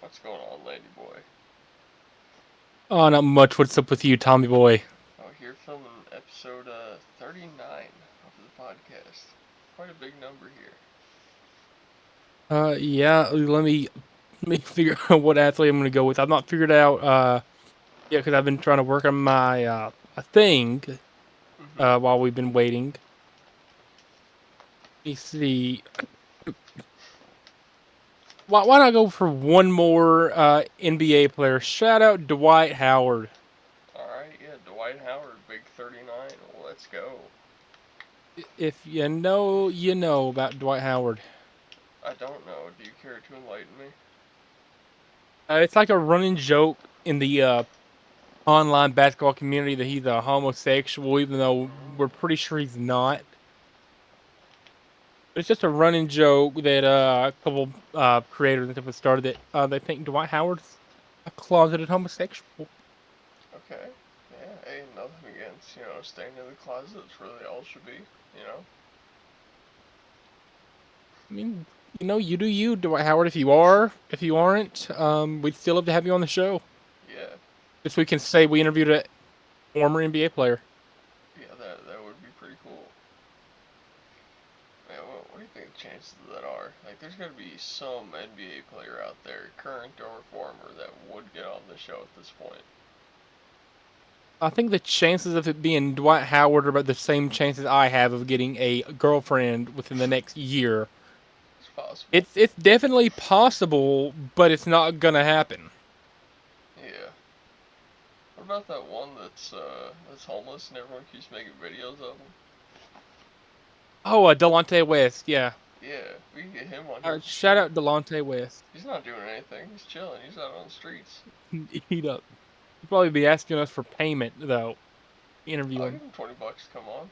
What's going on, lady boy? Oh, not much. What's up with you, Tommy boy? Oh, here filming episode 39 of the podcast. Quite a big number here. Yeah. Let me figure out what athlete I'm gonna go with. I've not figured out. Yeah, because I've been trying to work on my a thing. Mm-hmm. While we've been waiting. Let me see. Why not go for one more NBA player? Shout out Dwight Howard. Alright, yeah, Dwight Howard, big 39. Well, let's go. If you know, you know about Dwight Howard. I don't know. Do you care to enlighten me? It's like a running joke in the online basketball community that he's a homosexual, even though we're pretty sure he's not. It's just a running joke that a couple creators and stuff have started that they think Dwight Howard's a closeted homosexual. Okay. Yeah, hey, nothing against, staying in the closet. It's where they all should be, you know? I mean, you do you, Dwight Howard. If you are, if you aren't, we'd still love to have you on the show. Yeah. Just so we can say we interviewed a former NBA player. Yeah, that would be pretty cool. Man, what do you think the chances of that are? Like, there's got to be some NBA player out there, current or former, that would get on the show at this point. I think the chances of it being Dwight Howard are about the same chances I have of getting a girlfriend within the next year. It's possible. It's definitely possible, but it's not gonna happen. Yeah. What about that one that's homeless and everyone keeps making videos of him? Oh, Delonte West, yeah. Yeah, we can get him on here for Shout sure. out Delonte West. He's not doing anything. He's chilling. He's out on the streets. He'd he'd probably be asking us for payment though. Interview I'll give him. him 20 bucks. Come on.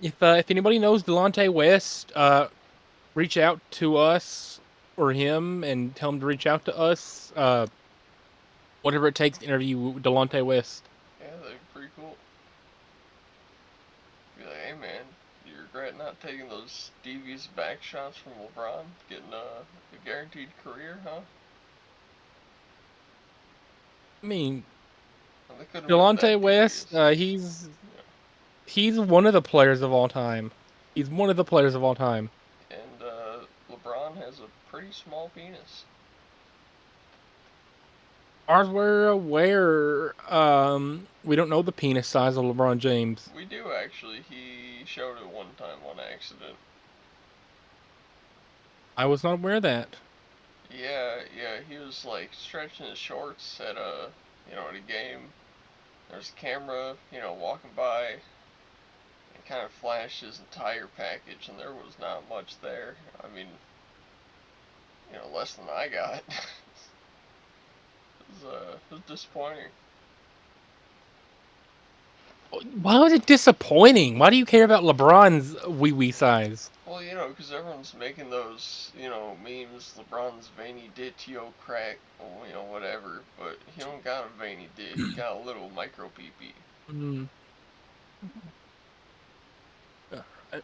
If anybody knows Delonte West, reach out to us or him and tell him to reach out to us. Whatever it takes to interview Delonte West. Yeah, that'd be pretty cool. Be like, hey man, you regret not taking those devious back shots from LeBron, getting a guaranteed career, huh? I mean, And they couldn't have been Delonte that West, devious. he's one of the players of all time. He's one of the players of all time. And LeBron has a pretty small penis. Ours we're aware. We don't know the penis size of LeBron James. We do actually. He showed it one time on accident. I was not aware of that. Yeah, yeah, he was like stretching his shorts at at a game. There's a camera, walking by, and kind of flashed his entire package, and there was not much there. I mean, less than I got. It was disappointing. Why was it disappointing? Why do you care about LeBron's wee wee size? Well, because everyone's making those, memes. LeBron's veiny dit, crack, whatever. But he don't got a veiny dit. He got a little micro pee pee. Mm. Uh, I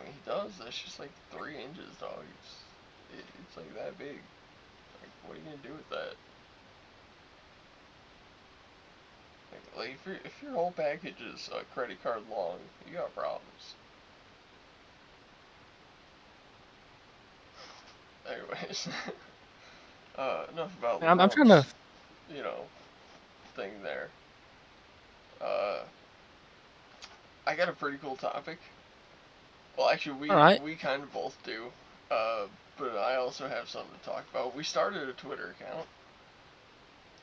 mean, he does. That's just like 3 inches, dog. It's like that big. Like, what are you gonna do with that? Like if your whole package is a credit card long, you got problems. Anyways, enough about I'm trying to. LeBron's, you know, thing there. Uh, I got a pretty cool topic. Well, actually, All we right. we kind of both do. Uh, but I also have something to talk about. We started a Twitter account.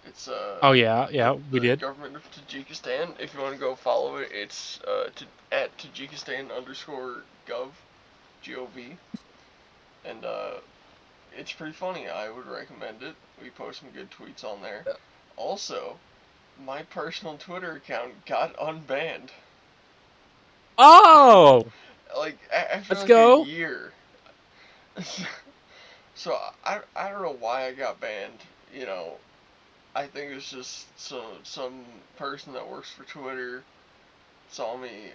It's Oh yeah, the yeah, we the did. government of Tajikistan. If you want to go follow it, it's at Tajikistan underscore gov. And it's pretty funny. I would recommend it. We post some good tweets on there. Also, my personal Twitter account got unbanned. Oh, Like after let's like a go. year. So I don't know why I got banned. You know, I think it's just some person that works for Twitter saw me,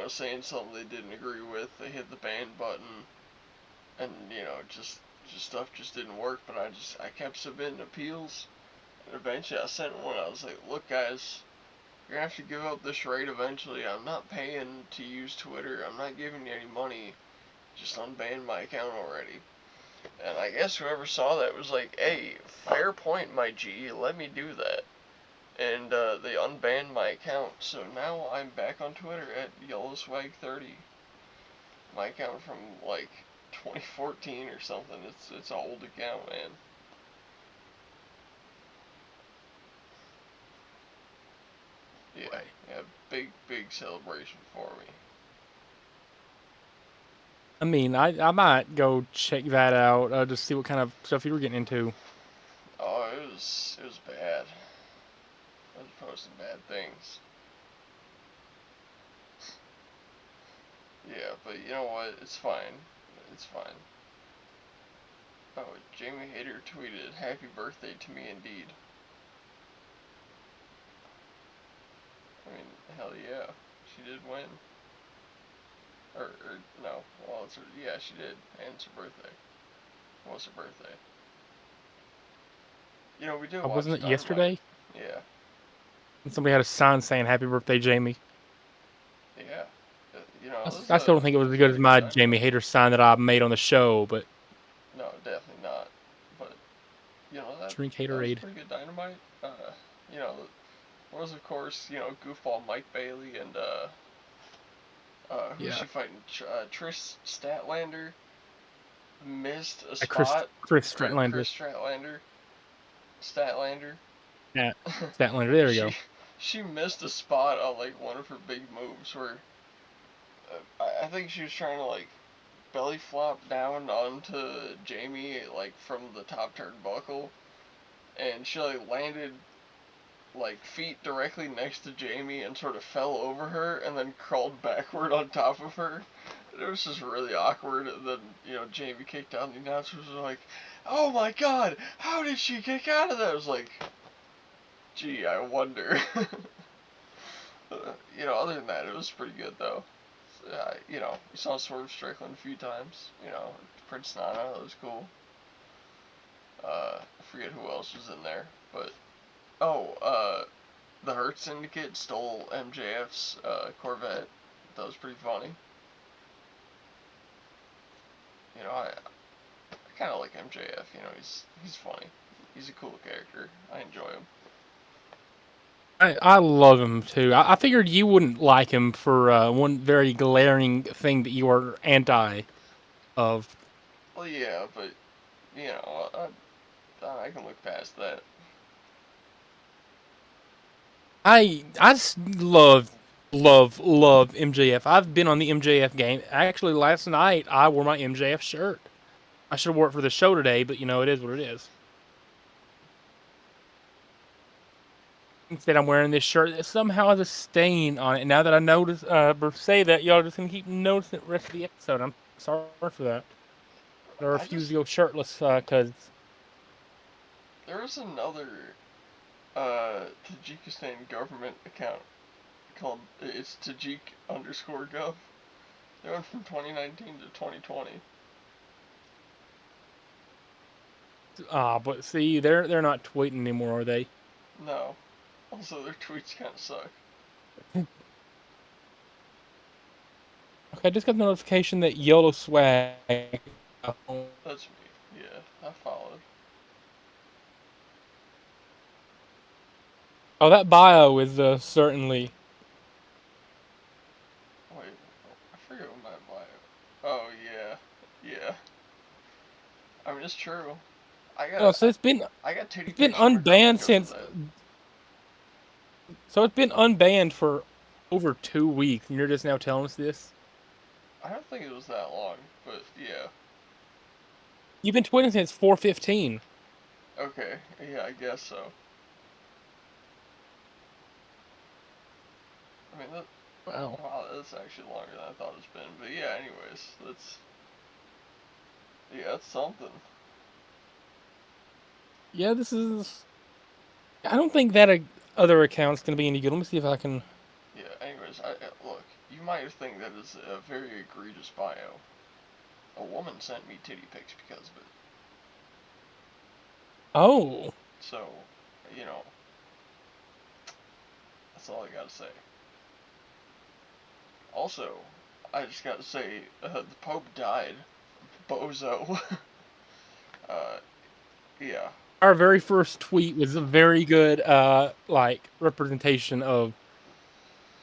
saying something they didn't agree with. They hit the ban button, and just just stuff just didn't work. But I kept submitting appeals, and eventually I sent one. I was like, look, guys, you're gonna have to give up this rate eventually. I'm not paying to use Twitter. I'm not giving you any money. Just unban my account already. And I guess whoever saw that was like, hey, fair point, my G, let me do that. And they unbanned my account, so now I'm back on Twitter at YellowSwag30. My account from like 2014 or something. It's an old account, man. Yeah, yeah, big celebration for me. I mean, I might go check that out, to see what kind of stuff you were getting into. Oh, it was bad. I was posting bad things. Yeah, but you know what? It's fine. It's fine. Oh, Jamie Hader tweeted, "Happy birthday to me, indeed." I mean, hell yeah, she did win. Or no, well, it's her, yeah, she did, and it's her birthday. It was her birthday. You know, we did Wasn't watch it Dynamite. yesterday? Yeah, And somebody had a sign saying "Happy Birthday, Jamie." yeah. You know, I still don't think it it was was as a good as pretty good my Jamie Dynamite. Hader sign that I made on the show, but No, definitely not. But you know drink that was a Haterade. pretty good Dynamite. You know, was of course goofball Mike Bailey and who's Yeah, she fighting? Trish Statlander missed a Chris spot, Chris or Stratlander. Chris Statlander. Yeah, Statlander. There we she go. she missed a spot on like one of her big moves where I think she was trying to like belly flop down onto Jamie like from the top turnbuckle, and she like landed like feet directly next to Jamie and sort of fell over her and then crawled backward on top of her. It was just really awkward. And then Jamie kicked out, and the announcers were like, "Oh my God, how did she kick out of that?" I was like, "Gee, I wonder." Other than that, it was pretty good though. We saw Swerve Strickland a few times. Prince Nana, that was cool. I forget who else was in there, but oh, the Hurt Syndicate stole MJF's Corvette. That was pretty funny. I kind of like MJF. He's funny. He's a cool character. I enjoy him. I love him too. I figured you wouldn't like him for one very glaring thing that you are anti of. Well, yeah, but I can look past that. I just love MJF. I've been on the MJF game. Actually, last night I wore my MJF shirt. I should have wore it for the show today, but it is what it is. Instead, I'm wearing this shirt that somehow has a stain on it. Now that I notice, say that, y'all are just gonna keep noticing it the rest of the episode. I'm sorry for that. I I refuse just to go shirtless because There was another Tajikistan government account called it's Tajik_gov. They went from 2019 to 2020. but see, they're not tweeting anymore, are they? No. Also, their tweets kind of suck. Okay, I just got the notification that YOLO swag. That's me. Yeah, I followed. Oh, that bio is certainly. Wait, I forget what my bio. Oh yeah, yeah. I mean, it's true. I Oh, got so I got titty it's been pics from a girl unbanned because of since. that. So it's been unbanned for over 2 weeks, and you're just now telling us this. I don't think it was that long, but yeah. You've been tweeting since 4:15. Okay, yeah, I guess so. I mean, Wow. wow, that's actually longer than I thought it's been. But yeah, anyways, that's something. Yeah, this is. I don't think that other account's gonna be any good. Let me see if I can. Yeah, anyways, look, you might think that is a very egregious bio. A woman sent me titty pics because of it. Oh. So, you know, that's all I gotta say. Also, I just gotta say, the Pope died. Bozo. uh, yeah. Our very first tweet was a very good representation of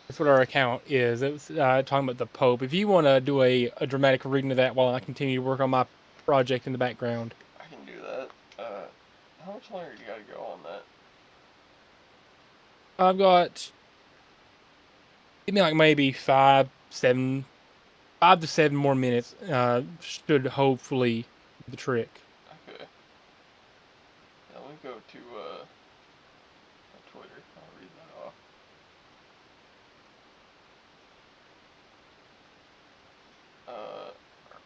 that's what our account is. It was talking about the Pope. If you want to do a dramatic reading of that while I continue to work on my project in the background. I can do that. How much longer do you gotta go on that? I've got give me like maybe 5 to 7 more minutes. Should hopefully do the trick. Okay. Now let me go to my Twitter. I'll read that off.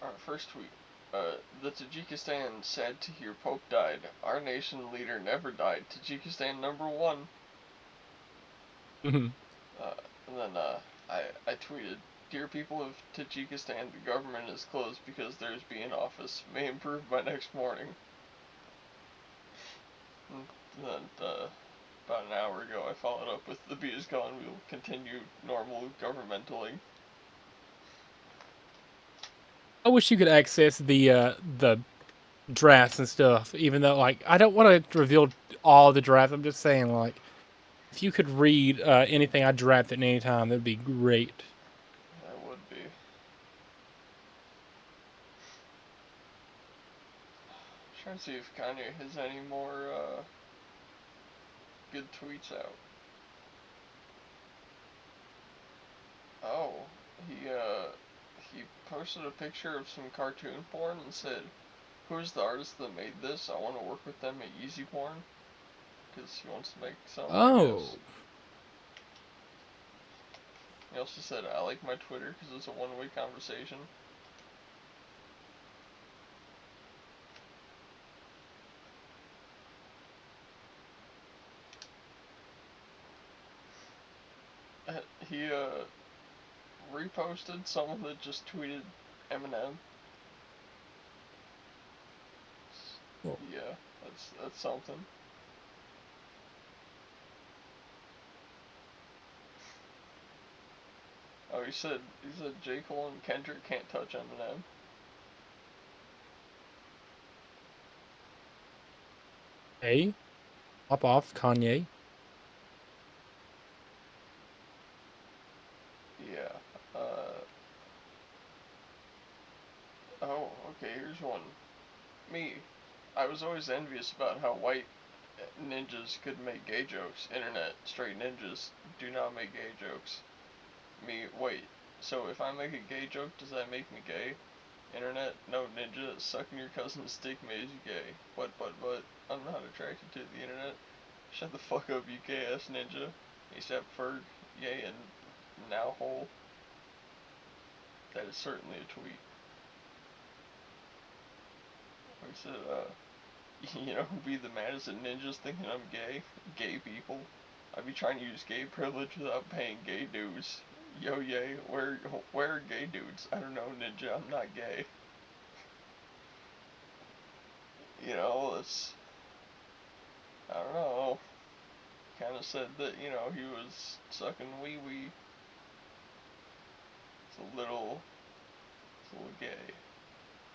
Our first tweet. The Tajikistan sad to hear Pope died. Our nation leader never died. Tajikistan number one. Mhm. Uh, and then I tweeted, dear people of Tajikistan, the government is closed because there's bee in office. May improve by next morning. And then about an hour ago, I followed up with the bee is gone. We will continue normal governmentaling. I wish you could access the drafts and stuff. Even though I don't want to reveal all the drafts. I'm just saying if you could read anything I drafted at any time, that'd be great. That would be. Trying to see if Kanye has any more good tweets out. Oh, he posted a picture of some cartoon porn and said, "Who's the artist that made this? I want to work with them at Easy Porn because he wants to make something like this." Oh, He also said, "I like my Twitter because it's a one-way conversation." He reposted someone that just tweeted Eminem. well, Yeah, that's something. Oh, he said J. Cole and Kendrick can't touch Eminem. hey, pop off, Kanye. Yeah. Uh. Oh, okay. Here's one. Me. I was always envious about how white ninjas could make gay jokes. Internet. Straight ninjas do not make gay jokes. Me. Wait. So if I make a gay joke, does that make me gay? Internet. No, ninja. Sucking your cousin's dick made you gay. But. I'm not attracted to the internet. Shut the fuck up, you gay ass ninja. ASAP Ferg. Yay and now hole. That is certainly a tweet. I said, you know who'd be the maddest at ninjas thinking I'm gay? Gay people. I'd be trying to use gay privilege without paying gay dues. Yo, yay, where are gay dudes? I don't know, ninja, I'm not gay. You know, it's, I don't know, kind of said that, you know, he was sucking wee wee. It's a little gay.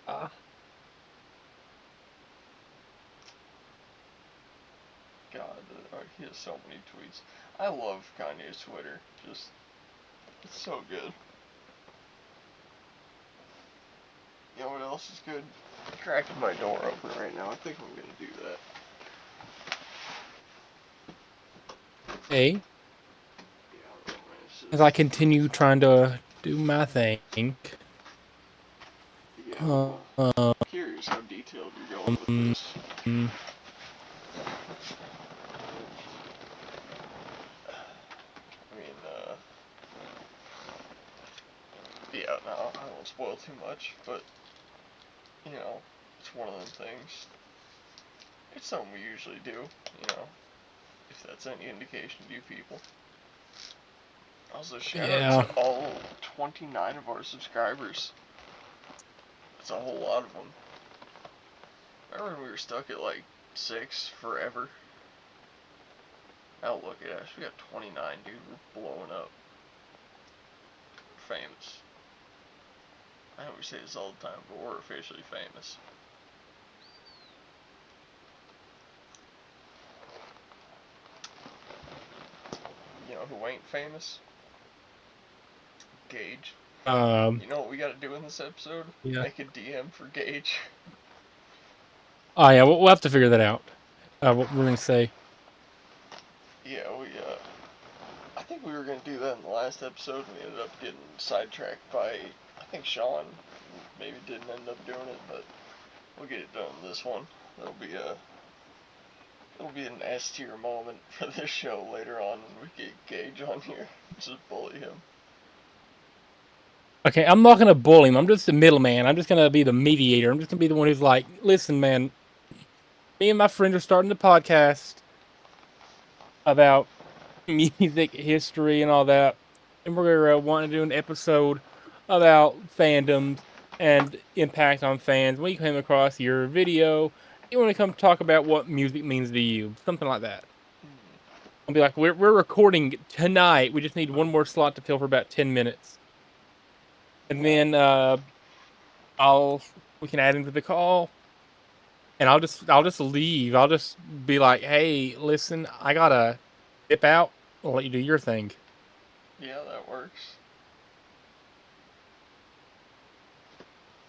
Ah, God, he has so many tweets. I love Kanye's Twitter. Just, it's so good. You know what else is good? Cracking my door open right now. I think I'm gonna do that. hey, Yeah, as I continue trying to do my thing. yeah. Um, Well, curious how detailed you're going with this. I mean, yeah. No, I won't spoil too much, but you know, it's one of them things. It's something we usually do. You know, if that's any indication to you people. Also, shout out to yeah, all 29 of our subscribers. It's a whole lot of them. Remember when we were stuck at like 6 forever. Now look at us. We got 29, dude. We're blowing up. Famous. I know we say this all the time, but we're officially famous. You know who ain't famous? Gage. You know what we gotta do in this episode? Yeah. Make a DM for Gage. Oh yeah, we'll have to figure that out. What we're gonna say. Yeah, I think we were gonna do that in the last episode, and we ended up getting sidetracked by, I think Sean maybe didn't end up doing it, but we'll get it done in this one. It'll be an S tier moment for this show later on when we get Gage on here. Just bully him. Okay, I'm not gonna bully him. I'm just the middleman. I'm just gonna be the mediator. I'm just gonna be the one who's like, listen, man. Me and my friend are starting a podcast about music history and all that, and we're gonna want to do an episode about fandoms and impact on fans. When you came across your video, you want to come talk about what music means to you, something like that. I'll be like, we're recording tonight. We just need one more slot to fill for about 10 minutes, and Yeah. then I'll we can add into the call, and I'll just leave. I'll just be like, hey, listen, I gotta dip out. I'll let you do your thing. Yeah, that works.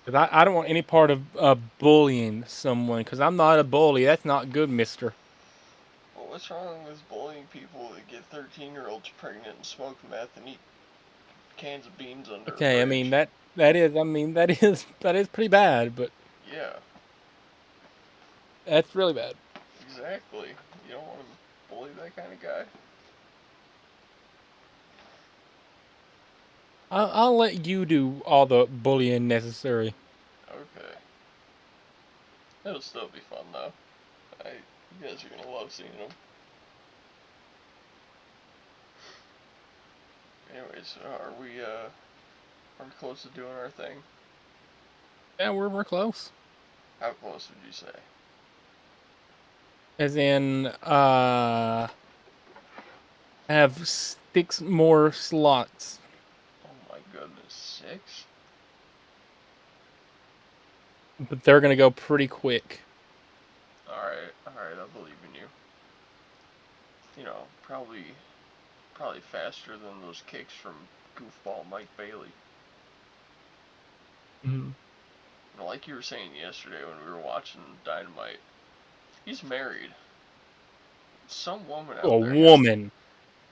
Because I don't want any part of bullying someone. Because I'm not a bully. That's not good, Mister. Well, what's wrong with bullying people that get 13-year-olds pregnant and smoke meth and eat cans of beans under a Okay, I mean bridge? that is that is pretty bad, but Yeah, that's really bad. exactly. You don't want to bully that kind of guy. I'll let you do all the bullying necessary. Okay. It'll still be fun though. You guys are gonna love seeing them. Anyways, are we close to doing our thing? Yeah, we're close. How close would you say? As in, have 6 more slots, Oh my goodness, 6? but they're gonna go pretty quick. Alright, I believe in you. You know, probably faster than those kicks from goofball Mike Bailey. Mm-hmm. Like you were saying yesterday when we were watching Dynamite, he's married. Some woman A out there has to woman.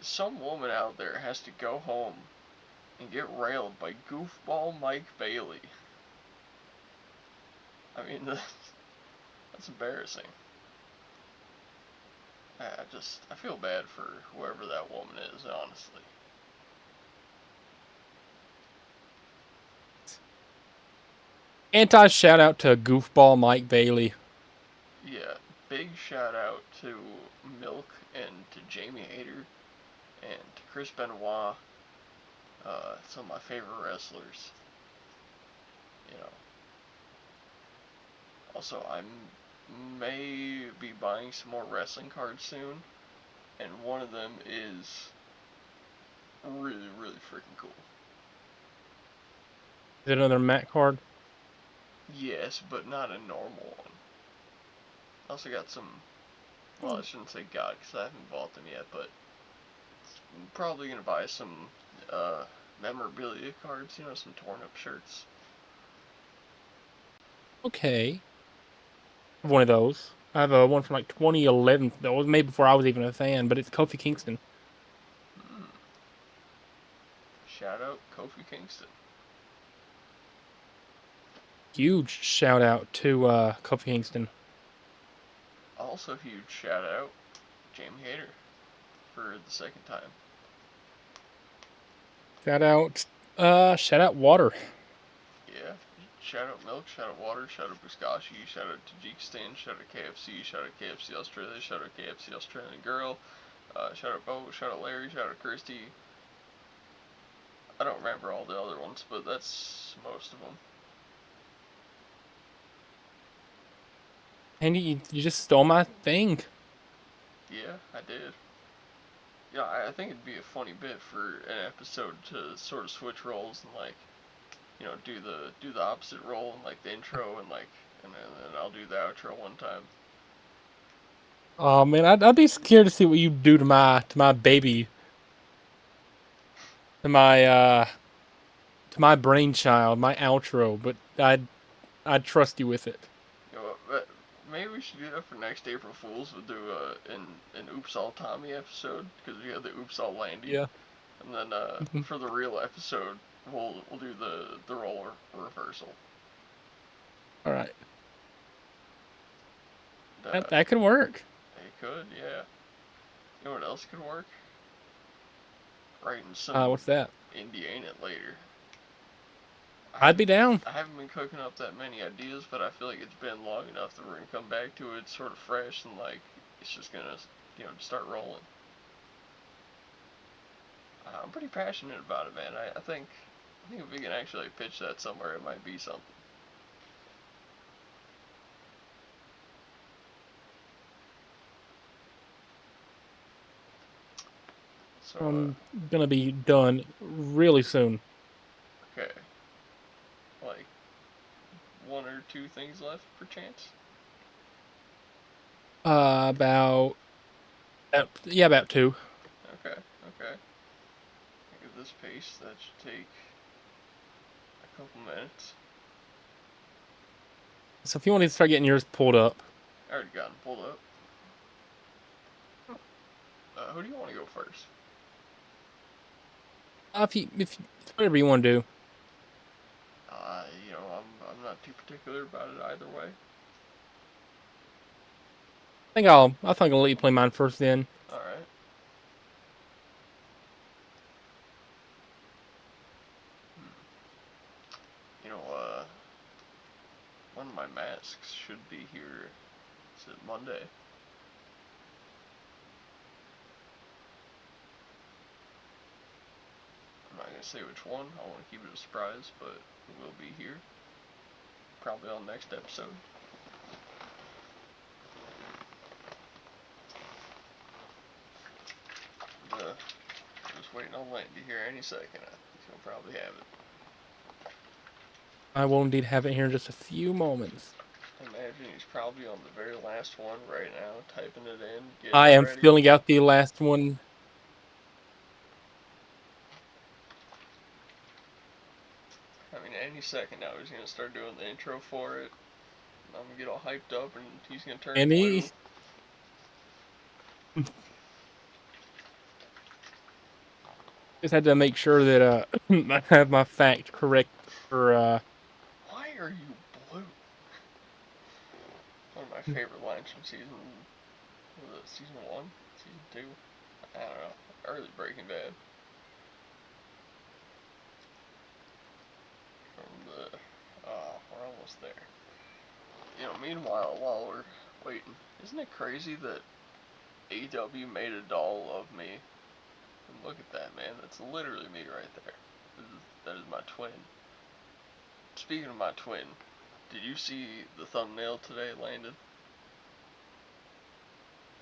some woman out there has to go home and get railed by goofball Mike Bailey. I mean, that's embarrassing. I feel bad for whoever that woman is, honestly. Anti shout out to goofball Mike Bailey. Yeah, big shout out to Milk and to Jamie Hayter and to Chris Benoit, some of my favorite wrestlers. You know. Also, I may be buying some more wrestling cards soon, and one of them is really, really freaking cool. Is it another Matt card? Yes, but not a normal one. I also got some. Well, I shouldn't say got because I haven't bought them yet, but I'm probably gonna buy some uh, memorabilia cards. You know, some torn up shirts. Okay. I have one of those. I have one from like 2011. That was made before I was even a fan, but it's Kofi Kingston. Mm. Shout out Kofi Kingston. Huge shout out to Kofi Kingston. Also, huge shout out Jamie Hayter for the second time. Shout out Water. Yeah. Shout out Milk, shout out Water, shout out Buskashi, shout out Tajikistan, shout out KFC, shout out KFC Australia, shout out KFC Australian Girl, shout out Bo, shout out Larry, shout out Kirsty. I don't remember all the other ones, but that's most of them. And you just stole my thing. Yeah, I did. Yeah, I think it'd be a funny bit for an episode to sort of switch roles and like, do the opposite role in like the intro and like, and then I'll do the outro one time. Oh man, I'd be scared to see what you do to my baby, to my brainchild, my outro. But I'd trust you with it. But maybe we should do that for next April Fools. We'll do an Oops All Tommy episode because we had the Oops All Landy, Yeah. and then for the real episode we'll do the role reversal. All right. And, That could work. it could, yeah. You know what else could work? Writing some What's that? indie ain't it later. I I'd be haven't down. I haven't been cooking up that many ideas, but I feel like it's been long enough that we're gonna come back to it sort of fresh and like it's just gonna start rolling. I'm pretty passionate about it, man. I think if we can actually pitch that somewhere, it might be something. So I'm gonna be done really soon. okay, like one or two things left per chance. About yeah, about two. Okay, okay. At this pace, that should take a couple minutes. So if you want to start getting yours pulled up, I already got them pulled up. Who do you want to go first? if whatever you want to do. I'm not too particular about it either way. I think I'll let you play mine first then. All right. You know, one of my masks should be here. Is it Monday? I'm not gonna say which one. I want to keep it a surprise, but it will be here. Probably on next episode. Just waiting on Lane to hear any second. I think he'll probably have it. I will indeed have it here in just a few moments. Imagine he's probably on the very last one right now, typing it in, getting I it am ready. filling out the last one. I mean, any second now he's gonna start doing the intro for it. And I'm gonna get all hyped up, and he's gonna turn Any blue. just had to make sure that I have my fact correct for Why are you blue? One of my favorite lines from season one, season two. I don't know, early Breaking Bad. From the, we're almost there. Meanwhile, while we're waiting, isn't it crazy that AW made a doll of me? And look at that, man. That's literally me right there. That is my twin. Speaking of my twin, did you see the thumbnail today, Landon?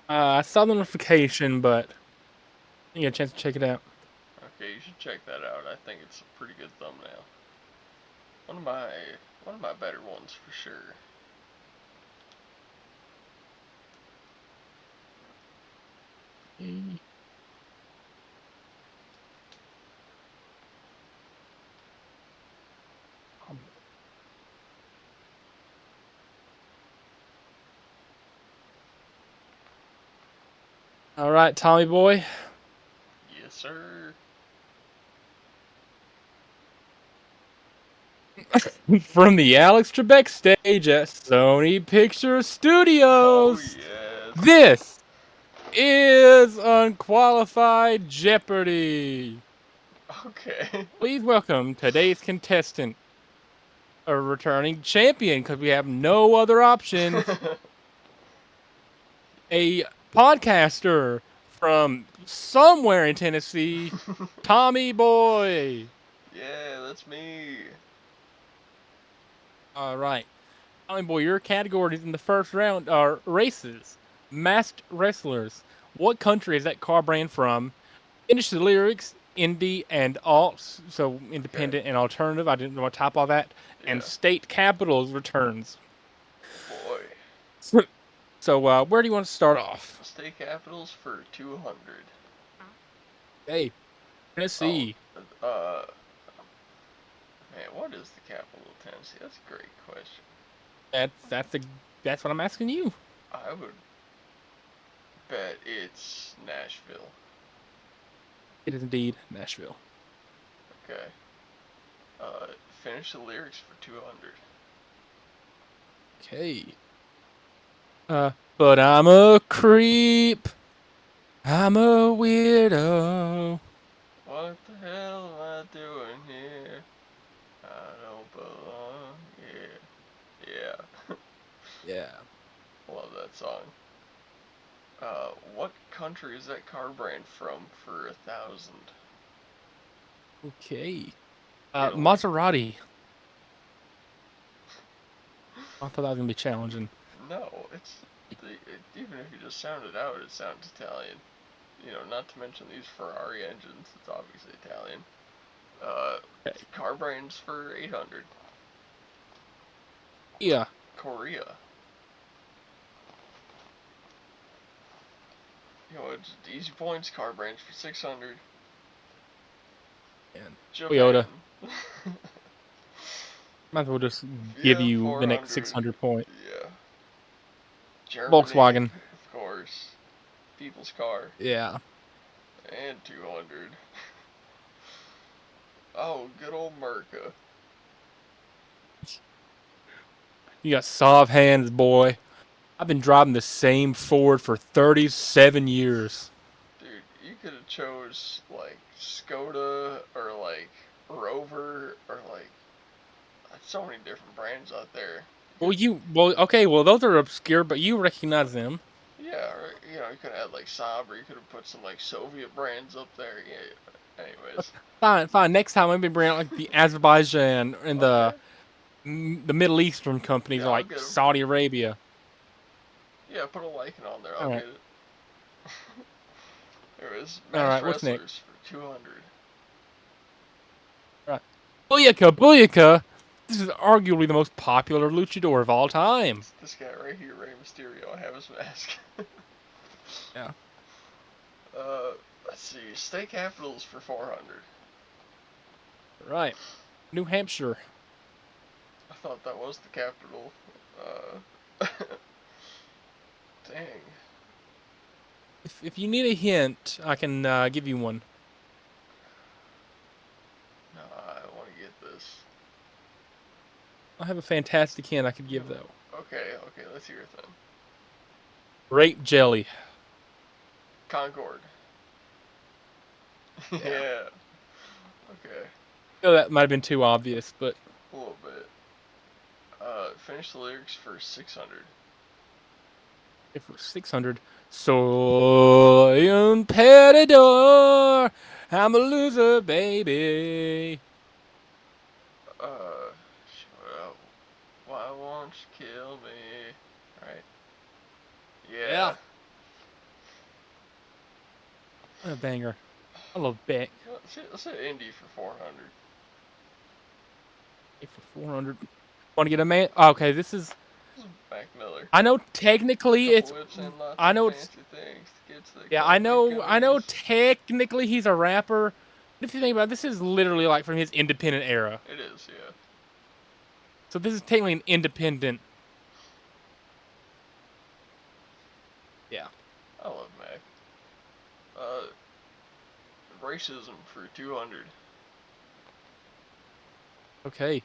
I saw the notification, but I didn't get a chance to check it out. Okay, you should check that out. I think it's a pretty good thumbnail. One of my one of my better ones for sure. All right, Tommy boy. Yes, sir. From the Alex Trebek stage at Sony Picture Oh Studios, yes. this is Unqualified Jeopardy. Okay. Please welcome today's contestant, a returning champion because we have no other options, a podcaster from somewhere in Tennessee, Tommy Boy. Yeah, that's me. All right. Boy, your categories in the first round are races, masked wrestlers. What country is that car brand from? Finish the lyrics, indie and alt, so Okay. independent and alternative. I didn't want to type all that. And Yeah. state capitals returns. Boy. So, where do you want to start off? State capitals for 200. Hey, Oh, Tennessee. uh, man, what is the capital of Tennessee? That's a great question. That's what I'm asking you. I would bet it's Nashville. It is indeed Nashville. Okay. Uh, finish the lyrics for 200. Okay. But I'm a creep. I'm a weirdo. What the hell am I doing here? I don't belong here. Yeah. Yeah. Love that song. What country is that car brand from for 1,000? Okay. Italy. Maserati. I thought that was gonna be challenging. No, even if you just sound it out, it sounds Italian. Not to mention these Ferrari engines. It's obviously Italian. Uh, Okay. car brands for 800. Yeah. Korea. It's easy points. Car brands for 600. And Japan. Toyota. Might as well just give Yeah, you the next 400. 600 point. Yeah. Germany, Volkswagen. of course. People's car. Yeah. And 200. Oh, good old Merca. You got soft hands, boy. I've been driving the same Ford for 37 years. Dude, you could have chose like Skoda or like Rover or like so many different brands out there. Okay, well, those are obscure, but you recognize them. Yeah, or, you could have had like Saab, or you could have put some like Soviet brands up there. Yeah. Anyways, Fine. Next time, maybe bring out like the Azerbaijan and okay. the Middle Eastern companies Yeah, I'll like get them. Saudi Arabia. Yeah, put a Lycan on there. I'll All right, get it. There is all masked right. What's next? wrestlers for 200. All right, Booyaka. This is arguably the most popular luchador of all time. It's this guy right here, Rey Mysterio. I have his mask. Yeah. uh, let's see. State capitals for 400. Right. New Hampshire. I thought that was the capital. Uh, dang. If you need a hint, I can give you one. No, I don't want to get this. I have a fantastic hint I could give though. Okay, let's hear it then. Grape jelly. Concord. Yeah. Yeah. Okay, Oh, that might have been too obvious, but a little bit. Finish the lyrics for 600. if we're 600, soy un perdedor. I'm a loser, baby. Uh, why won't you kill me? Right. Yeah. Yeah. What a banger. I love Beck. Let's hit Indy for 400. For 400. Want to get a man? Okay, this is. This is Mac Miller. I know technically Couple it's. whips and lots I of know it's. fancy things to get to the Yeah, company I know goodies. technically he's a rapper. But if you think about it, this is literally like from his independent era. It is, yeah. So this is technically an independent. Yeah. I love Mac. Uh, racism for 200. Okay.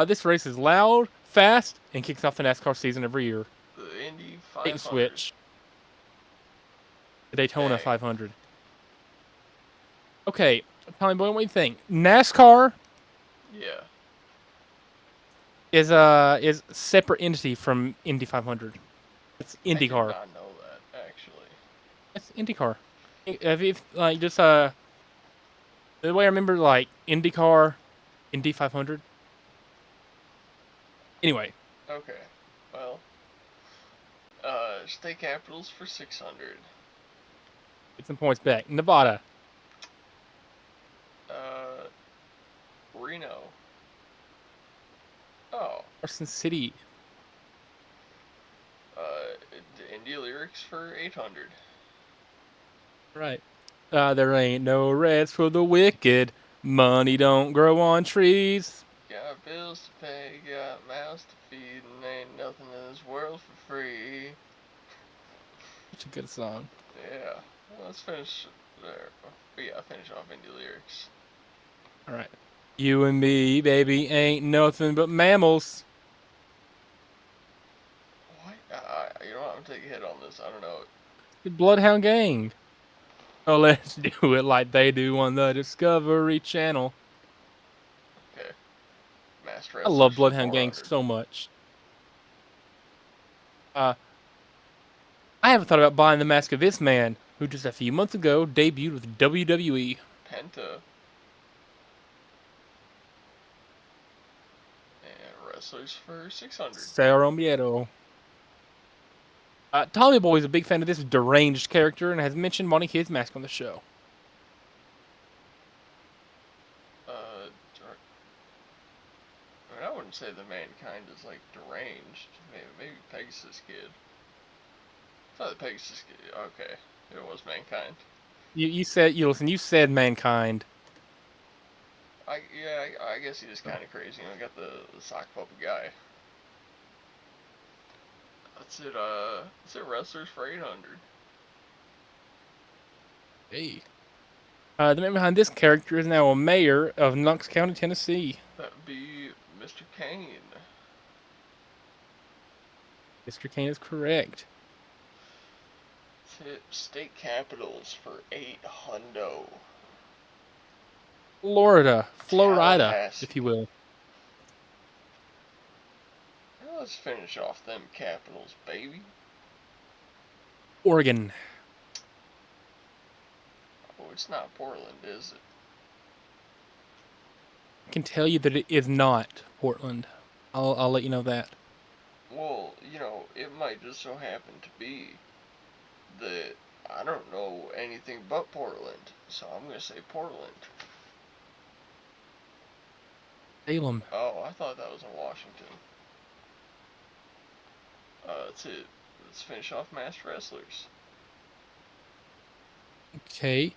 This race is loud, fast, and kicks off the NASCAR season every year. The Indy Bait and 500. switch. The Daytona Dang. 500. Okay, Tommy Boy, what do you think? NASCAR Yeah. is a separate entity from Indy 500. It's I did IndyCar. not know that, actually. It's IndyCar. If like just the way I remember like IndyCar, Indy 500. Anyway, Okay. Well, state capitals for 600. Get some points back. Nevada. Uh, Reno. Oh. Carson City. Indie lyrics for 800. Right. There ain't no rest for the wicked. Money don't grow on trees. Got bills to pay, got mouths to feed, and ain't nothing in this world for free. Such a good song. Yeah. Well, let's finish there. But yeah, finish off indie lyrics. All right. You and me, baby, ain't nothing but mammals. What? You know what? I'm gonna take a hit on this. I don't know. The Bloodhound Gang. Oh, let's do it like they do on the Discovery Channel. Okay. Masked I love Wrestlers for Bloodhound Gang 400. so much. I haven't thought about buying the mask of this man, who just a few months ago debuted with WWE. Penta. And Wrestlers for 600. Cero Miedo. Tommy Boy is a big fan of this deranged character and has mentioned wanting his mask on the show. Uh, I mean, I wouldn't say the Mankind is like deranged. Maybe Pegasus Kid. I thought the Pegasus Kid. Okay, it was Mankind. You said you said Mankind. I guess he is kind of crazy. You know, got the sock puppet guy. That's it. Wrestlers for 800. Hey. The man behind this character is now a mayor of Knox County, Tennessee. That would be Mr. Kane. Mr. Kane is correct. Let's hit state capitals for 800. Florida, Tallahassee. if you will. Now let's finish off them capitals, baby. Oregon. Oh, it's not Portland, is it? I can tell you that it is not Portland. I'll let you know that. Well, you know, it might just so happen to be that I don't know anything but Portland, so I'm gonna say Portland. Salem. Oh, I thought that was in Washington. That's it. Let's finish off Masked Wrestlers. Okay.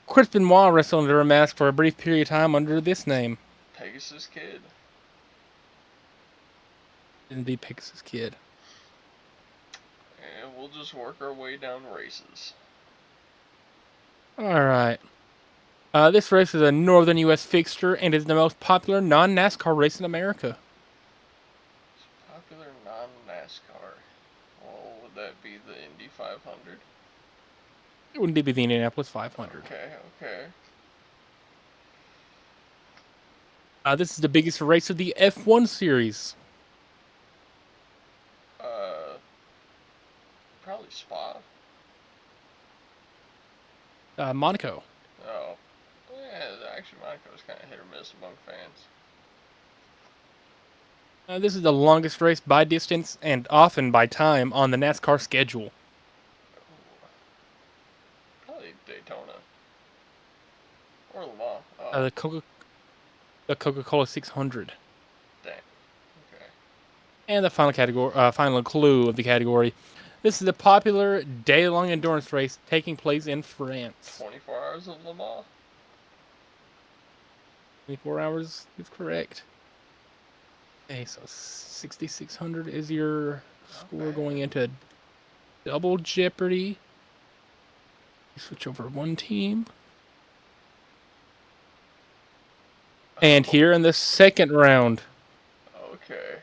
Chris Benoit wrestled under a mask for a brief period of time under this name. Pegasus Kid. Didn't be Pegasus Kid. And we'll just work our way down races. Alright. This race is a northern U.S. fixture and is the most popular non-NASCAR race in America. Popular non-NASCAR. Well, would that be the Indy 500? It wouldn't be the Indianapolis 500. Okay. This is the biggest race of the F1 series. Probably Spa. Monaco. Oh. Yeah, actually Monaco's kind of hit or miss among fans. This is the longest race by distance and often by time on the NASCAR schedule. Ooh. Probably Daytona. Or Le Mans. Oh, The Coca-Cola 600. dang. Okay. And the final clue of the category. This is a popular day-long endurance race taking place in France. 24 hours of Le Mans. 24 hours is correct. Okay, so 6,600 is your score going into double jeopardy. You switch over one team. And here in the second round, Okay.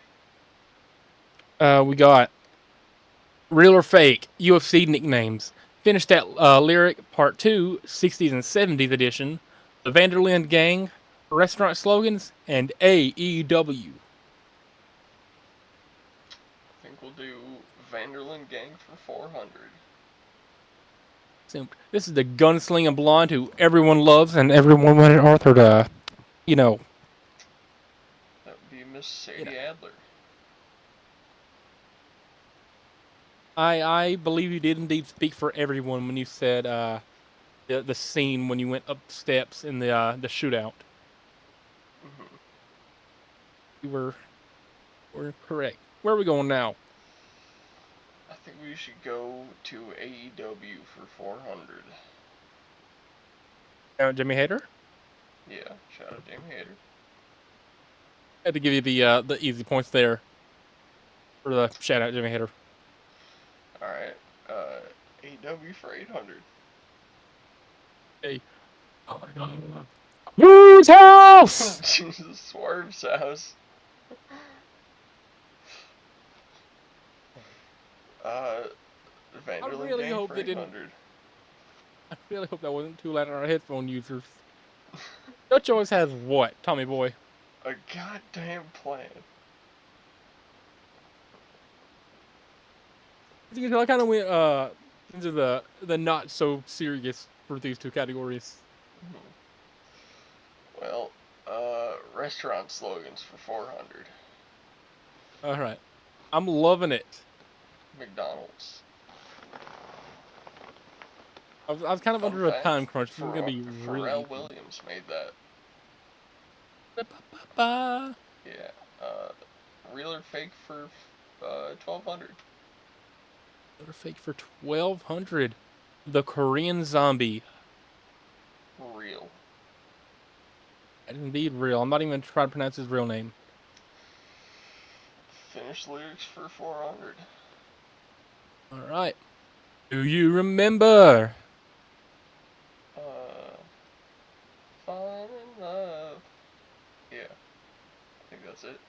we got Real or Fake, UFC nicknames. Finish that lyric, part 2, 60s and 70s edition. The Vanderlyn Gang, restaurant slogans, and AEW. I think we'll do Vanderlyn Gang for 400. So this is the gunslinging blonde who everyone loves and everyone wanted Arthur to, That would be Miss Sadie Adler. I believe you did indeed speak for everyone when you said the scene when you went up steps in the shootout. Hmm. You were correct. Where are we going now? I think we should go to AEW for 400. Jimmy Hater. Yeah, shout out Jamie Hader. Had to give you the easy points there for the shout out Jimmy Hater. Alright, AEW for 800. Hey. Oh my god. Whose house? Jesus, Swerve's house. Uh, I Vanderlyn really Gang hope for they didn't. 800. I really hope that wasn't too loud on our headphone users. Your choice has what, Tommy boy? A goddamn plan. You know, I kind of went into the not so serious for these two categories. Hmm. Well, restaurant slogans for 400. All right, I'm loving it. McDonald's. I was kind of Fun under a time fact, crunch. This is gonna be really Pharrell easy. Williams made that. Ba-ba-ba. Yeah. Real or fake for 1200. Order fake for 1,200. The Korean Zombie. Real. That is indeed real. I'm not even trying to pronounce his real name. Finished lyrics for 400. All right. Do you remember Uh, Fall in love. Yeah, I think that's it.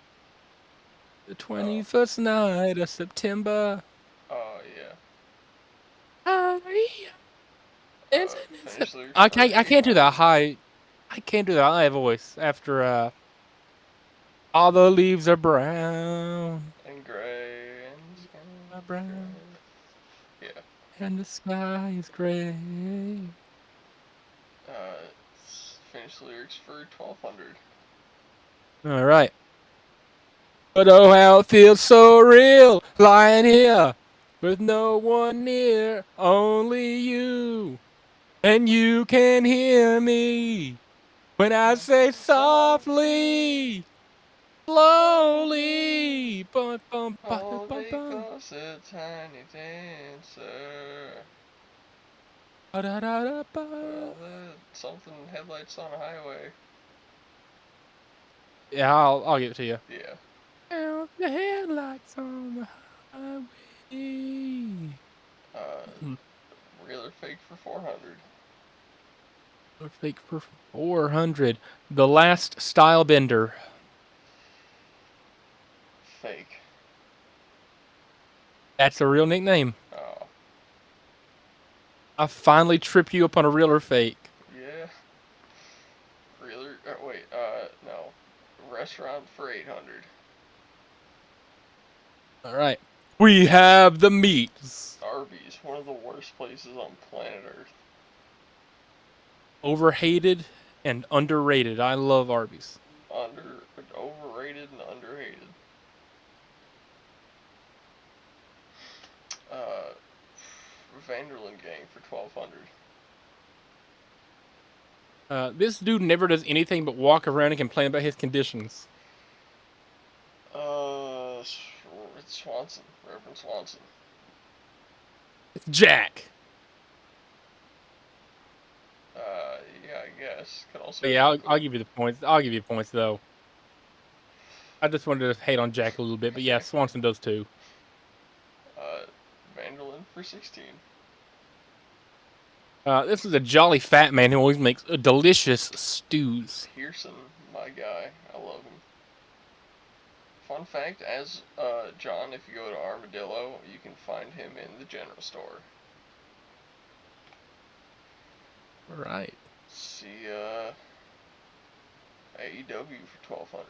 the Oh, 21st night of September? oh yeah. I Finished lyrics I for can't. I can't do that 800. high. I can't do that high voice after all the leaves are brown, And gray and the sky are is brown, gray. Yeah. and the sky is gray. Uh, finished lyrics for 1200. All right. But oh, how it feels so real, lying here with no one near, only you, and you can hear me when I say Softly, softly. slowly, Slowly. Bum, bum, ba, da, hold bum, me bum. close, a tiny dancer. Ba, da, da, da, ba. Well, something headlights on a highway. Yeah, I'll give it to you. Yeah. Out the headlights on the highway. Uh, real or fake for 400. Or fake for 400. The last style bender. Fake. That's a real nickname. Oh, I finally trip you up on a real or fake. yeah. Real or, wait, no. Restaurant for 800. All right. We have the meats. Arby's, one of the worst places on planet Earth. Overhated and underrated. I love Arby's. Overrated and underrated. Uh, Vanderlyn Gang for 1200. This dude never does anything but walk around and complain about his conditions. It's Swanson, Reverend Swanson. It's Jack. Yeah, I guess. Could also But be yeah, I'll Uncle. give you the points. I'll give you points though. I just wanted to hate on Jack a little bit, but yeah, Swanson does too. uh, Vanderlyn for 16. This is a jolly fat man who always makes delicious stews. Pearson, my guy. I love him. Fun fact, as John, if you go to Armadillo, you can find him in the general store. Right. See AEW for 1200.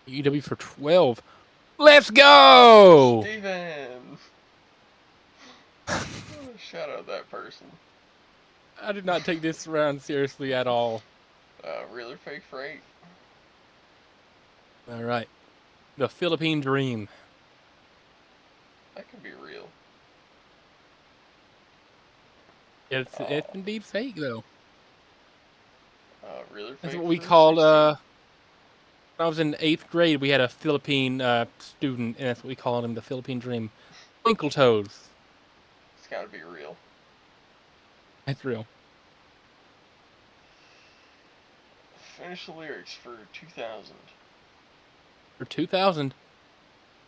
EW for 12. Let's go! Steven! Shout out that person. I did not take this round seriously at all. Real or fake for 8. All right. The Philippine Dream. That could be real. It's Oh, indeed fake though. real or That's fake what we for called 16? when I was in 8th grade, we had a Philippine student, and that's what we called him, the Philippine Dream. Twinkle Toes. It's gotta be real. That's real. Finish the lyrics for 2000. For 2000.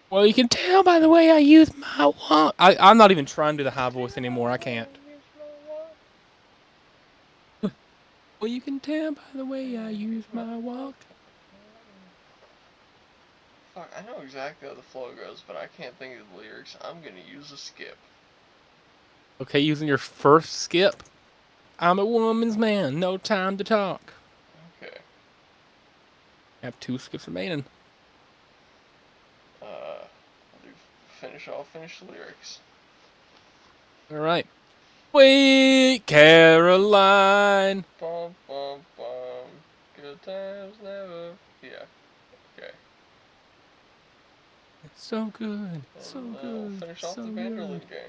Well, you can tell by the way I use my walk. I'm not even trying to do the high voice anymore. I can't. Well, you can tell by the way I use my walk. Fuck, I know exactly how the flow goes, but I can't think of the lyrics. I'm gonna use a skip. Okay, using your first skip. I'm a woman's man. No time to talk. Okay. I have 2 skips remaining. I'll do finish the lyrics. All right. Sweet Caroline. Bum bum bum. Good times never. Yeah. Okay. It's so good. So And we'll good. finish off So the good. Vanderlyn gang.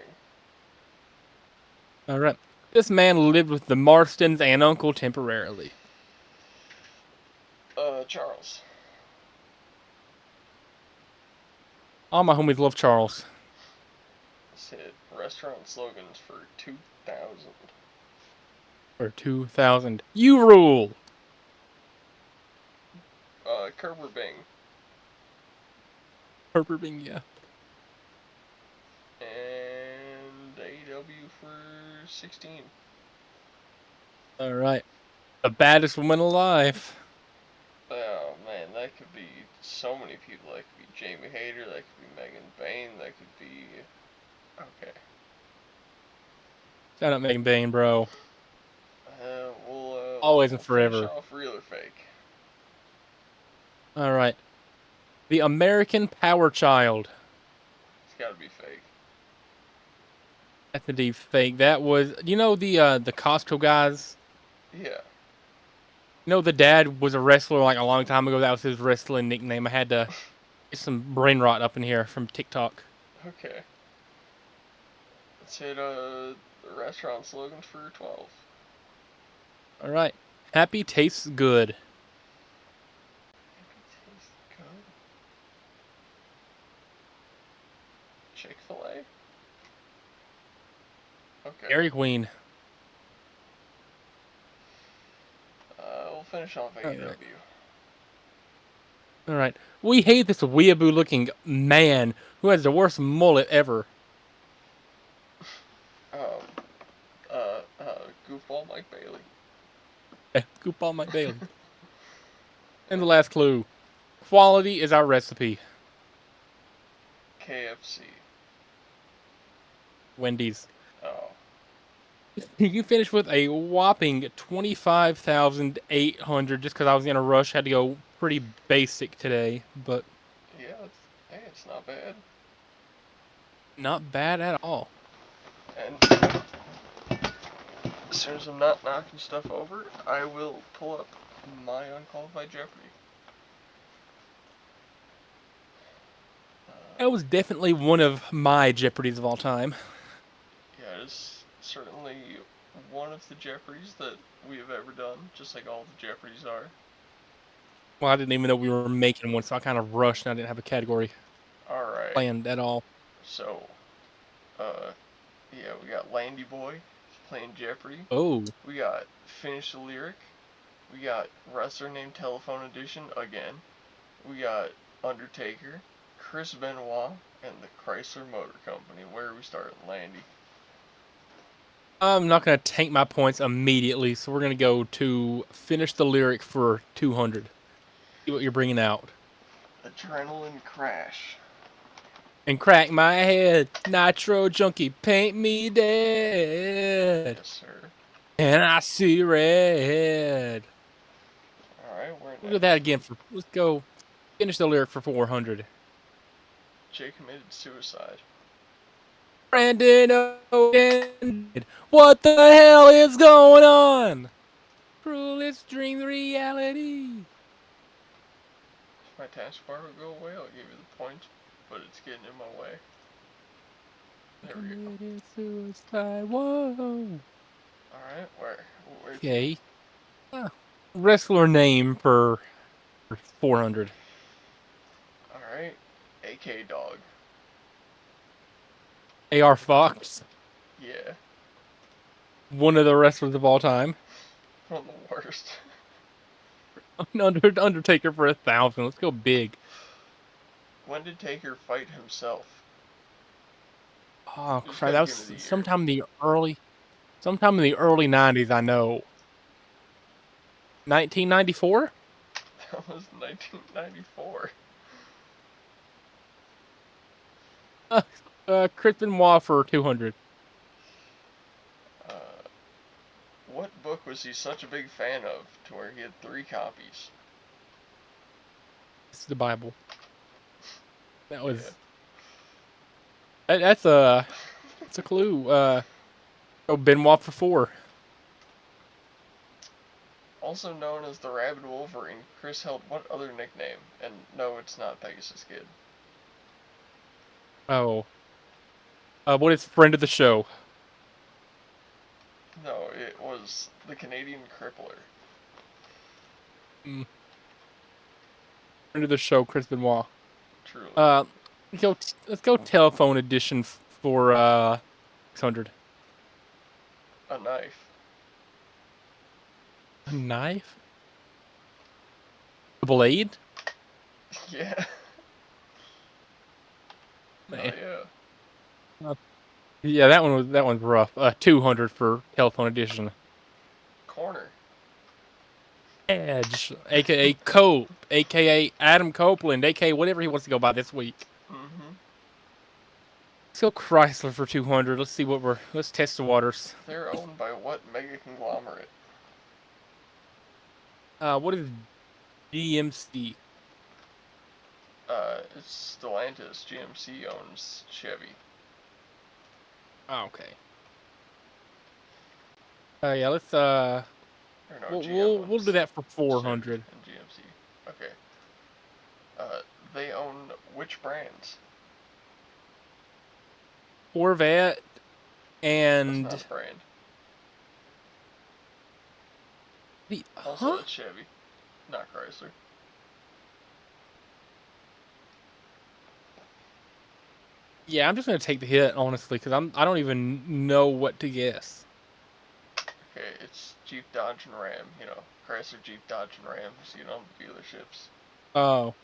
All right. This man lived with the Marstons and Uncle temporarily. Charles. All my homies love Charles. Let's hit restaurant slogans for 2000. For 2000. You rule. Kerber Bing. Herbert Bing, yeah. And AEW for 16. All right. The baddest woman alive. Oh man, that could be so many people. That could be Jamie Hayter, that could be Megan Bain, that could be. Okay. Shout out Megan Bain, bro. We'll Always and finish forever. off real or fake. All right. The American Power Child. It's gotta be fake. That's a deep fake. That was, the Costco guys. Yeah. The dad was a wrestler like a long time ago. That was his wrestling nickname. I had to get some brain rot up in here from TikTok. Okay. Let's hit the restaurant slogans for 12. All right. Happy tastes good. Tastes good. Chick-fil-A. Okay. Dairy Queen. We'll finish off All right. AEW. All right. We hate this weeaboo looking man who has the worst mullet ever. Um, uh, Goofball Mike Bailey. Goopball Mike Bailey. And the last clue. Quality is our recipe. KFC. Wendy's. Oh, You finished with a whopping 25,800 just because I was in a rush. Had to go pretty basic today, but yeah. Hey, it's not bad. not bad at all. And as soon as I'm not knocking stuff over, I will pull up my Unqualified Jeopardy. That was definitely one of my Jeopardies of all time. Yeah, it's certainly one of the Jeopardies that we have ever done, just like all the Jeopardies are. Well, I didn't even know we were making one, so I kind of rushed and I didn't have a category Alright, planned at all. so, uh, yeah, we got Landy Boy playing Jeopardy. Oh, We got Finish the Lyric. We got Wrestler Named Telephone Edition again. We got Undertaker, Chris Benoit, and the Chrysler Motor Company. Where are we starting, Landy? I'm not going to tank my points immediately, so we're going to go to finish the lyric for 200. See what you're bringing out. Adrenaline Crash. And crack my head, nitro junkie, paint me dead. Yes, sir. And I see red. Alright, we're We'll do that next. again let's go finish the lyric for 400. Jay committed suicide. Brandon Oden, what the hell is going on? Cruelest dream reality. If my taskbar would go away, I'll give you the point, but it's getting in my way. There we go. Committed suicide. Whoa. Alright, where to? Okay. Wrestler name for 400. Alright. AK Dog. AR Fox. Yeah. One of the wrestlers of all time. One of the worst. Undertaker for 1,000. Let's go big. When did Taker fight himself? Oh You just crap! gotta That give me was the year. sometime in the early '90s. I know. 1994. That was 1994. Chris Benoit for 200. Uh, what book was he such a big fan of to where he had 3 copies? This is the Bible. That Yeah. was that's a clue. Oh, Benoit for 4. Also known as the Rabid Wolverine, Chris held what other nickname? And no, it's not Pegasus Kid. Oh, what is friend of the show? No, it was the Canadian Crippler. Mm, friend of the show, Chris Benoit. Truly. Uh, let's go telephone edition for 600. A knife. A knife? A blade? Yeah. Oh Eh, yeah. uh, yeah, that one's rough. 200 for telephone edition. Corner. Edge, aka Cope, aka Adam Copeland, aka whatever he wants to go by this week. Mm-hmm. Let's go Chrysler for 200. Let's test the waters. They're owned by what mega conglomerate? What is GMC? It's Stellantis. GMC owns Chevy. Oh, okay. Yeah, let's Or no, we'll GM we'll, we'll do owns that for Chevy 400. and GMC. Okay. They own which brands? Corvette That's not and a brand. Also, huh? that's Chevy, not Chrysler. Yeah, I'm just gonna take the hit honestly because I don't even know what to guess. Okay, it's Jeep, Dodge, and Ram. You know, Chrysler, Jeep, Dodge, and Ram. You know, the dealerships. Oh,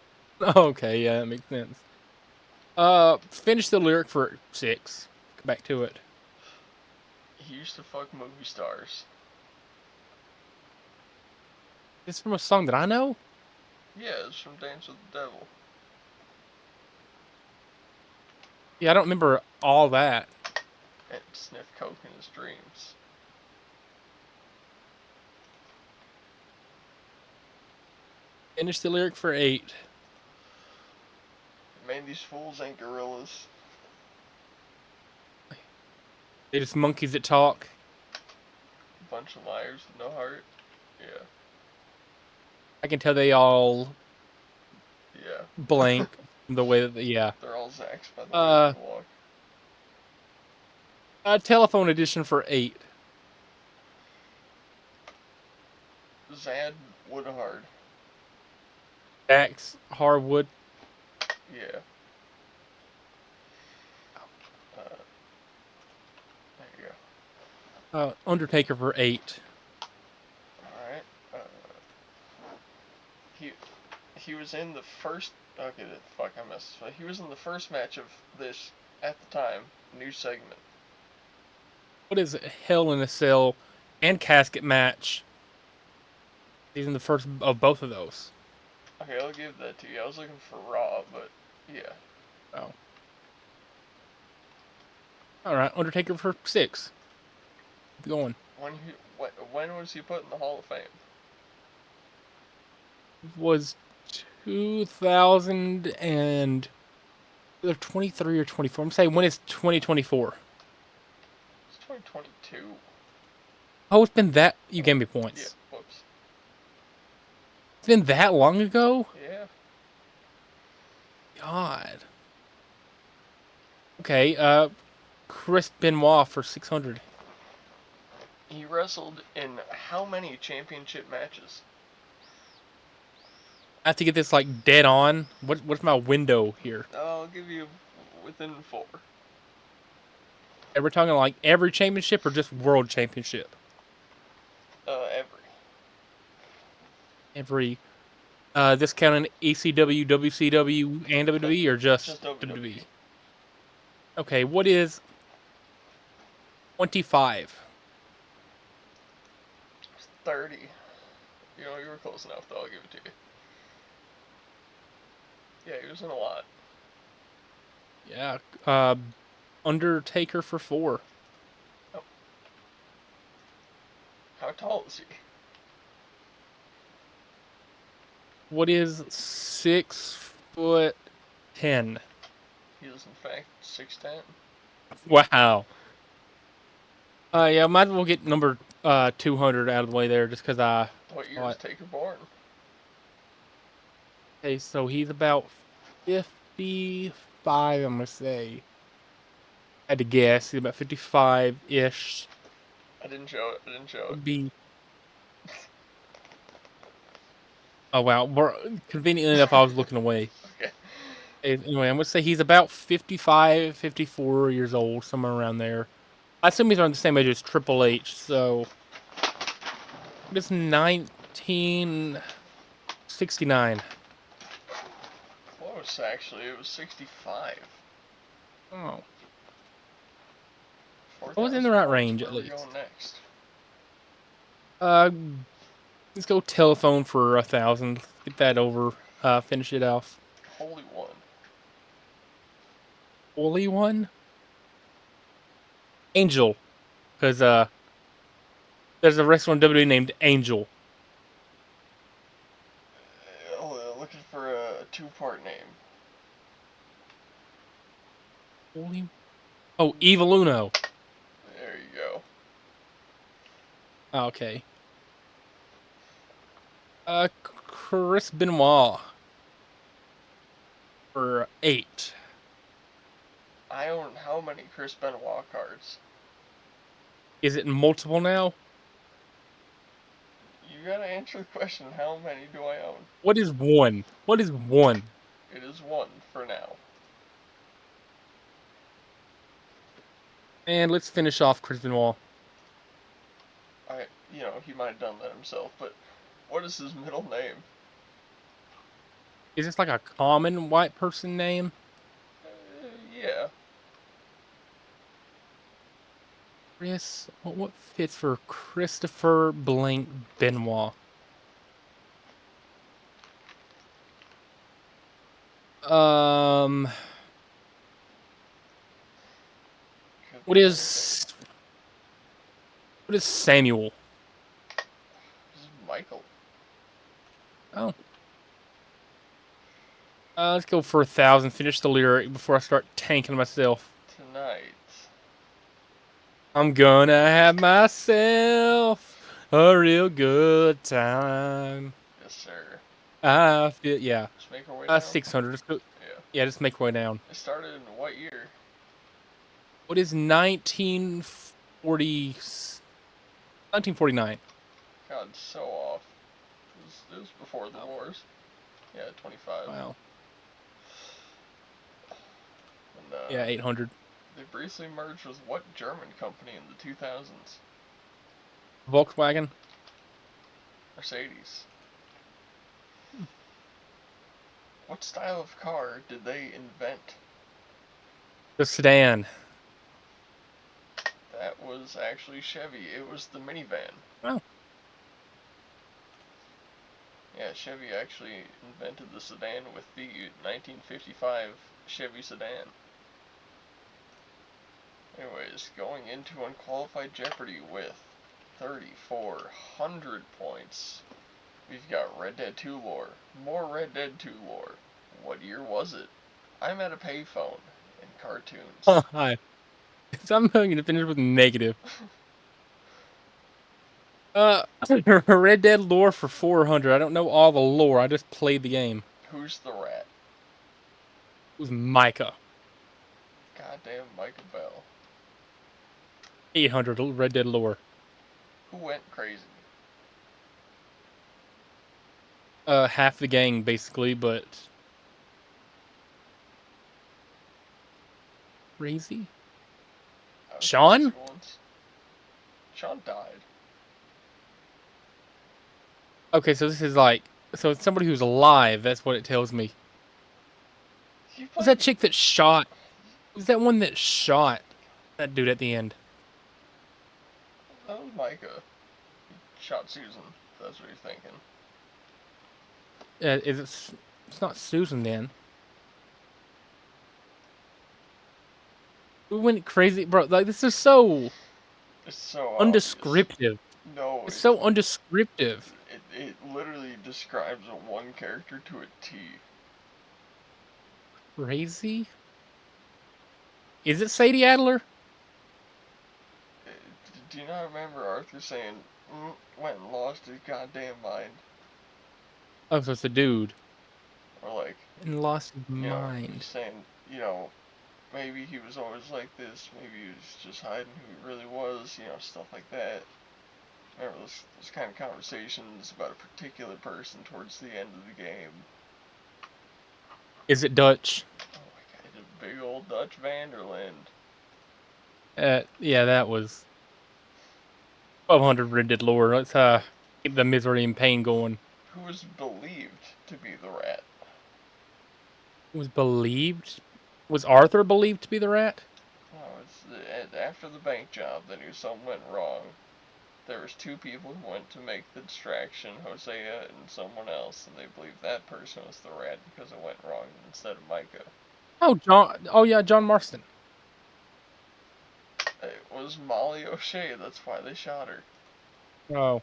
okay, yeah, that makes sense. Finish the lyric for 6. Come back to it. He used to fuck movie stars. It's from a song that I know. Yeah, it's from Dance with the Devil. Yeah, I don't remember all that. And sniff coke in his dreams. Finish the lyric for 8. Man, these fools ain't gorillas. They just monkeys that talk. Bunch of liars with no heart. Yeah, I can tell they all yeah. blank the way that yeah. They're all Zacks by the way that Uh, they walk. telephone edition for 8. Zad Woodhard. Dax Harwood. Yeah. Uh, there you go. Undertaker for 8. Alright. He he was in the first. Okay, fuck, I messed. He was in the first match of this at the time new segment. What is it? Hell in a Cell and casket match. He's in the first of both of those. Okay, I'll give that to you. I was looking for Raw, but yeah. Oh. All right, Undertaker for 6. Keep going. When was he put in the Hall of Fame? Was 2000 and either 23 or 24. I'm saying when is 2024? It's 2022. Oh, it's been that. You Oh, gave me yeah. points. Whoops. It's been that long ago? Yeah. God. Okay, Chris Benoit for 600. He wrestled in how many championship matches? I have to get this like dead on. What's my window here? I'll give you within 4. Are we talking like every championship or just world championship? Every. Every. This counting ECW, WCW, and WWE, or just Just WWE. WWE? Okay, what is 25? 30. You were close enough, though. I'll give it to you. Yeah, he was in a lot. Yeah. Undertaker for 4. Oh. How tall is he? What is 6'10"? He is, in fact, 6'10". Wow. Yeah, might as well get number 200 out of the way there, just because I What year is thought. Taker born? Okay, so he's about 55. I'm gonna say. I had to guess. He's about 55-ish. I didn't show it. I didn't show it. Would be. Oh wow. Conveniently enough, I was looking away. Okay. Anyway, I'm gonna say he's about 55, 54 years old, somewhere around there. I assume he's around the same age as Triple H. So it's 1969. Close, actually. It was 65. Oh, I was in the 4,000 right points. range Where at are we going least. next? Uh, let's go telephone for 1,000. Get that over. Finish it off. Holy one. Holy one, Angel, because there's a wrestler in WWE named Angel. Looking for a 2-part name. Holy. Oh, Evil Uno. There you go. Okay. Chris Benoit for 8. I own how many Chris Benoit cards? Is it multiple now? You gotta answer the question, how many do I own? What is 1? What is 1? It is 1 for now. And let's finish off Chris Benoit. He might have done that himself, but what is his middle name? Is this like a common white person name? Yeah. Chris, what fits for Christopher Blank Benoit? Um, what is Samuel? This is Michael. Oh, let's go for 1,000. Finish the lyric before I start tanking myself. Tonight. I'm gonna have myself a real good time. Yes, sir. I feel yeah. Just make our way down. 600. Let's go. Yeah. Yeah, just make our way down. It started in what year? What is 1940? 1949. God, so off. It was before the wars. Yeah, 25. Wow. And, Yeah, 800. they briefly merged with what German company in the 2000s? Volkswagen. Mercedes. What style of car did they invent? The sedan. That was actually Chevy. It was the minivan. Oh. Yeah, Chevy actually invented the sedan with the 1955 Chevy sedan. Anyways, going into Unqualified Jeopardy with 3,400 points. We've got Red Dead 2 lore. More Red Dead 2 lore. What year was it? I'm at a payphone. And cartoons. Hi. I'm going to finish with negative. Red Dead lore for 400. I don't know all the lore. I just played the game. Who's the rat? It was Micah. Goddamn Micah Bell. 800 Red Dead lore. Who went crazy? Half the gang basically, but crazy. I was crazy Sean? once. Sean died. Okay, so this is like, so it's somebody who's alive. That's what it tells me. He Was played. that chick that shot? Was that one that shot that dude at the end? That was Micah. He shot Susan. If that's what you're thinking. Is it? It's not Susan then. We went crazy, bro. Like this is so It's so obvious. undescriptive. No, It's so undescriptive. it literally describes a one character to a T. Crazy? Is it Sadie Adler? Do you not remember Arthur saying, went and lost his goddamn mind? Oh, so it's a dude Or like, and lost his he's mind. saying, maybe he was always like this, maybe he was just hiding who he really was, stuff like that. Remember those kind of conversations about a particular person towards the end of the game. Is it Dutch? Oh my god, the big old Dutch Vanderland. Yeah, that was 1200 Red Dead lore. Let's keep the misery and pain going. Who was believed to be the rat. Was believed? Was Arthur believed to be the rat? Oh, it's after the bank job, they knew something went wrong. There was two people who went to make the distraction, Hosea and someone else, and they believed that person was the rat because it went wrong instead of Micah. Oh, John. Oh yeah, John Marston. It was Molly O'Shea, that's why they shot her. Oh.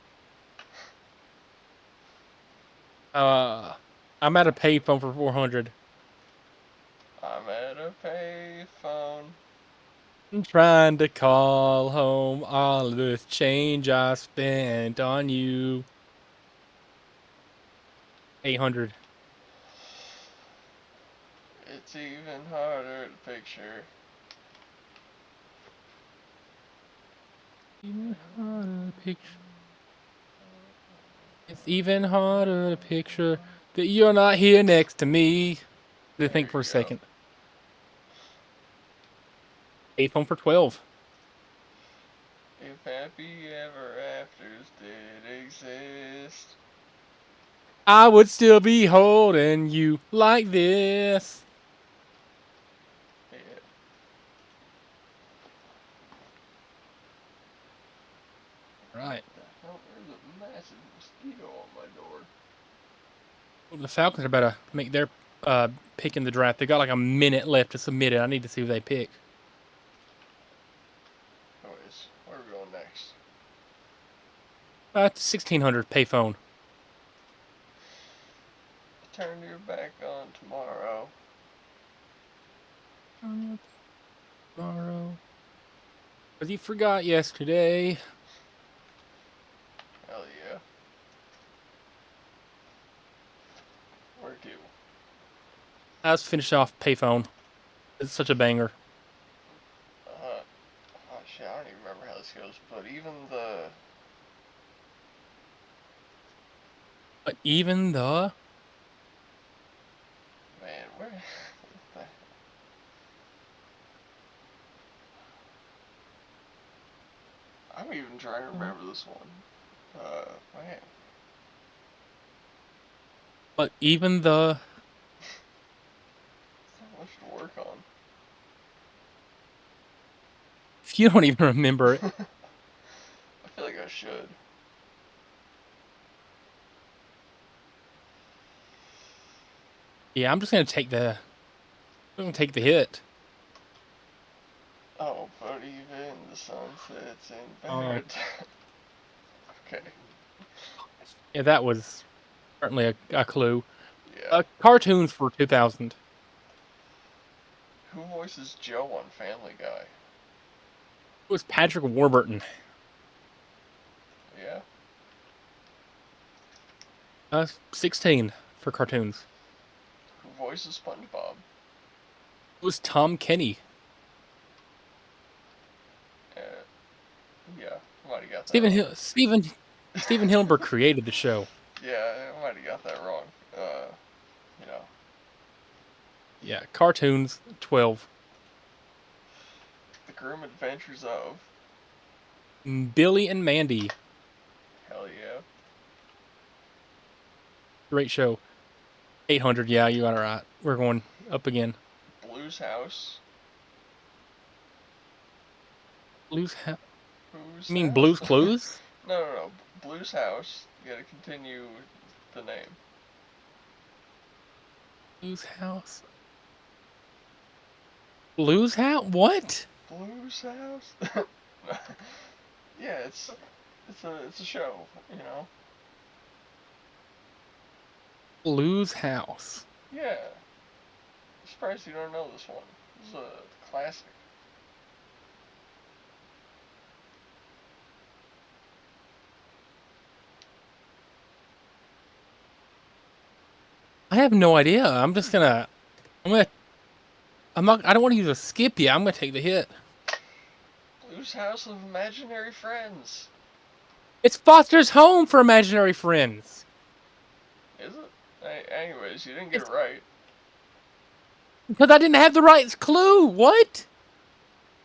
I'm at a payphone for 400. I'm at a payphone. I'm trying to call home all this change I spent on you. 800. It's even harder to picture. Even harder to picture. It's even harder to picture that you're not here next to me. To There think for a you go. second. Payphone for 12. If happy ever afters did exist. I would still be holding you like this. Yeah. Right. What the hell? There's a massive mosquito on my door. The Falcons are about to make their pick in the draft. They got like a minute left to submit it. I need to see who they pick. Anyways, where are we going next? 1600 payphone. Turn your back on tomorrow. Tomorrow. Because you forgot yesterday. Hell yeah. Where to? Let's finish off payphone. It's such a banger. Oh shit, I don't even remember how this goes, but even the. But even the Man, where. I'm even trying to remember this one. Man. but even the So much to work on. if you don't even remember it. I feel like I should. Yeah, I'm just gonna take the hit. Oh, but even the sun sets in Oh, paradise. Okay. yeah, that was certainly a clue. Yeah. Cartoons for 2000. Who voices Joe on Family Guy? It was Patrick Warburton. Yeah. 16 for cartoons. Who voices SpongeBob? It was Tom Kenny. Uh, Might have got that Stephen wrong. Hill, Stephen Hillenburg created the show. Yeah, I might have got that wrong. You know, Yeah, cartoons 12. The Grim Adventures of. Billy and Mandy, Hell yeah. great show. 800. Yeah, you got it right. We're going up again. Blue's House. Blues House. Whose You mean house? Blues Clues? No. Blue's House. You gotta continue the name. Blues House. Blues House? What? Blue's House? Yeah, it's a show, you know. Blues House. Yeah. I'm surprised you don't know this one. This is a classic. I have no idea. I'm not, I don't want to use a skip yet. I'm gonna take the hit. Blue's House of Imaginary Friends. It's Foster's Home for Imaginary Friends. Is it? Anyways, you didn't get it It's right. because I didn't have the right clue. What?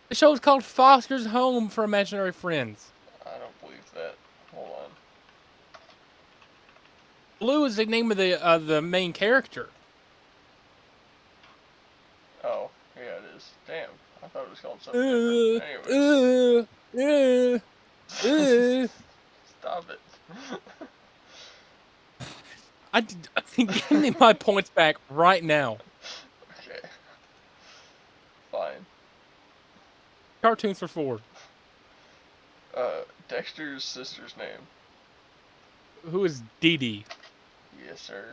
The show is called Foster's Home for Imaginary Friends. I don't believe that. Hold on. Blue is the name of the main character. Oh, yeah, it is. Damn. I thought it was called something different. Uh, Anyways. uh, uh. Stop it. Give me my points back right now. Okay. Fine. Cartoons for 4. Dexter's sister's name. Who is Dee Dee? Yes, sir.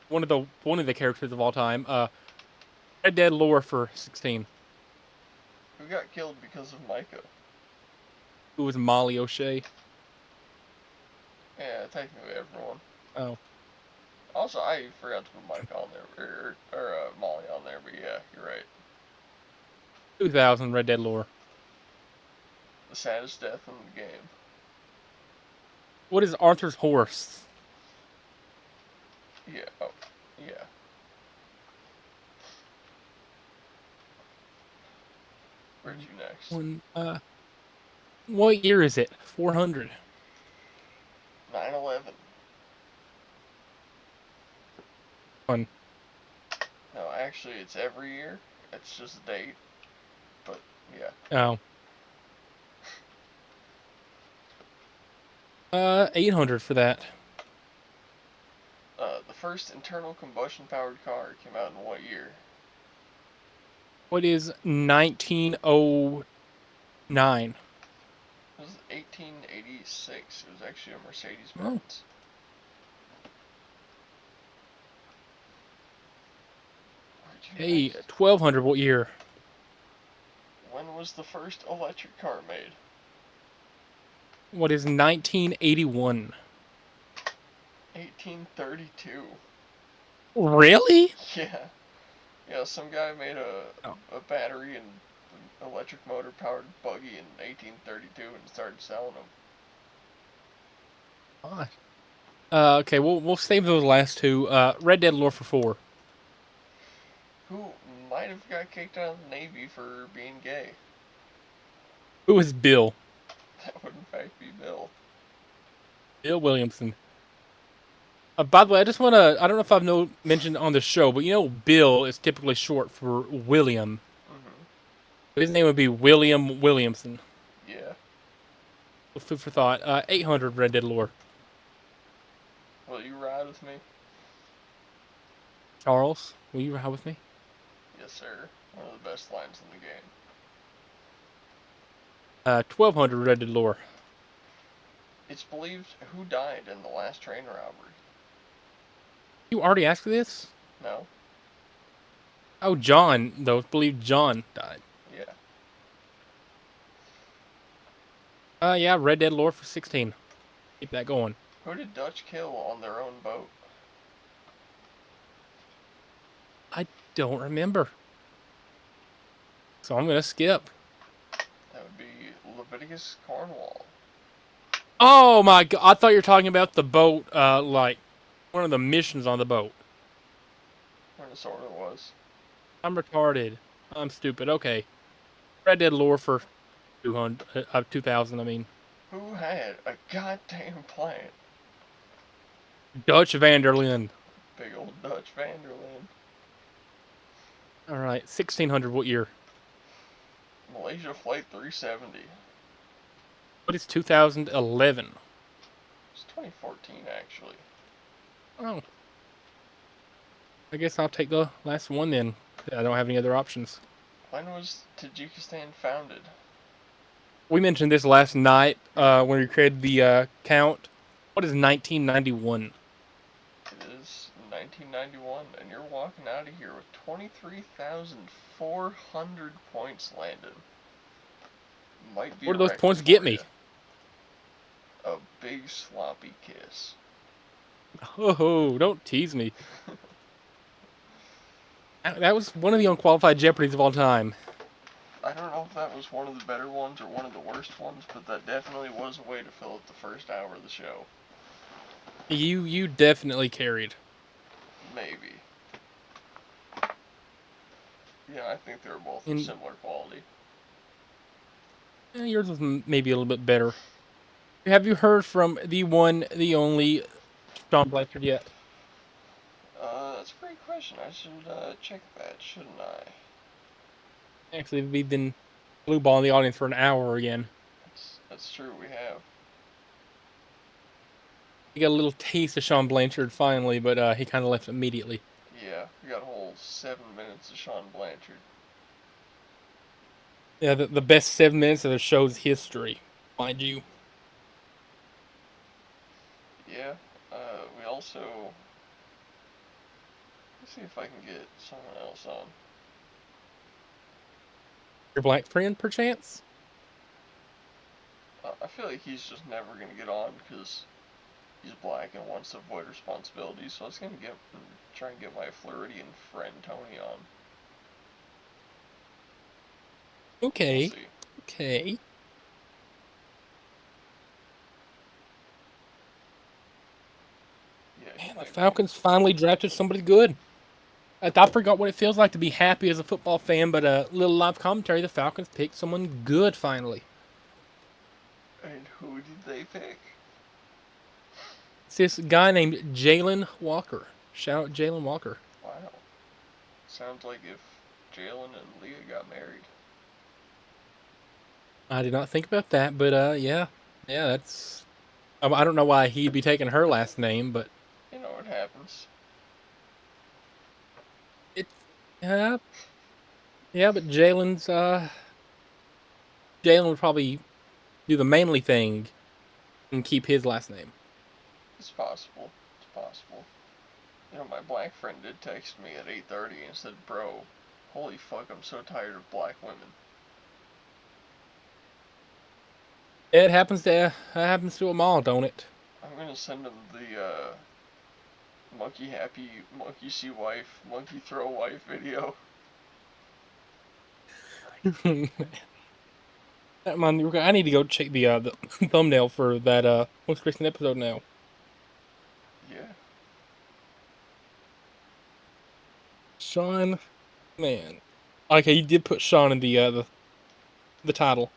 One of the characters of all time. Red Dead lore for 16. Who got killed because of Micah? Who was Molly O'Shea? Yeah, technically everyone. Oh, Also, I forgot to put Micah on there, or Molly on there, but yeah, you're right. 2000 Red Dead lore. The saddest death in the game. What is Arthur's horse? Yeah, oh, yeah. Where'd you next? What year is it? 400. 9/11. One. No, actually, it's every year. It's just a date. But, yeah. Oh. 800 for that. The first internal combustion powered car came out in what year? What is 1909? It was 1886. It was actually a Mercedes Oh. Benz. Hey, 1200. What year? When was the first electric car made? What is 1981? 1832. Really? Yeah. Yeah, some guy made Oh. a battery and electric motor powered buggy in 1832 and started selling them. Gosh. Okay, we'll save those last two. Red Dead lore for 4. Who might have got kicked out of the Navy for being gay? Who is Bill? That would in fact be Bill. Bill Williamson. By the way, I just want to. I don't know if I've mentioned on the show, but Bill is typically short for William. Mm-hmm. His name would be William Williamson. Yeah. Food for thought. 800 Red Dead lore. Will you ride with me? Charles, will you ride with me? Yes, sir. One of the best lines in the game. 1200 Red Dead lore. It's believed who died in the last train robbery. You already asked this? No? Oh, John, though. It's believed John died. Yeah. Yeah, Red Dead lore for 16. Keep that going. Who did Dutch kill on their own boat? I don't remember. So I'm going to skip. That would be Vegas, Cornwall. Oh my god! I thought you were talking about the boat, like one of the missions on the boat. Minnesota was. I'm retarded. I'm stupid. Okay, Red Dead lore for 200, 2000. I mean, Who had a goddamn plant? Dutch Vanderlyn. Big old Dutch Vanderland. All right, 1600. What year? Malaysia Flight 370. What is 2011? It's 2014 actually. Oh, I guess I'll take the last one then. I don't have any other options. When was Tajikistan founded? We mentioned this last night when we created the count. What is 1991? It is 1991, and you're walking out of here with 23,400 points landed. Might be Where a do those record points get for me? you. A big sloppy kiss. Oh, don't tease me. That was one of the unqualified Jeopardies of all time. I don't know if that was one of the better ones or one of the worst ones, but that definitely was a way to fill up the first hour of the show. You definitely carried. Maybe. Yeah, I think they were both of And similar quality. yours was maybe a little bit better. Have you heard from the one, the only Sean Blanchard yet? That's a great question. I should check that, shouldn't I? Actually, we've been blue balling the audience for an hour again. That's true, we have. We got a little taste of Sean Blanchard finally, but he kind of left immediately. Yeah, we got a whole 7 minutes of Sean Blanchard. Yeah, the best 7 minutes of the show's history, mind you. Yeah, we also. Let's see if I can get someone else on. Your black friend, perchance? I feel like he's just never gonna get on because he's black and wants to avoid responsibilities. So I was gonna try and get my Floridian friend Tony on. We'll Okay, see. okay. Yeah, he Man, the might be. Falcons finally drafted somebody good. I forgot what it feels like to be happy as a football fan, but a little live commentary, the Falcons picked someone good finally. And who did they pick? It's this guy named Jalen Walker. Shout out Jalen Walker. Wow. Sounds like if Jalen and Leah got married. I did not think about that, but yeah, yeah, that's. I don't know why he'd be taking her last name, but You know what happens. it's yeah, yeah. But Jalen would probably do the manly thing and keep his last name. It's possible. It's possible. You know, my black friend did text me at 8:30 and said, "Bro, holy fuck, I'm so tired of black women." It happens to them all, don't it? I'm gonna send him the monkey happy, monkey see wife, monkey throw wife video. I need to go check the thumbnail for that most recent episode now. Yeah. Sean, man, okay, you did put Sean in the title.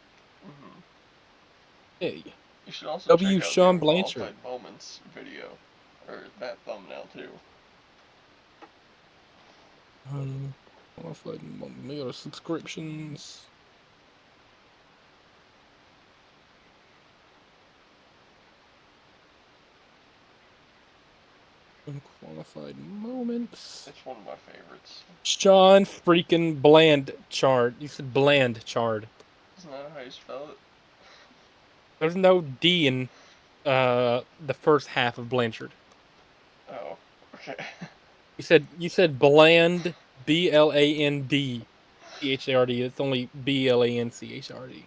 Hmm. Hey, You should also check W. out the Sean Blanchard. Unqualified Moments video, or that thumbnail too. Qualified mail subscriptions. Unqualified moments. It's one of my favorites. Sean freaking Blanchard. You said Blanchard. Isn't that how you spell it? There's no D in the first half of Blanchard. Oh, okay. You said bland, BLAND CHARD. It's only BLANCHRD.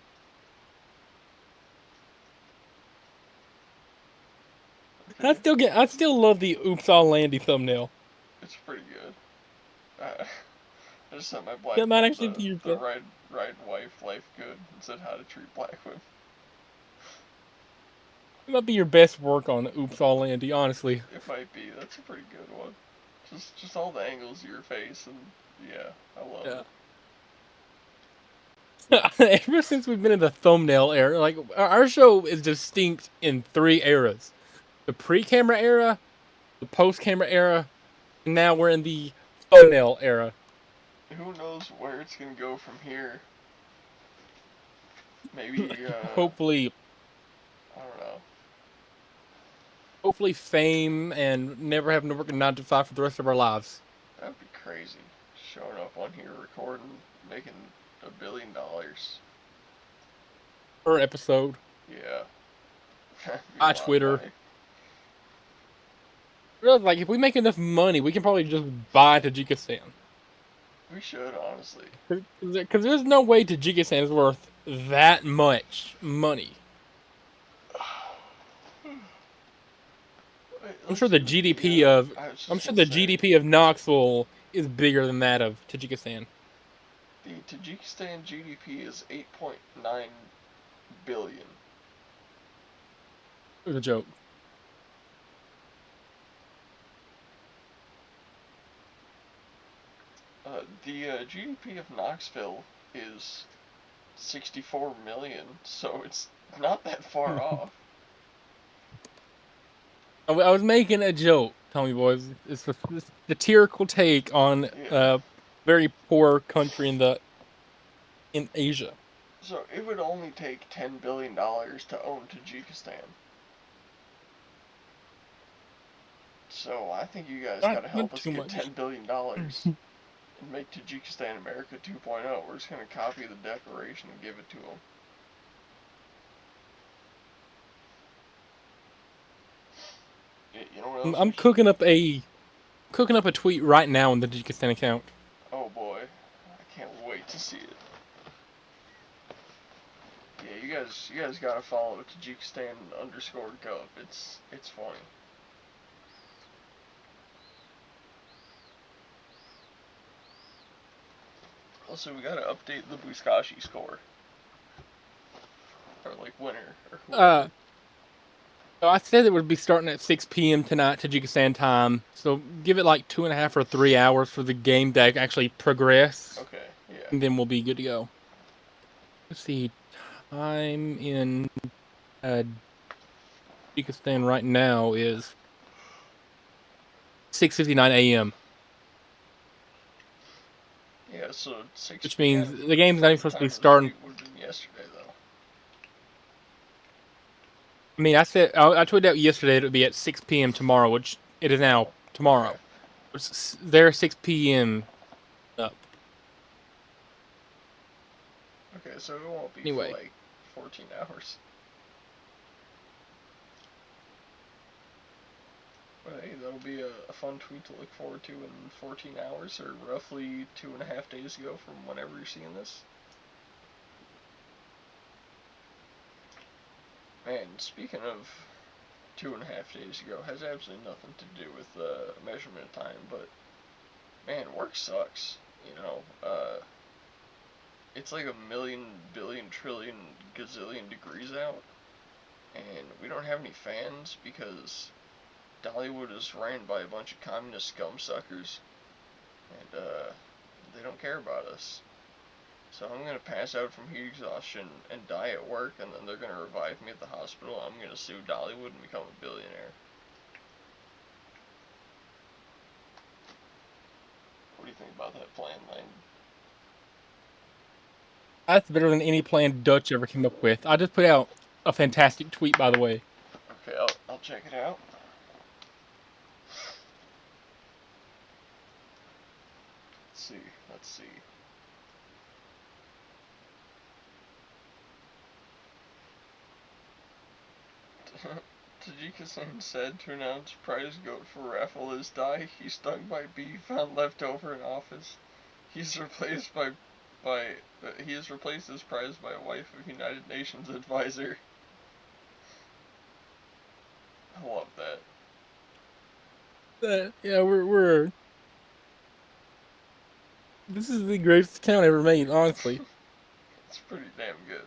Okay. I still love the Oops All Landy thumbnail. It's pretty good. I just sent my black That might friend actually be your the best. ride wife life good and said how to treat black women. It might be your best work on Oops All Andy, honestly. It might be. That's a pretty good one. Just all the angles of your face, and yeah, I love Yeah. it. Ever since we've been in the thumbnail era, like our show is distinct in three eras: the pre-camera era, the post-camera era, and now we're in the thumbnail era. Who knows where it's gonna go from here? Maybe hopefully, I don't know. hopefully, fame and never having to work a 9 to 5 for the rest of our lives. That'd be crazy. Showing up on here, recording, making $1 billion. Per episode, Yeah, that'd be a by lot of Twitter. money. Really, like if we make enough money, we can probably just buy Tajikistan. We should honestly. Because there's no way Tajikistan is worth that much money. Wait, I'm let's sure the see what GDP of I was I'm just sure gonna the say. GDP of Knoxville is bigger than that of Tajikistan. The Tajikistan GDP is 8.9 billion. It was a joke. The GDP of Knoxville is 64 million, so it's not that far off. I was making a joke, Tommy boys. It's a satirical take on Yeah. a very poor country in Asia. So it would only take $10 billion to own Tajikistan. So I think you guys gotta Not help us too get much. $10 billion and make Tajikistan America 2.0. We're just gonna copy the declaration and give it to them. You know what else we I'm should do? cooking up a tweet right now on the Tajikistan account. Oh boy, I can't wait to see it. Yeah, you guys gotta follow Tajikistan_gov. It's funny. Also, we gotta update the Buzkashi score, or like winner or Uh, whoever. so I said it would be starting at 6 p.m. tonight, Tajikistan time. So give it like 2.5 or 3 hours for the game to actually progress, Okay, yeah. and then we'll be good to go. Let's see, time in uh, Tajikistan right now is 6:59 a.m., Yeah, so 6 which means p.m. the game's not even from the supposed to be time of the starting. tweet would have been yesterday, though. I mean, I tweeted out yesterday it would be at 6 p.m. tomorrow, which it is now Okay. tomorrow. It's there 6 p.m. up. Okay, so it won't be for Anyway, like 14 hours. But hey, that'll be a fun tweet to look forward to in 14 hours, or roughly 2.5 days ago from whenever you're seeing this. Man, speaking of 2.5 days ago, has absolutely nothing to do with measurement time, but man, work sucks. You know, it's like a million, billion, trillion, gazillion degrees out, and we don't have any fans because Dollywood is ran by a bunch of communist scum suckers, and they don't care about us. So I'm gonna pass out from heat exhaustion and die at work, and then they're gonna revive me at the hospital. I'm gonna sue Dollywood and become a billionaire. What do you think about that plan, Lane? that's better than any plan Dutch ever came up with. I just put out a fantastic tweet, by the way. Okay, I'll check it out. Let's see. Let's see. Tajikistan said to announce prize goat for raffle is die. He's stung by bee found left over in office. He's replaced by he has replaced his prize by a wife of United Nations advisor. I love that. Yeah, we're this is the greatest account ever made, honestly. It's pretty damn good.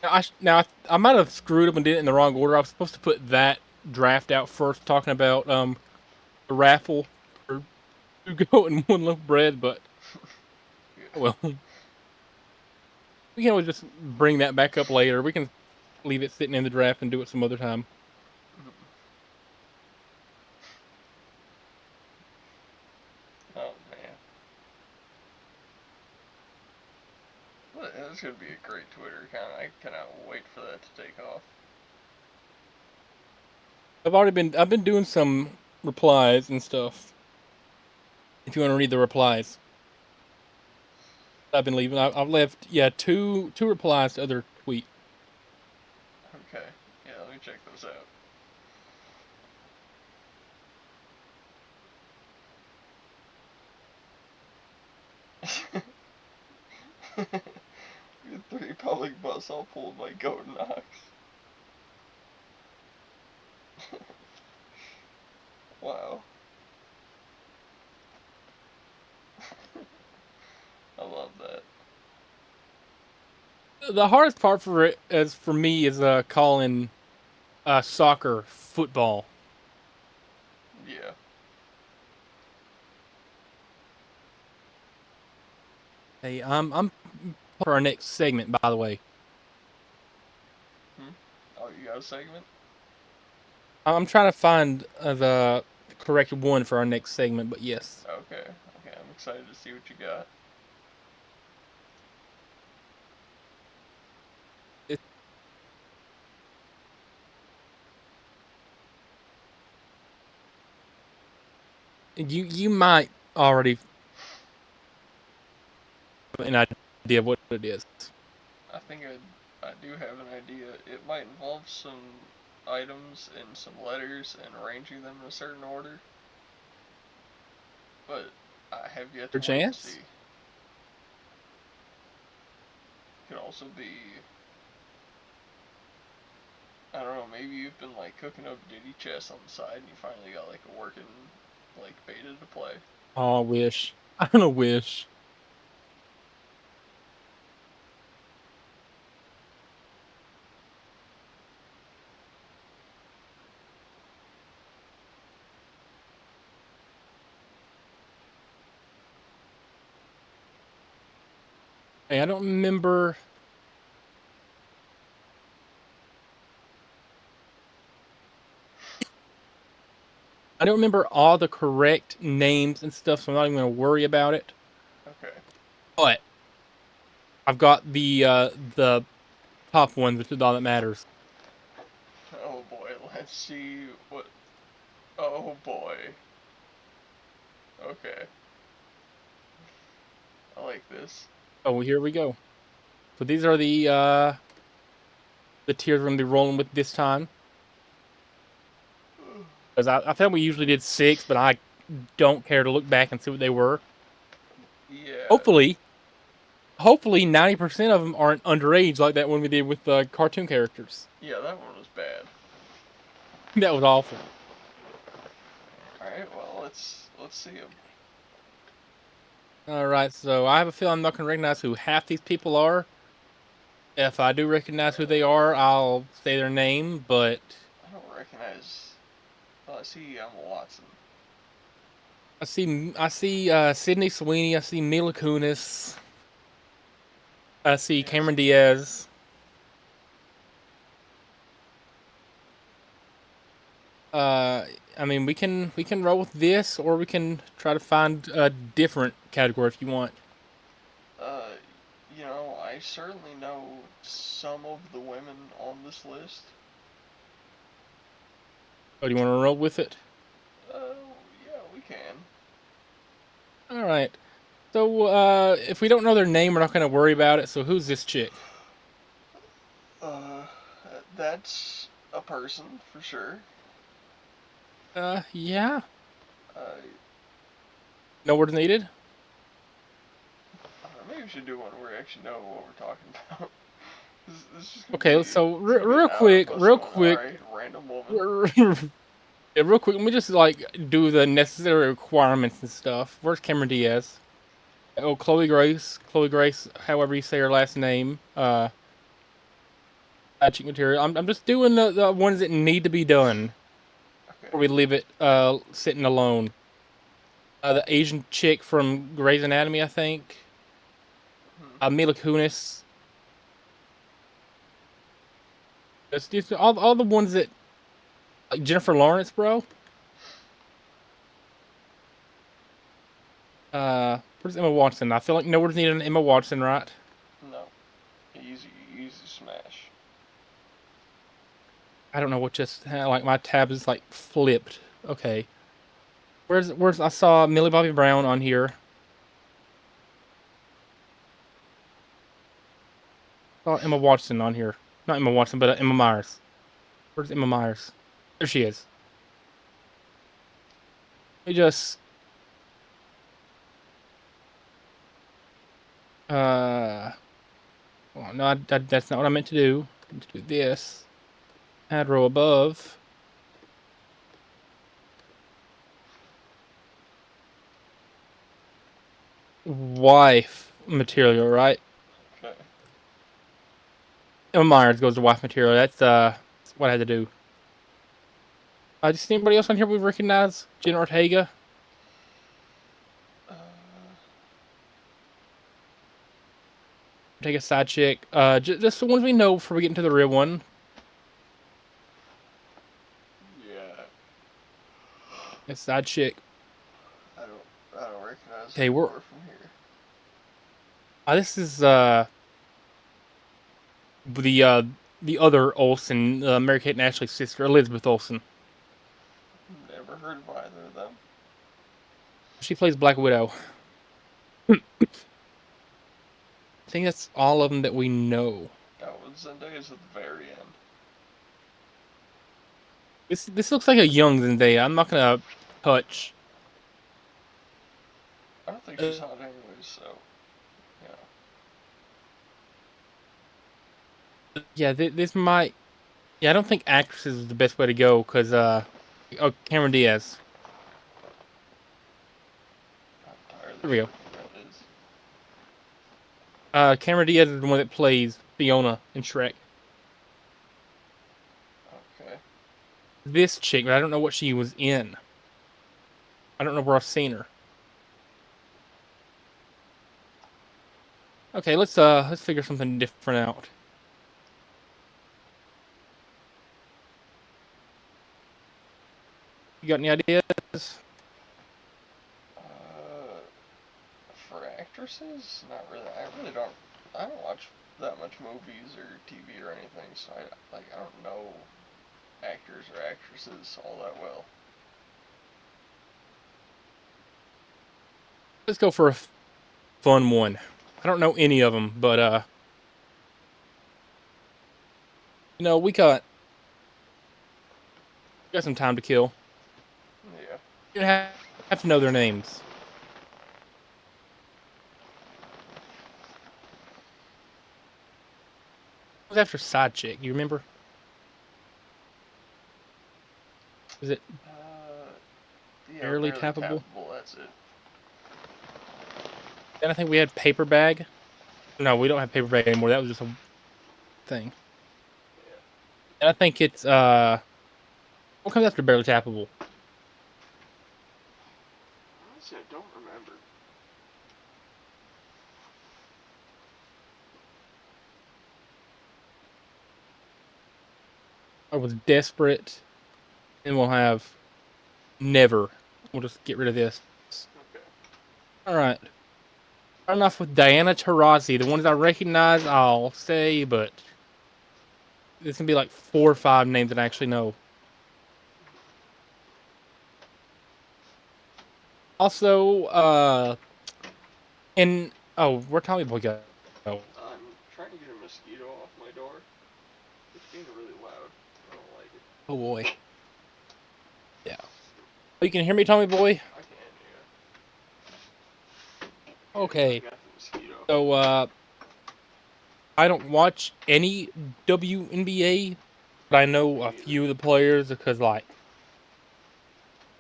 I might have screwed up and did it in the wrong order. I was supposed to put that draft out first, talking about the raffle for 2 goat and 1 loaf of bread. But Yeah. well, we can always just bring that back up later. We can leave it sitting in the draft and do it some other time. Mhm. Oh man, well, that's gonna be a great Twitter account. I cannot wait for that to take off. I've been doing some replies and stuff. If you want to read the replies, I've been leaving. I've left two replies to other tweets. Okay, yeah, let me check those out. Three public bus all pulled by goat and ox. Wow, I love that. The hardest part for it, as for me, is calling soccer football. Yeah. Hey, I'm for our next segment, by the way. Hmm? Oh, you got a segment? I'm trying to find the correct one for our next segment, but yes. Okay. Okay, I'm excited to see what you got. It, you might already have an idea of what it is. I think I do have an idea. It might involve some items and some letters and arranging them in a certain order, but I have yet to Your wait and chance? see. Could also be, I don't know, maybe you've been like cooking up Diddy chess on the side and you finally got like a working like beta to play. Oh, I wish. I don't wish. Hey, I don't remember. I don't remember all the correct names and stuff, so I'm not even going to worry about it. Okay. But I've got the top ones, which is all that matters. Oh boy, let's see what. Oh boy. Okay. I like this. Oh, here we go. So these are the tiers we're going to be rolling with this time. Because I thought we usually did 6, but I don't care to look back and see what they were. Yeah. Hopefully, hopefully 90% of them aren't underage like that one we did with the cartoon characters. Yeah, that one was bad. That was awful. All right. Well, let's see them. All right, so I have a feeling I'm not going to recognize who half these people are. If I do recognize who they are, I'll say their name, but I don't recognize. Oh, I see Emma Watson. I see Sydney Sweeney, I see Mila Kunis, I see Yes. Cameron Diaz. Uh, I mean, we can roll with this, or we can try to find a different category if you want. Uh, I certainly know some of the women on this list. Oh, do you want to roll with it? Yeah, we can. All right. So, if we don't know their name, we're not going to worry about it. So, who's this chick? Uh, that's a person for sure. Yeah. Uh, No words needed. I don't know, maybe we should do one where we actually know what we're talking about. This is gonna Okay. be So, it's gonna be an real out of quick, us real one. All quick, right, random woman. yeah, real quick. Let me just like do the necessary requirements and stuff. Where's Cameron Diaz? Oh, Chloe Grace. Chloe Grace. However you say her last name. side chick material. I'm just doing the ones that need to be done, Okay. or we leave it sitting alone. The Asian chick from Grey's Anatomy, I think. Hmm. Mila Kunis. Just all the ones that like Jennifer Lawrence, bro. Where's Emma Watson? I feel like nowhere's needed an Emma Watson, right? No. Easy smash. I don't know what just like my tab is like flipped. Okay, where's I saw Millie Bobby Brown on here. Saw Emma Watson on here. Not Emma Watson, but Emma Myers. Where's Emma Myers? There she is. We just uh. Well, no, that's not what I meant to do. I meant to do this. Add row above. Wife material, right? Okay. Emma Myers goes to wife material. That's what I had to do. Just anybody else on here we recognize? Jen Ortega. Uh, Take a side chick. Just the ones we know before we get into the real one. yeah. A side chick. I don't recognize Okay, we're. anymore from here. This is the uh the other Olsen, Mary Kate and Ashley's sister, Elizabeth Olsen. Never heard of either of them. She plays Black Widow. I think that's all of them that we know. That was Zendaya's at the very end. This looks like a young Zendaya. I'm not gonna touch. I don't think Uh, she's hot anyways, so yeah. yeah, this might. Yeah, I don't think actresses is the best way to go because oh, Cameron Diaz. Not entirely There we sure go. who that is. Cameron Diaz is the one that plays Fiona in Shrek. Okay. This chick, but I don't know what she was in. I don't know where I've seen her. Okay, let's figure something different out. You got any ideas? Uh, for actresses, not really. I really don't. I don't watch that much movies or TV or anything, so I don't know actors or actresses all that well. Let's go for a fun one. I don't know any of them, but we got some time to kill. Yeah. You don't have to know their names. What was after side chick? You remember? Is it Uh, yeah, barely barely tappable? tappable. That's it. Then I think we had paper bag. No, we don't have paper bag anymore. That was just a thing. Yeah. And I think it's what comes after barely tappable? Honestly, I don't remember. I was desperate. And we'll have never. We'll just get rid of this. Okay. All right. Starting off with Diana Taurasi. The ones I recognize, I'll say, but this can be like 4 or 5 names that I actually know. Also, and oh, where Tommy Boy go? Oh, I'm trying to get a mosquito off my door. It's being really loud. I don't like it. oh boy. Yeah. Oh, you can hear me, Tommy Boy? I can, yeah. Okay. I got the mosquito. So, I don't watch any WNBA, but I know a Me either. few of the players because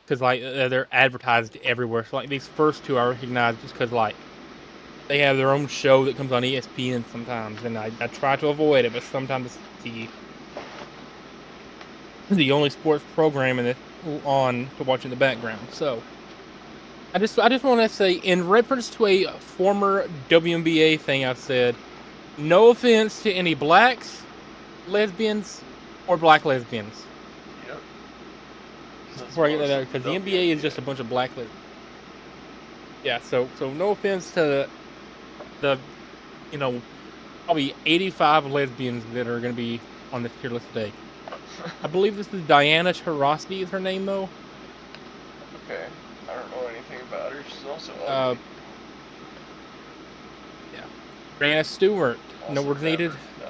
they're advertised everywhere. So like these first two I recognize just because like they have their own show that comes on ESPN sometimes, and I try to avoid it, but sometimes the only sports program in it on to watch in the background. So I just want to say, in reference to a former WNBA thing I've said, no offense to any blacks, lesbians, or black lesbians. Yep. Since Before I get that most out, of because the the NBA is WNBA. just a bunch of black lesbians. Yeah, so no offense to the probably 85 lesbians that are going to be on this tier list today. I believe this is Diana Taurasi is her name, though. Okay. I don't know anything about her. She's also Uh, ugly. yeah. Brianna Stewart, no Also words never. needed. No.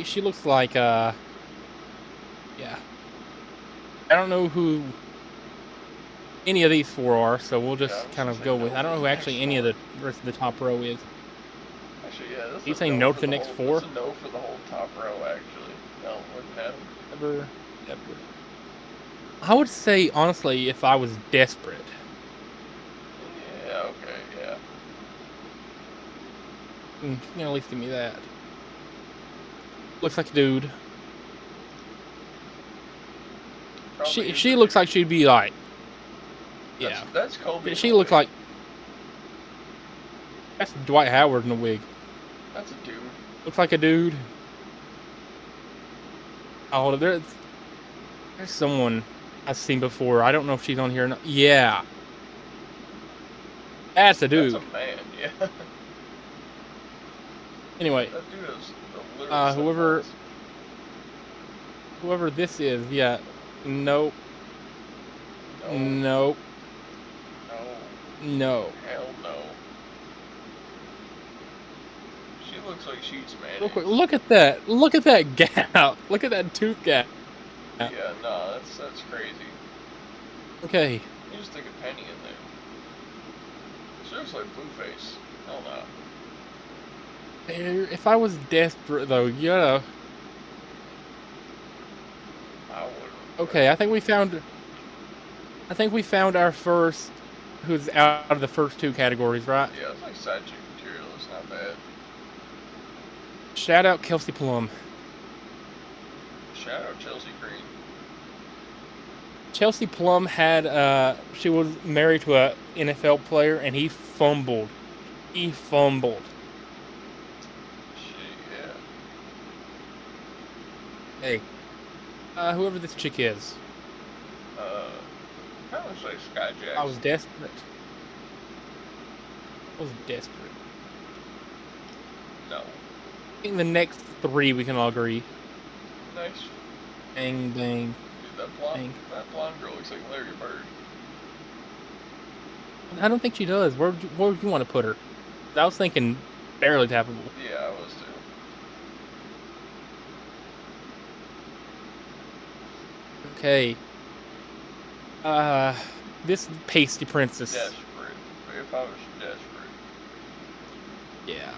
She looks like, yeah. I don't know who any of these four are, so we'll Yeah, I just was kind gonna of say go no with. I don't for know the who next actually any of four. the rest of the top row is. Actually, yeah, that's You a saying no no for to the the next whole. That's four? a no for the whole top row. Actually, no, wouldn't have. Ever. I would say, honestly, if I was desperate. Yeah. Okay. Yeah. You can at least give me that. Looks like a dude. Probably is a She looks dude. like she'd be like, That's yeah. that's Kobe in She a looks wig. like that's Dwight Howard in a wig. That's a dude. Looks like a dude. Oh, there's someone I've seen before. I don't know if she's on here or not. Yeah, that's a That's a dude. man. Yeah. Anyway, That dude is literally 7 whoever months. this is, yeah. Nope. No. Nope. No. No. Hell no. She looks like she eats Real quick, mayonnaise. look at that. Look at that gap. Look at that tooth gap. Yeah, nah, that's crazy. Okay. You just stick a penny in there. She looks like Blueface. Hell no. If I was desperate though, you know. I wouldn't, but Okay, I think we found our first who's out of the first two categories, right? yeah, it's like side chick material. It's not bad. Shout out Kelsey Plum. Shout out Chelsea Green. Chelsea Plum had she was married to a NFL player and he fumbled. He fumbled. Shit, yeah. Hey, whoever this chick is, Uh, kind of looks like Sky I was Jackson. desperate. I was desperate. No. I think the next three we can all agree. Nice. Bang bang Dude, bang. that blonde girl looks like Larry Bird. I don't think she does. Where would you want to put her? I was thinking barely tappable. Yeah, I was too. Okay. This pasty princess. Desperate. If I was desperate. Yeah.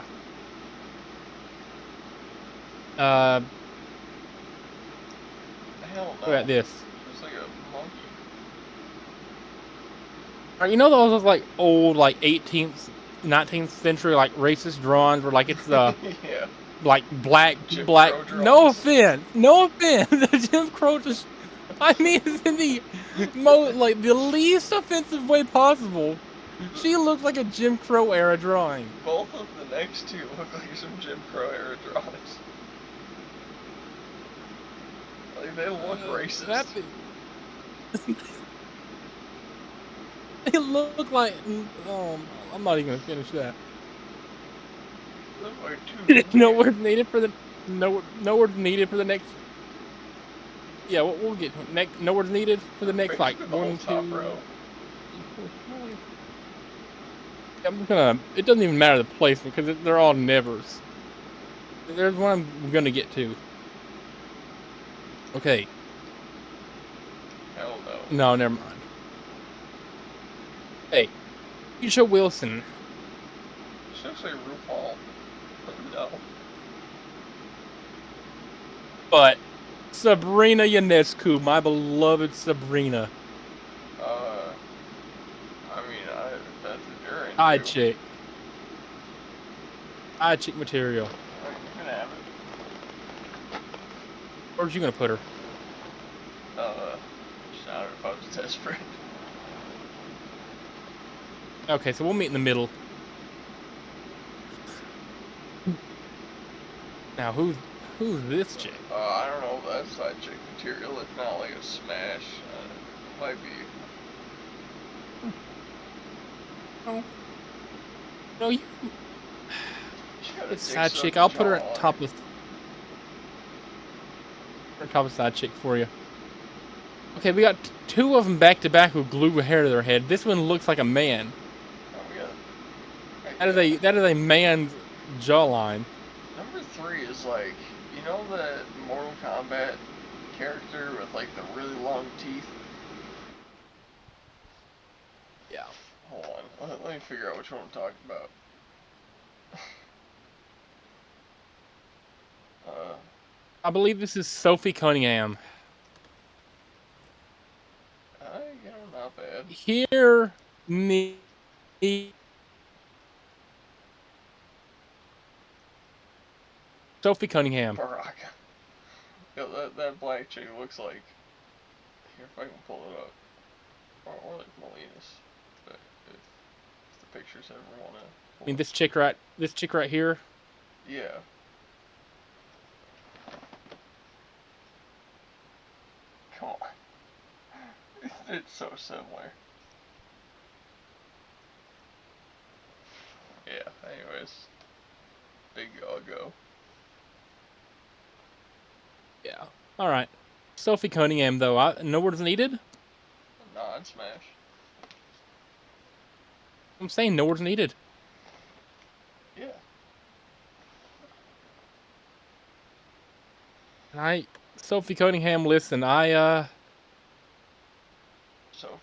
Uh, Hell look at no. this. She's like a monkey. You know those like old like 18th, 19th century like racist drawings where like it's Yeah. like black. Jim Crow No drawings. offense, no offense. The Jim Crow just. I mean, it's in the most like the least offensive way possible. She looks like a Jim Crow era drawing. Both of the next two look like some Jim Crow era drawings. Like, they look racist. They look like. Oh, I'm not even gonna finish that. They look like two No ninjas. words needed for the no words needed for the next. Yeah, we'll get to it. Next. No words needed for the next like Basically the whole 1, top 2, row. 3, 4, 5. I'm just gonna. It doesn't even matter the placement because they're all nevers. There's one I'm gonna get to. Okay. Hell no. No, never mind. Hey, Keisha Wilson. She looks like RuPaul. No. But Sabrina Ionescu, my beloved Sabrina. Uh, I mean, that's a you're Eye into. chick. Eye chick material. I mean, Where's you gonna put her? I don't know if I was desperate. Okay, so we'll meet in the middle. Now, who's this chick? I don't know. That's side chick material. If not like a smash, might be. Oh, no, you. She got a It's dick side chick. sucking I'll put her at jawline. top of side chick for you. Okay, we got two of them back to back with glue hair to their head. This one looks like a man. Oh, we got. Yeah. That is a man's jawline. Number three is like, you know that Mortal Kombat character with like the really long teeth? Yeah. Hold on, let me figure out which one I'm talking about. uh, I believe this is Sophie Cunningham. not bad. Here, me, Sophie Cunningham. Baraka. Yeah, that black chick looks like. Here, if I can pull it up. Or like Molina's. But if the pictures ever wanna. I mean, this chick right here. Yeah. Come on. It's so similar. Yeah, anyways. Big go. Yeah. All right. Sophie Cunningham, though. No words needed. Non-smash. I'm saying no words needed. Yeah. And Sophie Cunningham, listen, Sophie,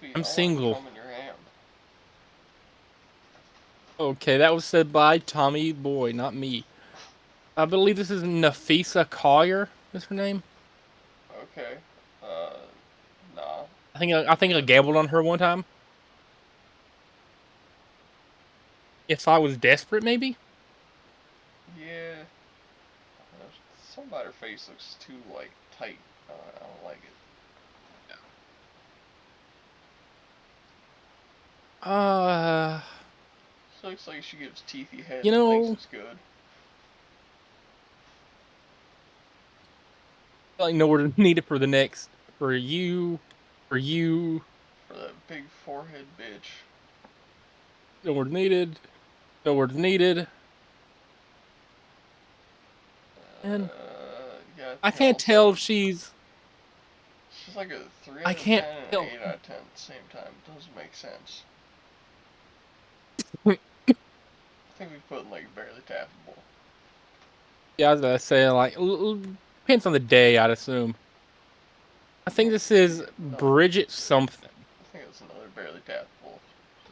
I'm I want to single. come in your hand. Okay, that was said by Tommy Boy, not me. I believe this is Nafisa Collier. Is her name? Okay. Uh, nah. I think I gambled on her one time. If I was desperate, maybe. Yeah. Something about her face looks too, like, tight. I don't like it. Uh, She looks like she gives teethy heads you and thinks know, it's good. like no words needed for the next for you. For that big forehead bitch. No words needed. No words needed. And Yeah, I I think can't also. tell if she's. She's like a 3 I out of can't 10 and an tell. 8 out of 10 at the same time. It doesn't make sense. I think we put like barely tappable. Yeah, I was gonna say like depends on the day, I'd assume. I think this is No, Bridget something. I think it's another barely tappable.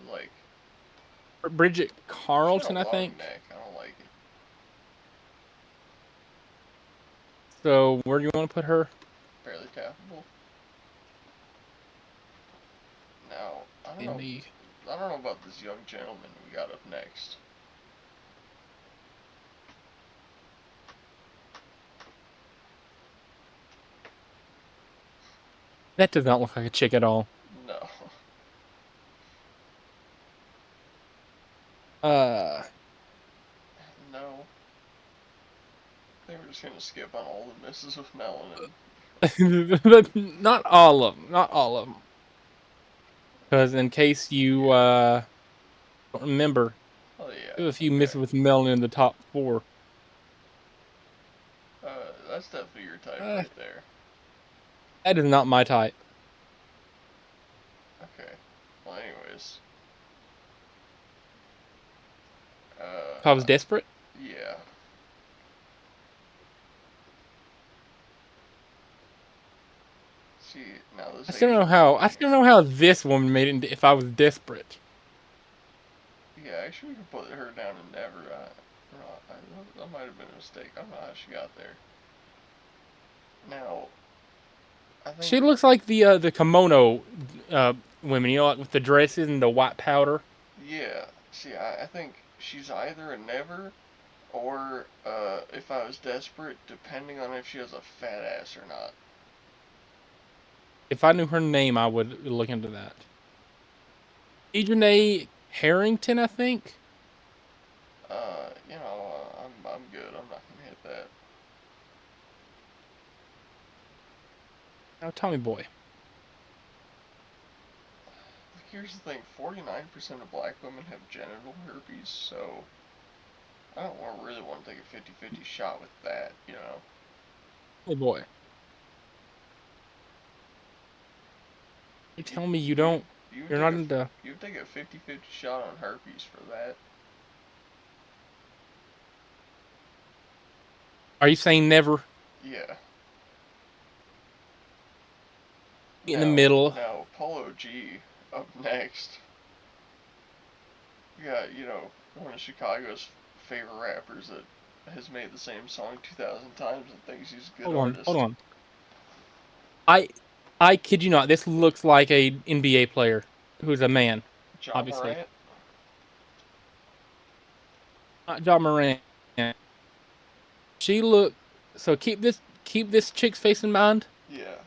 She's like, Bridget she got Carlton, a I long think. neck. I don't like it. So where do you want to put her? Barely tappable. Now, In the I don't know about this young gentleman we got up next. That does not look like a chick at all. No. Uh, No. I think we're just gonna skip on all the misses with melanin. not all of them. Not all of them. Because in case you don't remember, Oh yeah, there was a few okay. misses with Melon in the top four. That's definitely your type Uh, right there. that is not my type. Okay. Well, anyways. If I was desperate, Yeah. See, now this Asian I lady. still don't know how this woman made it. If I was desperate, Yeah, actually, we could put her down in never. That might have been a mistake. I don't know how she got there. Now, I think. she looks like the kimono women. You know, like with the dresses and the white powder. Yeah. See, I think she's either a never Or, if I was desperate, depending on if she has a fat ass or not. If I knew her name, I would look into that. Dejanay Harrington, I think. I'm good. I'm not gonna hit that. Oh, Tommy Boy. Here's the thing: 49% of black women have genital herpes, so I don't really want to take a 50-50 shot with that, you know. Tommy Boy. You You tell me you you don't. you would You're take not a into. you would take a 50-50 shot on herpes for that? Are you saying never? Yeah. In the Now, middle. now, Polo G up next. You got, one of Chicago's favorite rappers that has made the same song 2,000 times and thinks he's a good Hold on. Hold artist. on. I I kid you not. This looks like a NBA player who's a man. John Obviously, Morant? not John Moran. She look. So keep this chick's face in mind. Yeah.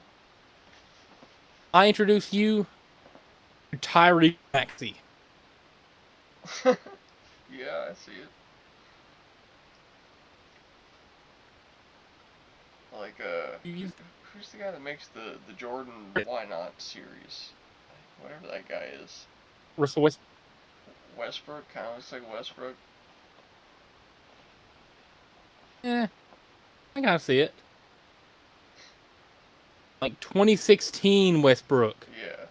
I introduce you to Tyree Maxey. Yeah, I see it. Like, You, who's the guy that makes the Jordan Why Not series? Whatever that guy is. Russell West. Westbrook? Kinda looks like Westbrook. Eh, I gotta see it. Like 2016 Westbrook, Yeah.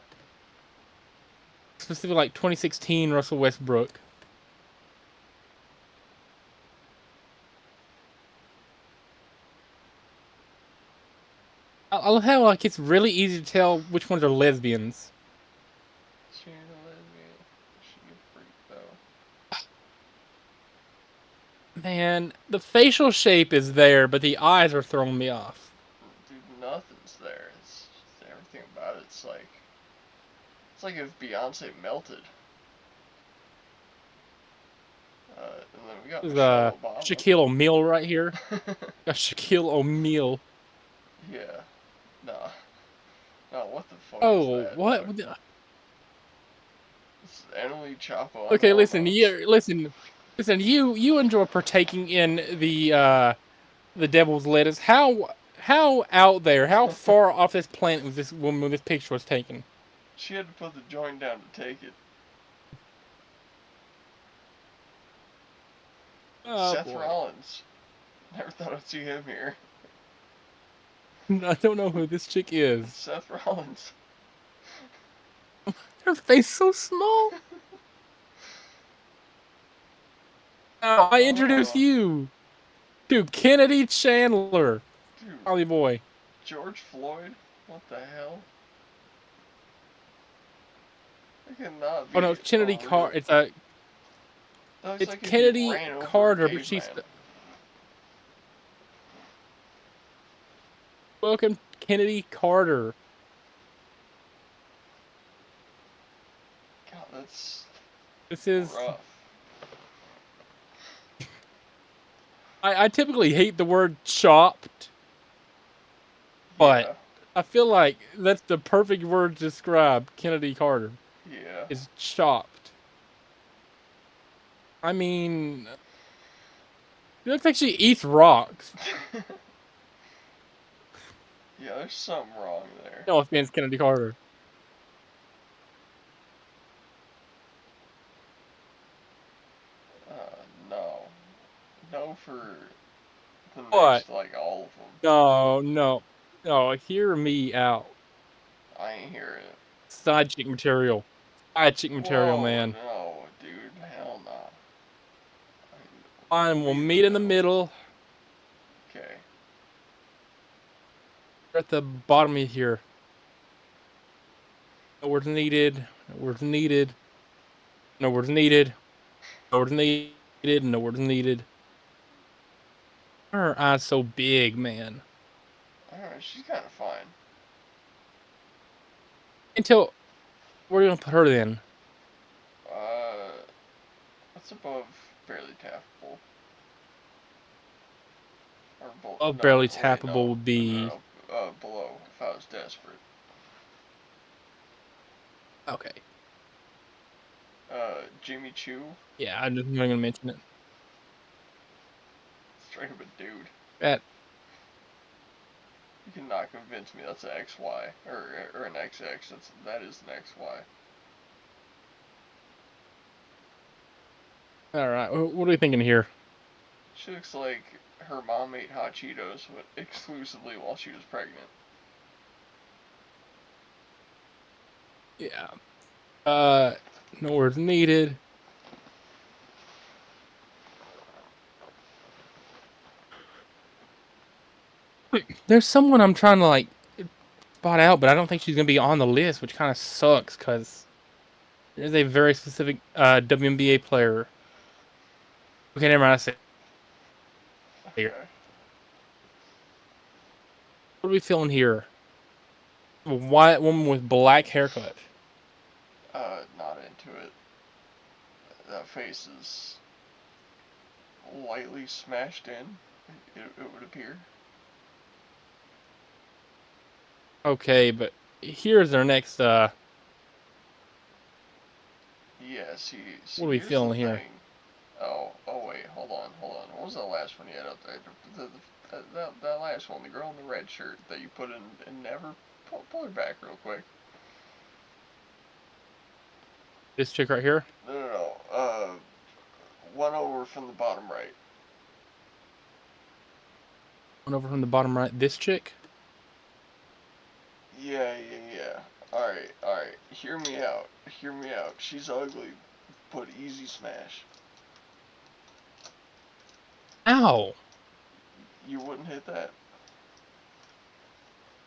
specifically like 2016 Russell Westbrook. I love how like it's really easy to tell which ones are lesbians. She's a lesbian. She a freak, though. Man, the facial shape is there, but the eyes are throwing me off. Dude, nothing's there. It's just everything about it's like if Beyonce melted. And then we got This is Michelle Obama. Shaquille O'Neal right here. Got Shaquille O'Neal. Yeah. Nah. Nah, what the fuck is Oh, that, what? dog? It's Emily Chapo on the Okay, listen, hormones. listen. You enjoy partaking in the devil's lettuce. How out there? How far off this planet was this woman when this picture was taken? She had to put the joint down to take it. Oh Seth boy, Rollins. Never thought I'd see him here. I don't know who this chick is. Seth Rollins. Her face so small. I introduce Oh, you to Kennedy Chandler, dude. Holly boy. George Floyd? What the hell? That cannot Oh no, be it's a Kennedy real. Car. That looks It's like if you Kennedy ran over a Carter, but she's caveman. welcome Kennedy Carter. God, that's This is rough. I typically hate the word chopped, but Yeah, I feel like that's the perfect word to describe Kennedy Carter yeah. is chopped. I mean, it looks like she eats rocks. Yeah, there's something wrong there. No offense, Kennedy Carter. No. No for the What? next, like, all of them. No, no, no. Hear me out. I ain't hearing it. Side chick material. Side chick material, Whoa, man. no, dude. Hell nah. Fine, we'll Meet in the meet in the middle. middle. Okay. We're at the bottom of here. No words needed. No words needed. No words needed. No words needed. No words needed. Why are her eyes so big, man? I don't know, she's kind of fine. Until where are you gonna put her then? Uh, that's above fairly tappable. Or Above no, barely wait, tappable no, would be below. If I was desperate. okay. Jimmy Choo, Yeah, I'm just not gonna mention it. straight up a dude. That You cannot convince me that's an XY or an XX. That is an XY. all right. What are we thinking here? She looks like her mom ate hot Cheetos exclusively while she was pregnant. Yeah. No words needed. There's someone I'm trying to like spot out, but I don't think she's gonna be on the list, which kind of sucks because there's a very specific WNBA player. Okay, never mind. I say here. Okay. What are we feeling here? A white woman with black haircut. Not into it. That face is lightly smashed in. It would appear. Okay, but here's our next. Yeah. See. What are we Here's the feeling here? thing. Oh wait. Hold on. What was that last one you had up there? That last one, the girl in the red shirt that you put in never. Pull her back real quick. This chick right here. No. One over from the bottom right. One over from the bottom right. This chick. Yeah. Alright. Hear me out. She's ugly, but easy smash. Ow! You wouldn't hit that?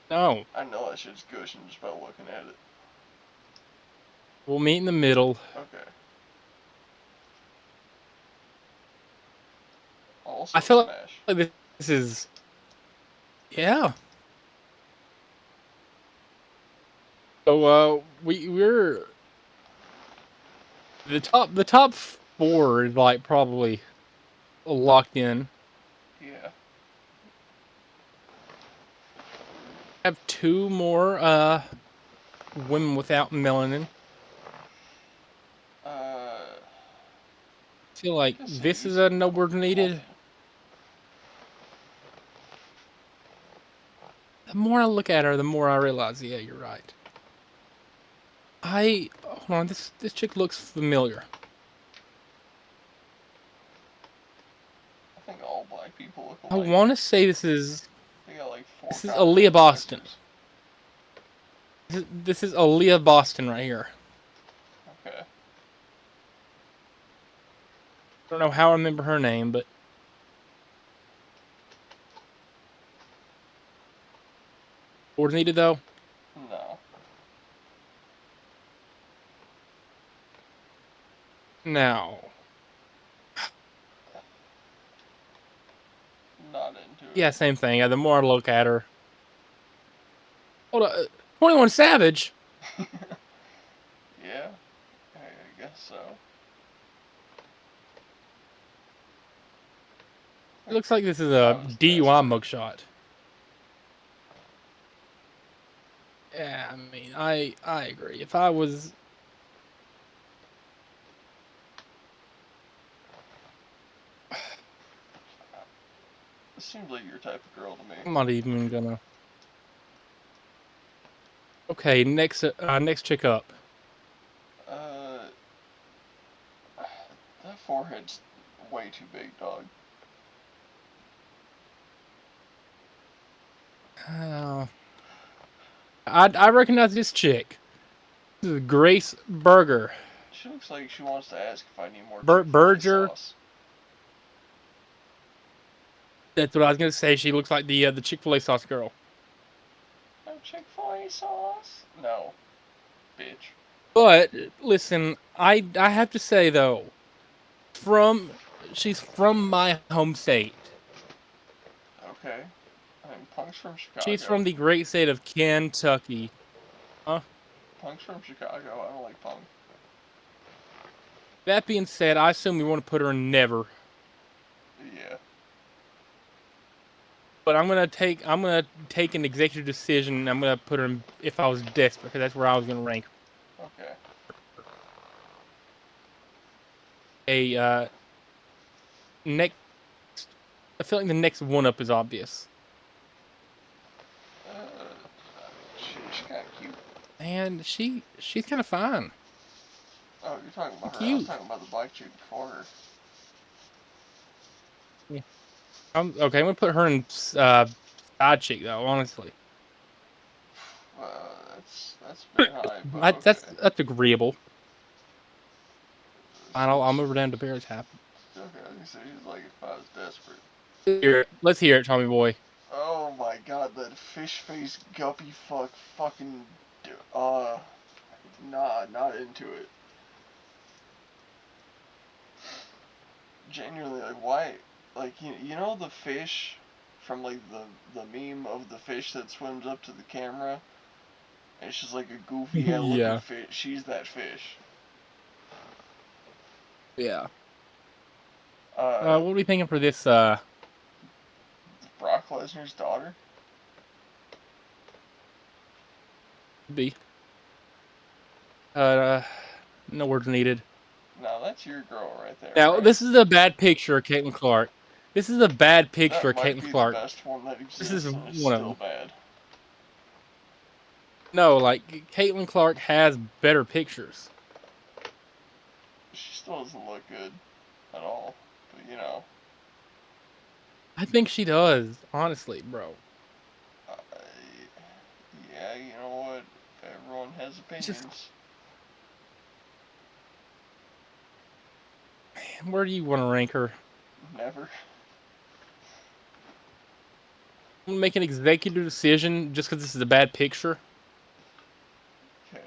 No. I know that shit's gushing just by looking at it. We'll meet in the middle. Okay. I Also feel smash. like this is. Yeah. So we're the top four is like probably locked in. Yeah. Have two more women without melanin. Uh, Feel like just an this is easy a no word pull. needed. The more I look at her, the more I realize, yeah, you're right. Hold on, this chick looks familiar. I think all black people look I alike. want to say this is They got like four this is Aaliyah continental Boston. whiskers. This is Aaliyah Boston right here. Okay. I don't know how I remember her name, but word needed though. No. Now, Not into yeah, same thing. The more I look at her, hold on, 21 Savage. it. Yeah. I guess so. It looks like this is If I a was DUI desperate. mugshot. Yeah, I mean, I agree. If I was, This seems like your type of girl to me. I'm not even gonna. Okay, next chick up. Uh, that forehead's way too big, dog. Uh, I recognize this chick. This is Grace Berger. She looks like she wants to ask if I need more Bert Chick-fil-A Berger. sauce. That's what I was gonna say. She looks like the Chick-fil-A sauce girl. No Chick-fil-A sauce? No, bitch. But listen, I have to say though, from she's from my home state. Okay. I mean, Punk's from She's Chicago. from the great state of Kentucky. Huh? Punk's from Chicago. I don't like Punk. That being said, I assume we want to put her in never. Yeah. But I'm gonna take an executive decision. And I'm gonna put her in If I Was Desperate, because that's where I was gonna rank Okay. her. Next. I feel like the next one up is obvious. She's kind of cute. And she's kind of fine. Oh, you're talking about her. I was Cute. talking about the black chick before her. Yeah. Okay. I'm gonna put her in side chick though. Honestly, That's a bit high, but okay. that's agreeable. Fine, I'll She's move her down to Paris Happen. okay. I was gonna say she's like if I was desperate. Let's hear it, Tommy boy. Oh my god, that fish face guppy fucking nah, not into it. Genuinely, like why? Like you know the fish from like the meme of the fish that swims up to the camera. And it's just like a goofy looking Yeah. fish. She's that fish. Yeah. Uh, What are we thinking for this? Brock Lesnar's daughter. B. Uh, no words needed. Now that's your girl right there, Now right? this is a bad picture of Caitlin Clark. This is a bad picture That of might Caitlin be the Clark. best one that This is exists, and it's one of still them. bad. No, like Caitlin Clark has better pictures. She still doesn't look good at all. But you know, I think she does, honestly, bro. uh, yeah, you know what? Everyone has It's just, opinions. man, where do you want to rank her? Never. I'm gonna make an executive decision just because this is a bad picture. Okay.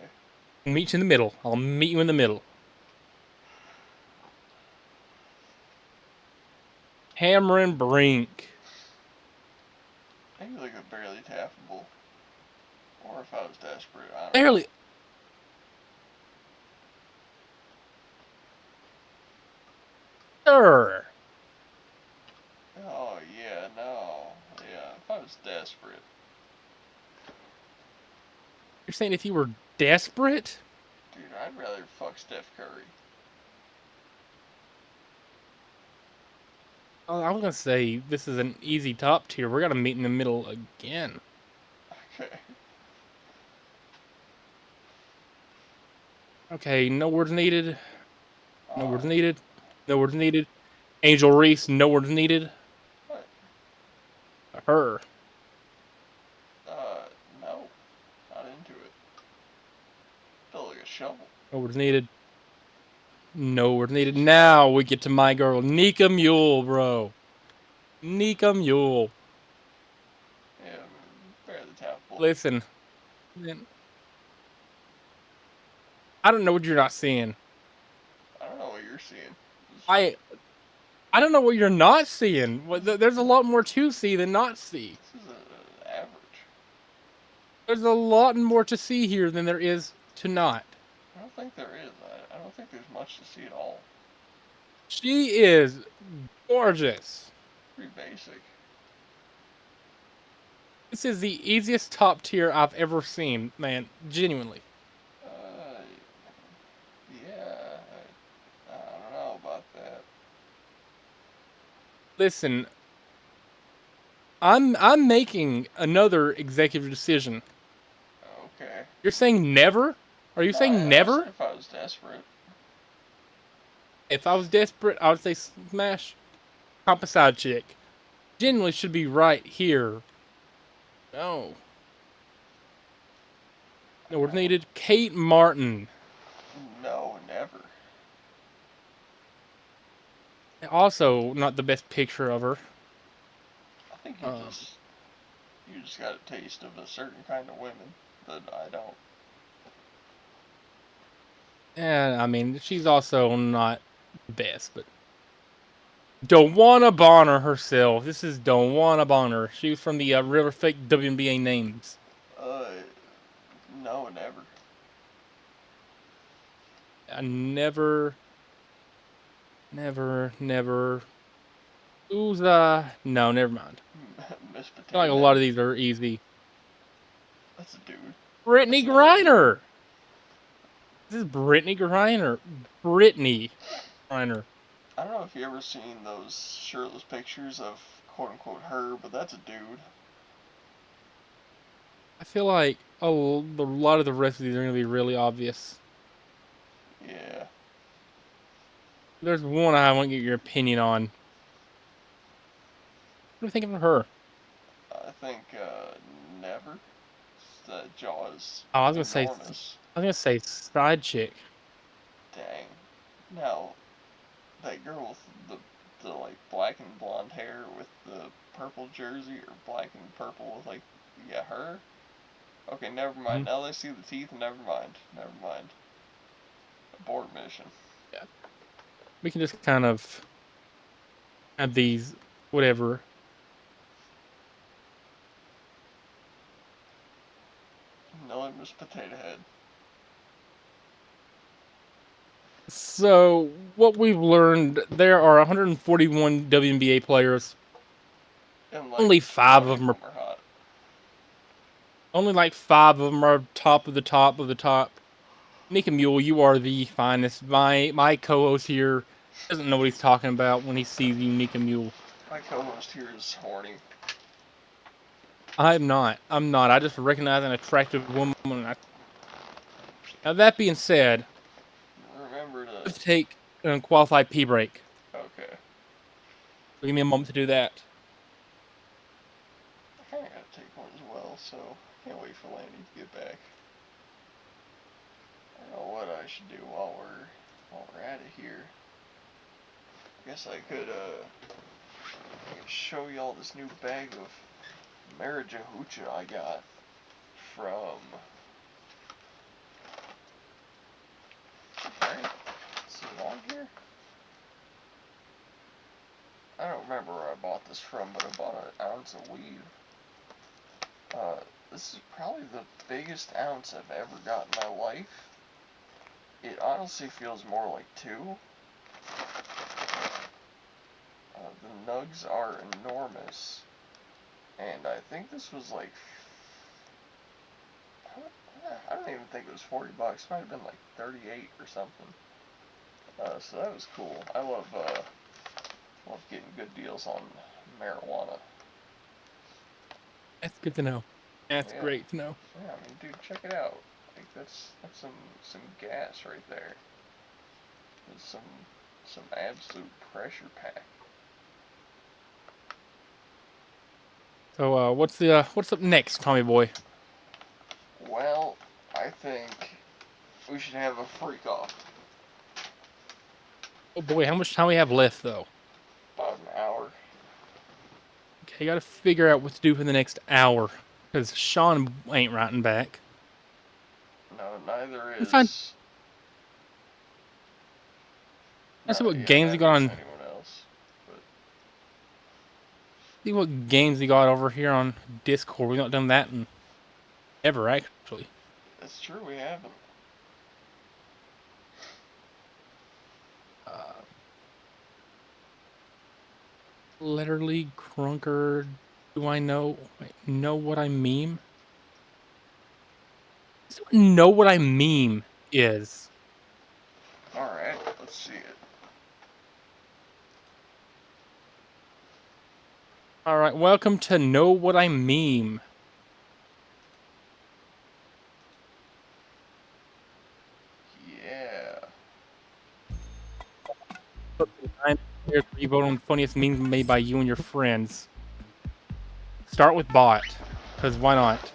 Meet you in the middle. I'll meet you in the middle. Cameron Brink. I think like a barely tappable. Or if I was desperate, I don't know. Barely. Sure. Oh yeah, no, yeah. If I was desperate, You're saying if you were desperate? dude, I'd rather fuck Steph Curry. Oh, I was gonna say this is an easy top tier. We're gonna meet in the middle again. Okay. Okay, no words needed. No Uh, words needed. No words needed. Angel Reese, no words needed. what? Her. No, not into it. Feel like a shovel. No words needed. No words needed. Now we get to my girl, Nika Mule, bro. Nika Mule. Yeah, barely tappable. Listen, man, I don't know what you're not seeing. I don't know what you're seeing. I I don't know what you're not seeing. There's a lot more to see than not see. This is average. There's a lot more to see here than there is to not. I don't think there is. I don't think there's much to see at all. She is gorgeous. Pretty basic. This is the easiest top tier I've ever seen, man. Genuinely. Uh, yeah, I don't know about that. Listen, I'm making another executive decision. Okay. You're saying never? Are you No, saying I said never? if I was desperate. If I was desperate, I would say smash Side chick. Genuinely should be right here. No. No, we're needed. Kate Martin. No, never. Also, not the best picture of her. I think Um, you just got a taste of a certain kind of women that I don't. and I mean, she's also not the best, but Dawana Bonner herself. This is Dawana Bonner. She was from the River Fake WNBA names. Uh, no, never. I never. Who's no, never mind. Miss I feel like a Potato lot Head. of these are easy. That's a dude. Brittany That's another dude. Griner. This is Brittany Griner. Brittany Griner. I don't know if you ever seen those shirtless pictures of quote unquote her, but that's a dude. I feel like a lot of the rest of these are going to be really obvious. Yeah. There's one I want to get your opinion on. What do you think of her? I think never. The jaw is Oh, enormous. I was gonna say side chick. Dang. Now that girl with the like black and blonde hair with the purple jersey, or black and purple with like, yeah, her. Okay, never mind. Mhm. Now that I see the teeth, never mind. Never mind. Abort mission. Yeah. We can just kind of have these, whatever. No, Miss Potato Head. So what we've learned, there are 141 WNBA players. And like Only five 20 of of them are. them are hot. Only like five of them are top of the top of the top. Nika Mule, you are the finest. My co-host here doesn't know what he's talking about when he sees you, Nika Mule. My co-host here is horny. I'm not. I'm not. I just recognize an attractive woman. Now that being said, Remember to. let's take an unqualified pee break. Okay. So give me a moment to do that. I kinda gotta take one as well, so I can't wait for Landy to get back. I don't know what I should do while we're at it here. I guess I could show y'all this new bag of Marijahucha I got from. Right? Is it on here? I don't remember where I bought this from, but I bought an ounce of weed. This is probably the biggest ounce I've ever got in my life. It honestly feels more like two. The nugs are enormous, and I think this was like, I don't even think it was $40. It might have been like 38 or something. So that was cool. I love getting good deals on marijuana. That's good to know. That's Yeah, great to know. yeah. I mean, dude, check it out. Like that's some gas right there. There's some absolute pressure pack. So what's up next, Tommy boy? Well, I think we should have a freak off. Oh boy, how much time we have left though? About an hour. Okay, gotta figure out what to do for the next hour. Because Sean ain't writing back. No, neither We find is. let's see No, what yeah, games he neither got is on anyone else. But see what games he got over here on Discord. We've not done that in ever actually. it's true, we haven't. Uh Literally Crunker. Do I know what I meme? Know what I meme is. Alright, let's see it. All right, welcome to Know What I Meme. Yeah. Here's where you vote on funniest memes made by you and your friends. Start with bot, because why not?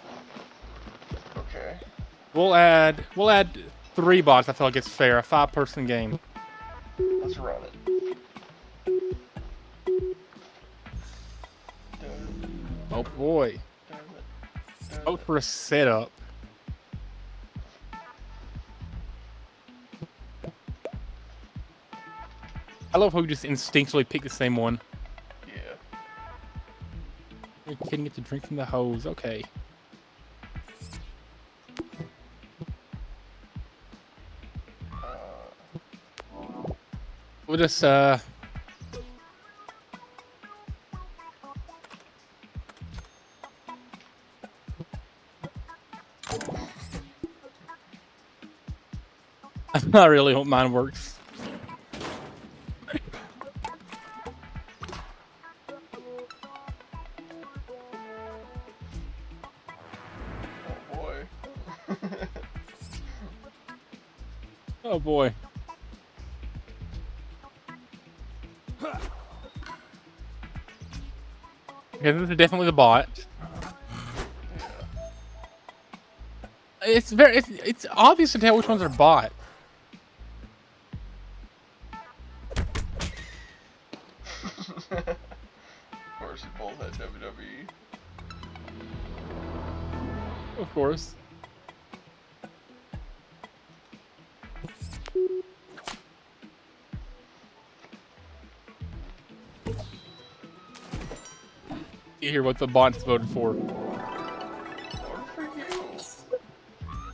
Okay. We'll add 3 bots. I feel like it's fair. A 5-person game. Let's run it. Oh boy. Vote for a setup. I love how we just instinctually pick the same one. Yeah. You're kidding, get to drink from the hose. Okay. We'll just I really hope mine works. Oh boy. Oh boy. Okay, this is definitely the bot. Yeah. It's obvious to tell which ones are bot. Of course, we both had WWE. Of course. You hear what the bots voted for. Voted for you.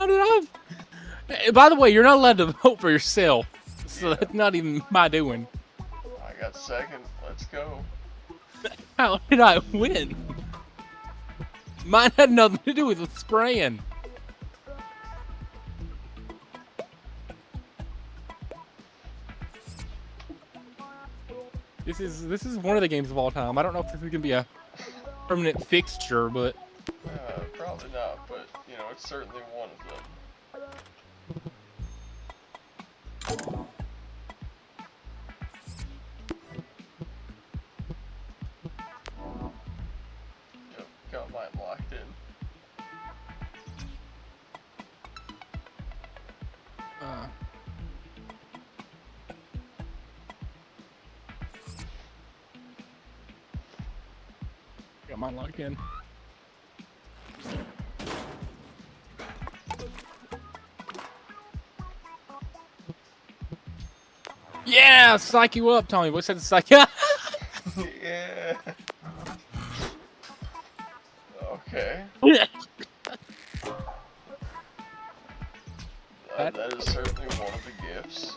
How did I? By the way, you're not allowed to vote for yourself, so Yeah. that's not even my doing. I got second. Let's go. How did I win? Mine had nothing to do with spraying. This is one of the games of all time. I don't know if this is gonna be a permanent fixture, but Probably not, but you know, it's certainly one of them. Yep, got mine locked in. got mine locked in. Yeah, psych you up, Tommy. What's that psych? Yeah. Okay. That is certainly one of the gifts.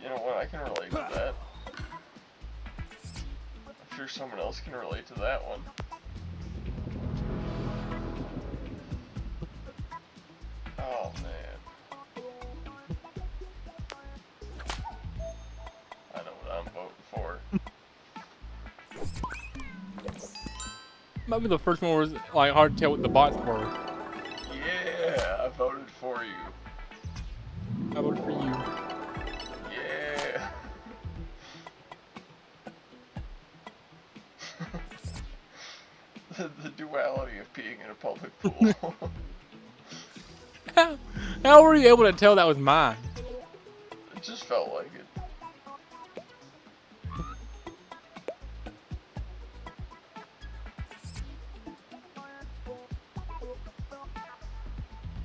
You know what? I can relate to that. I'm sure someone else can relate to that one. Oh man. I know what I'm voting for. Might be the first one was like hard to tell what the bots were. Yeah, I voted for you. I voted for you. Yeah. the duality of peeing in a public pool. How were you able to tell that was mine? It just felt like it.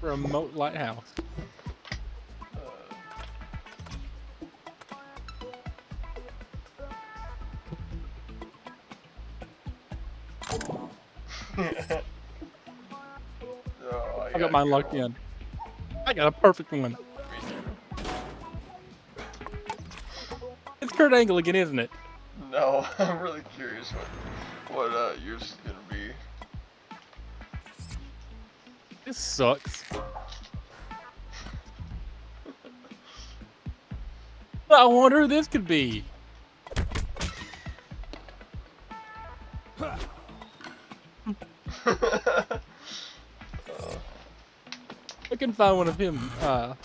Remote lighthouse. Oh, I got mine locked in. I got a perfect one. Me too. It's Kurt Angle again, isn't it? No, I'm really curious what yours is gonna be. This sucks. I wonder who this could be. I can find one of him. Oh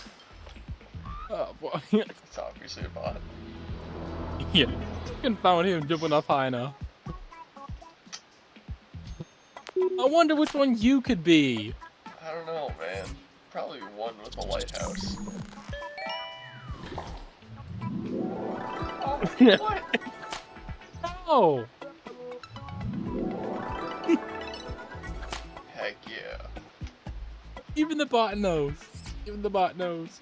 boy. It's obviously a bot. Yeah. I can find one of him jumping off high enough. I wonder which one you could be. I don't know, man. Probably one with a lighthouse. Oh, what? Oh. Heck yeah. Even the bot knows. Even the bot knows.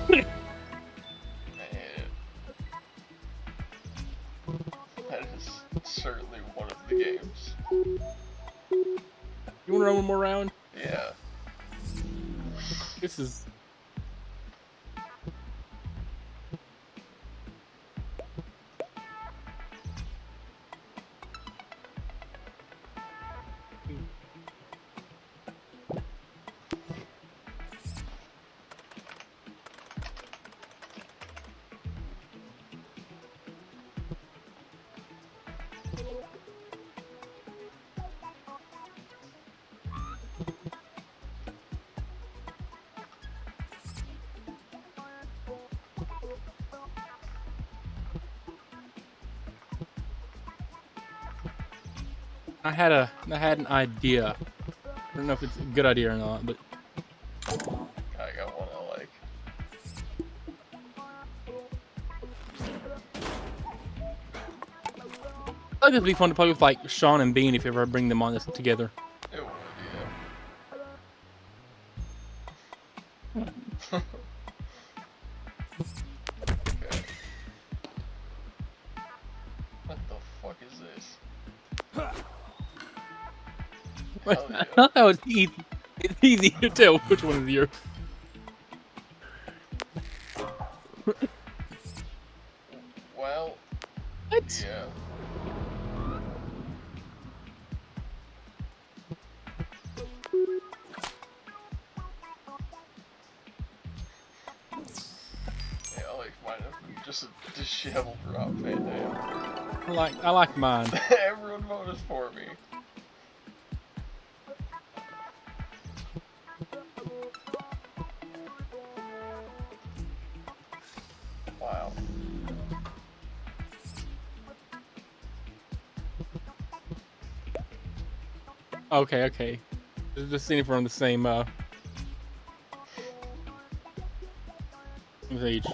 Man. That is certainly one of the games. You wanna run one more round? Yeah. This is... I had an idea. I don't know if it's a good idea or not, but I got one I like. I think it'd be fun to play with like Sean and Bean if you ever bring them on this together. It would, yeah. Okay. What the fuck is this? Hell I yeah. thought that was easy. It's easy to tell which one is yours. Well, What? yeah. Yeah, I like mine. Just a disheveled Rob Van Dam. I like mine. Everyone voted for me. Wow. Okay. Just seeing if we're on the same page.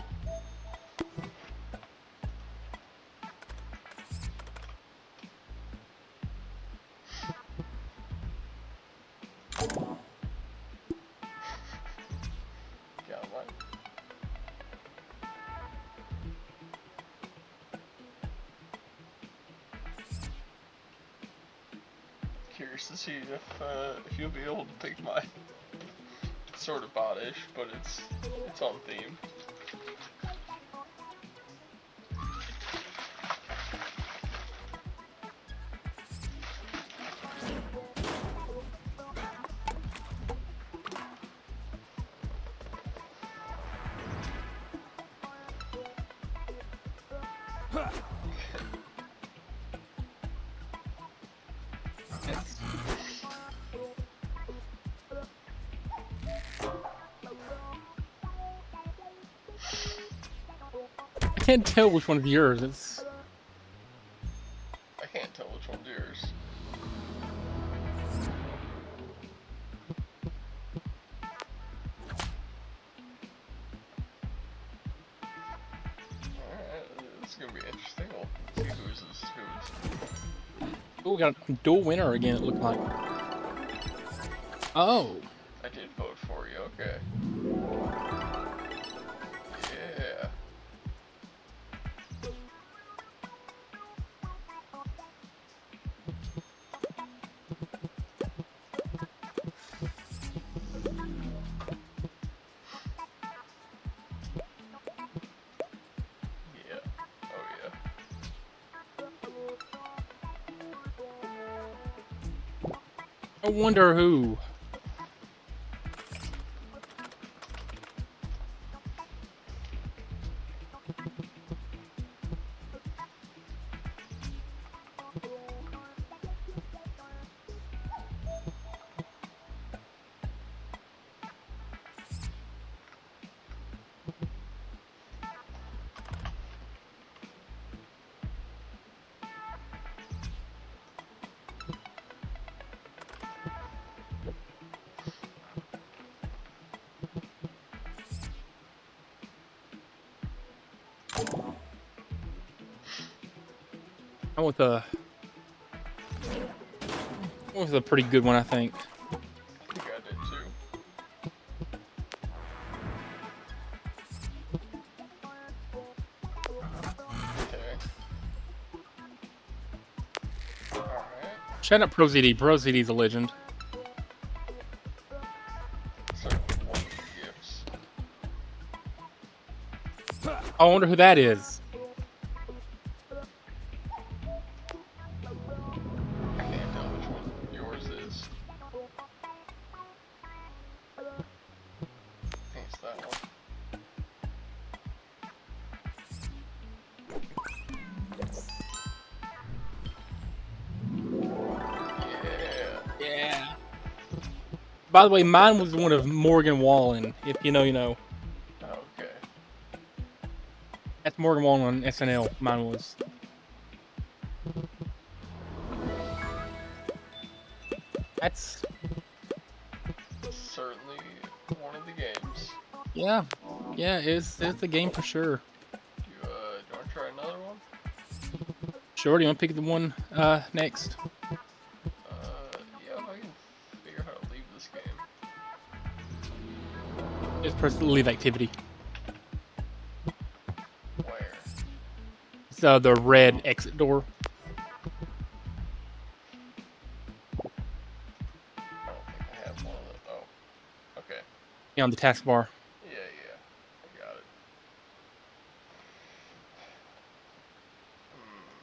Got mine. Curious to see if you'll be able to pick mine. It's sort of bodish, but it's on theme. I can't tell which one is yours. It's I can't tell which one's yours. Alright, this is gonna be interesting. We'll see who's who's. oh, we got a dual winner again. It looked like. Oh, I did vote for you, okay. Yeah. Yeah. Oh yeah. I wonder who. I went with a pretty good one, I think. I think I did too. Okay. Alright. Shout out ProZD. ProZD's a legend. Start with one of the gifts. I wonder who that is. I can't tell which one yours is. I think it's that one. Yeah. Yeah. By the way, mine was one of Morgan Wallen. If you know, you know. Okay. That's Morgan Wallen on SNL. Mine was. That's certainly one of the games. yeah, it's the game for sure. Do you want to try another one? Sure, do you want to pick the one next? Yeah, if I can figure out how to leave this game. Just press the leave activity. Where? So the red exit door. I don't think I have one of those. Oh, okay. On the taskbar. Yeah, I got it.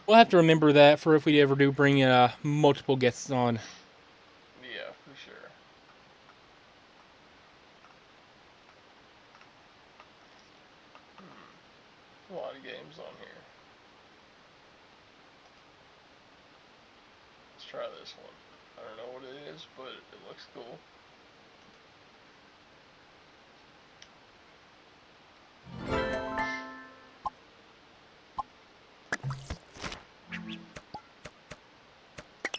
We'll have to remember that for if we ever do bring multiple guests on. Yeah, for sure. A lot of games on here. Let's try this one. I don't know what it is, but it looks cool.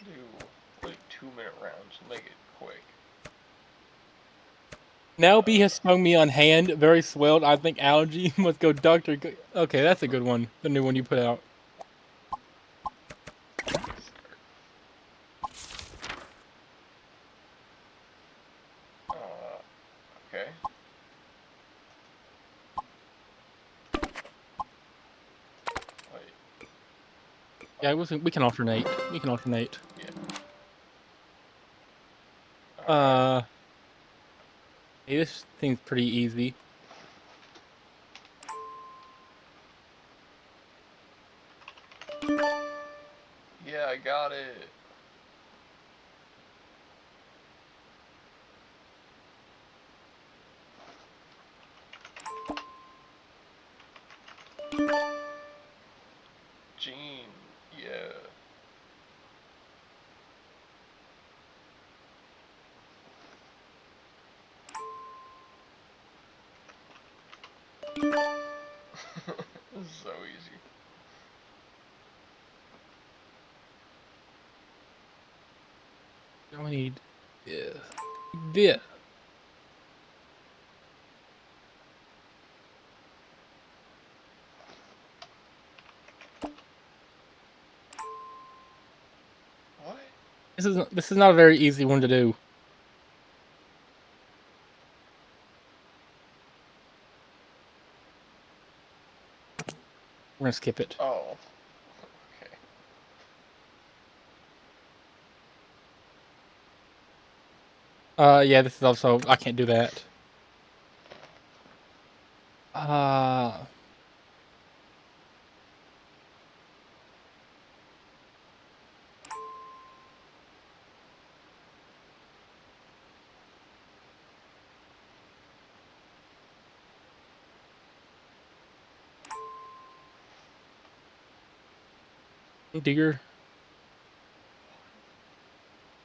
Do like 2-minute rounds. Make it quick. Now B has stung me on hand, very swelled. I think allergy. Must go doctor. Okay, that's a good one. The new one you put out. Okay. Wait. Yeah, we can alternate. We can alternate. Yeah. Alright. Hey, this thing's pretty easy. Yeah, I got it. Gene. Yeah. This is so easy. Now I need this. This. What? This is not a very easy one to do. We're gonna skip it. Oh. Okay. Yeah, this is also I can't do that. Uh Digger.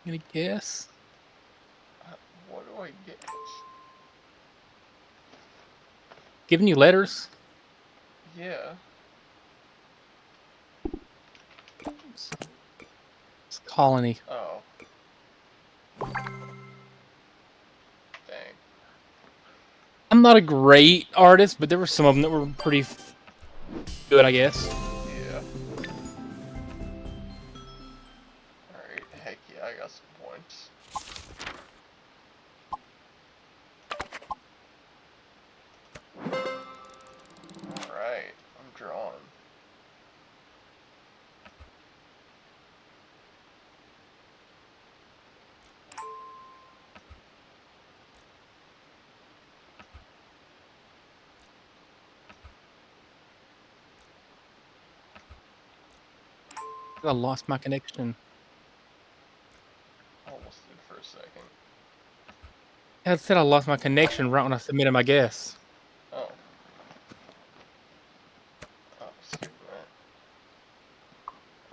I'm gonna guess. What do I get? Giving you letters. Yeah. It's colony. Oh. Dang. I'm not a great artist, but there were some of them that were pretty good, I guess. Yeah. Alright. Heck yeah, I got some points. Alright. I'm drawing. I lost my connection. Almost did for a second. I said I lost my connection right when I submitted my guess. Oh. Oh, skipping that.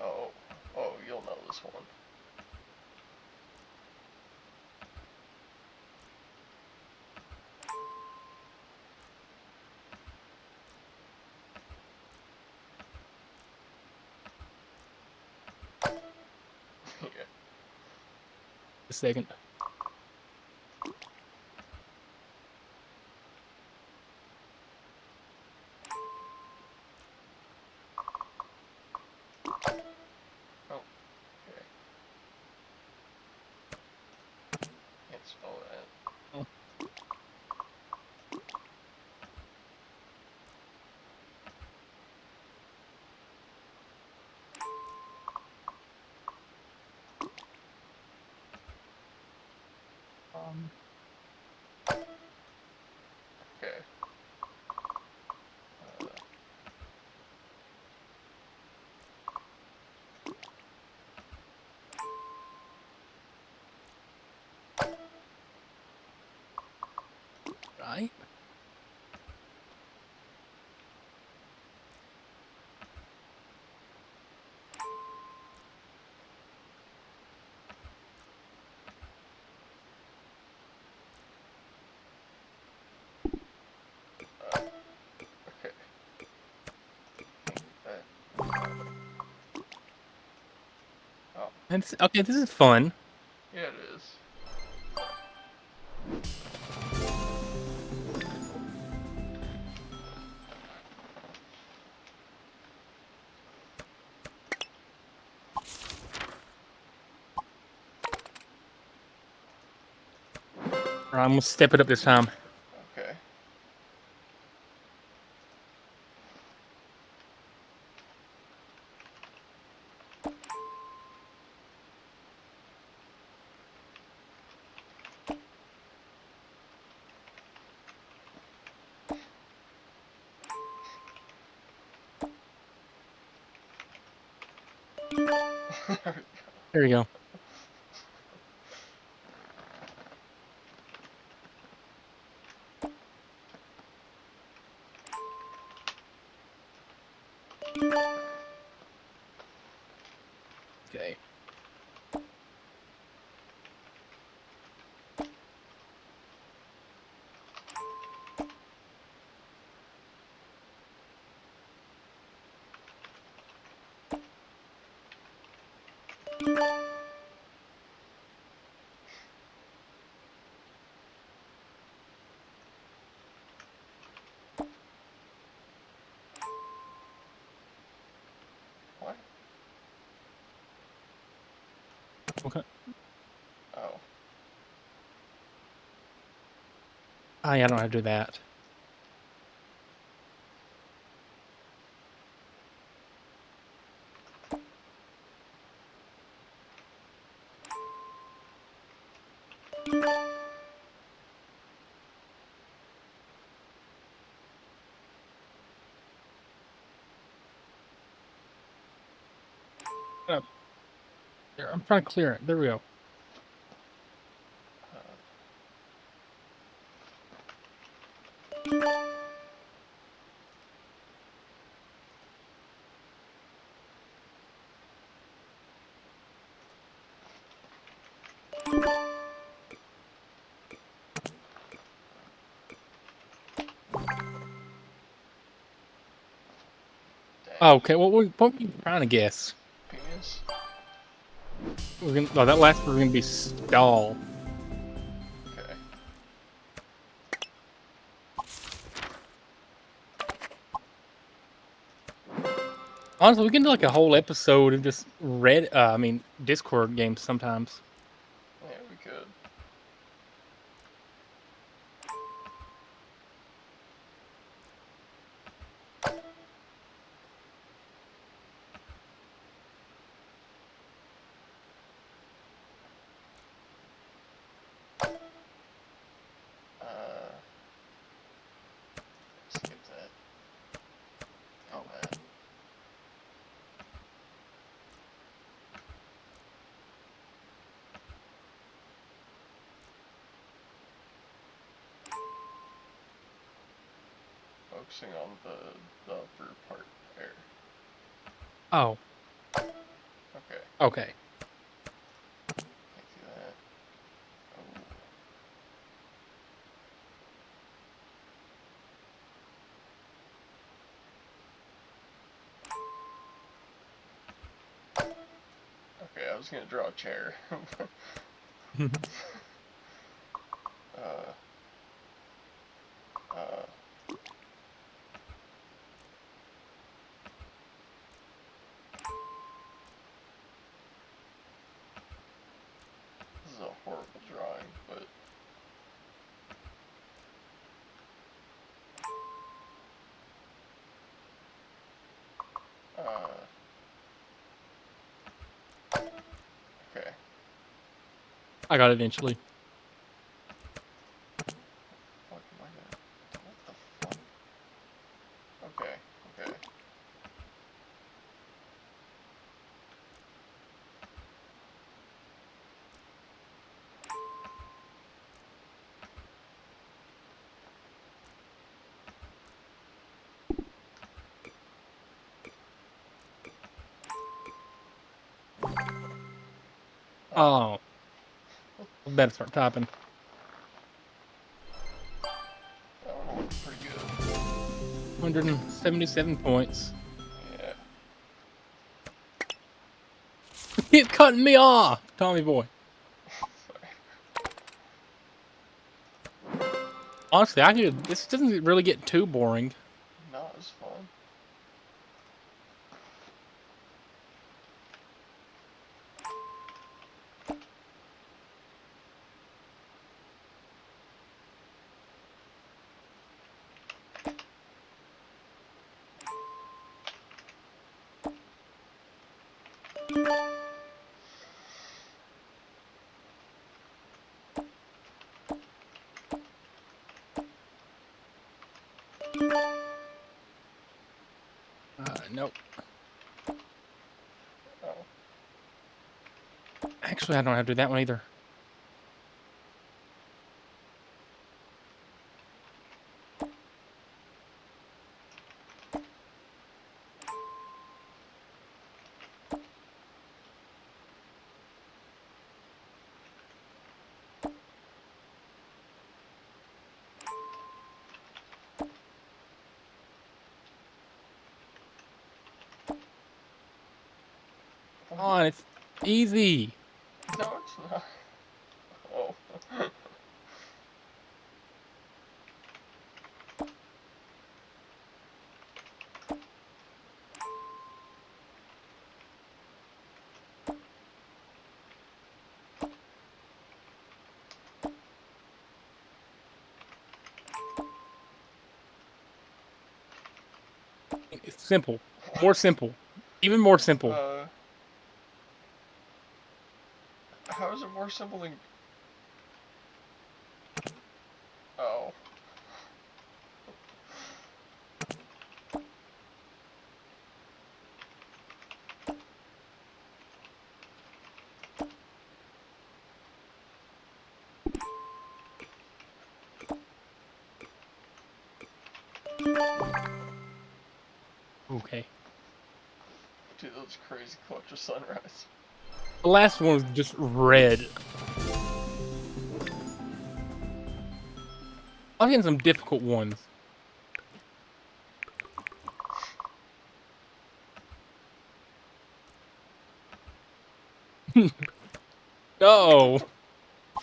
Oh. Oh, you'll know this one. Yeah. A second. Oh, okay. Can't spell that. Oh. Okay. Right. Okay. That. Oh, That's okay. This is fun. yeah, it is. All right, I'm gonna step it up this time. Okay. There we go. Okay. What? Okay. Oh. Oh, yeah, I don't have to do that. Oh, there, I'm trying to clear it. There we go. Dang. Oh, okay. What were you trying to guess? Penis? We're gonna. Oh, that last word gonna be stall. Okay. Honestly, we can do like a whole episode of just Discord games sometimes. Yeah, we could. Uh, skip that. Oh. And that. Focusing on the upper part there. Oh. Okay. Okay. Can't see that. Oh. Okay, I was gonna draw a chair. uh, uh, this is a horrible drawing, but okay. I got it eventually. What am I gonna? What the fuck? Okay, okay. Oh, I better start typing. That one looked pretty good. 177 points. Yeah. Keep cutting me off, Tommy boy. Sorry. Honestly, I could. This doesn't really get too boring. Not as fun. Nope. Oh. Actually, I don't have to do that one either. Come on, it's easy. No, it's not. Oh. It's simple. More simple. Even more simple. How is it more simple than? Oh. Okay. Dude, that was crazy clutch of sunrise. The last one was just red. I'm getting some difficult ones. No. I'm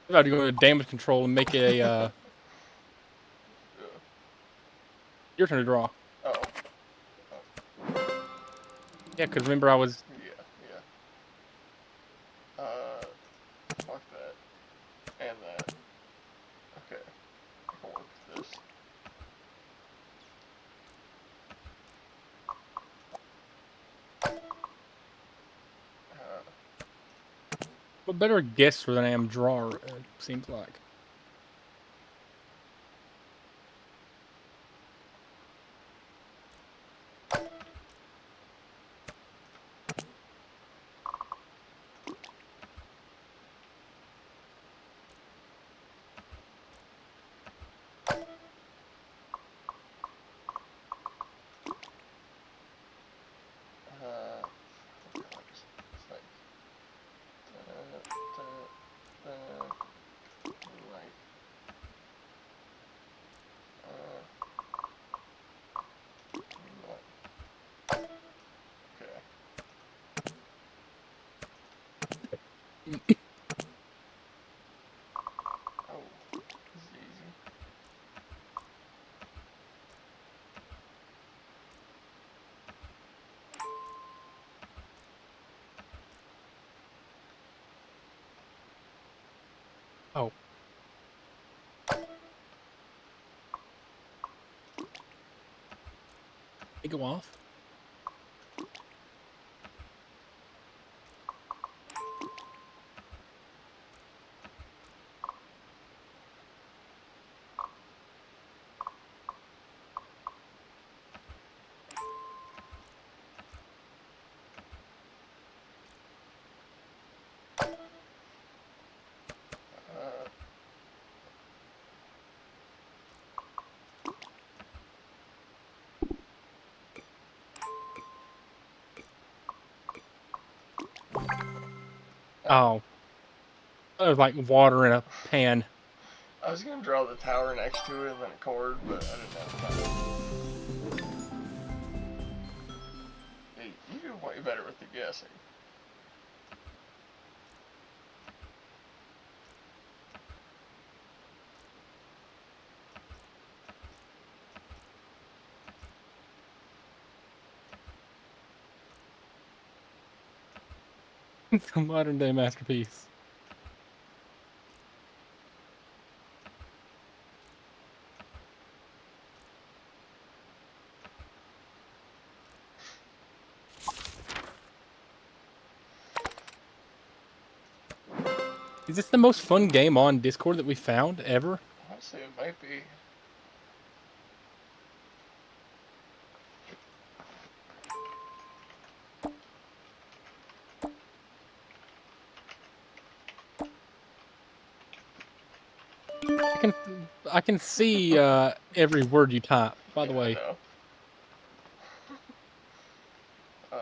about to go to damage control and make it a. Your turn to draw. Oh. Yeah, because remember I was. Yeah, yeah. Fuck that. And that. Okay. I can work with this. I'm a better guesser than I am drawer, it seems like. It's like, Oh, this is easy. Oh. They go off. Uh, Oh. It was like water in a pan. I was gonna draw the tower next to it and then a cord, but I didn't have time. Hey, you do way better with the guessing. It's a modern day masterpiece. Is this the most fun game on Discord that we found ever? Honestly, it might be. I can see every word you type, by Yeah, the I way. know. Uh,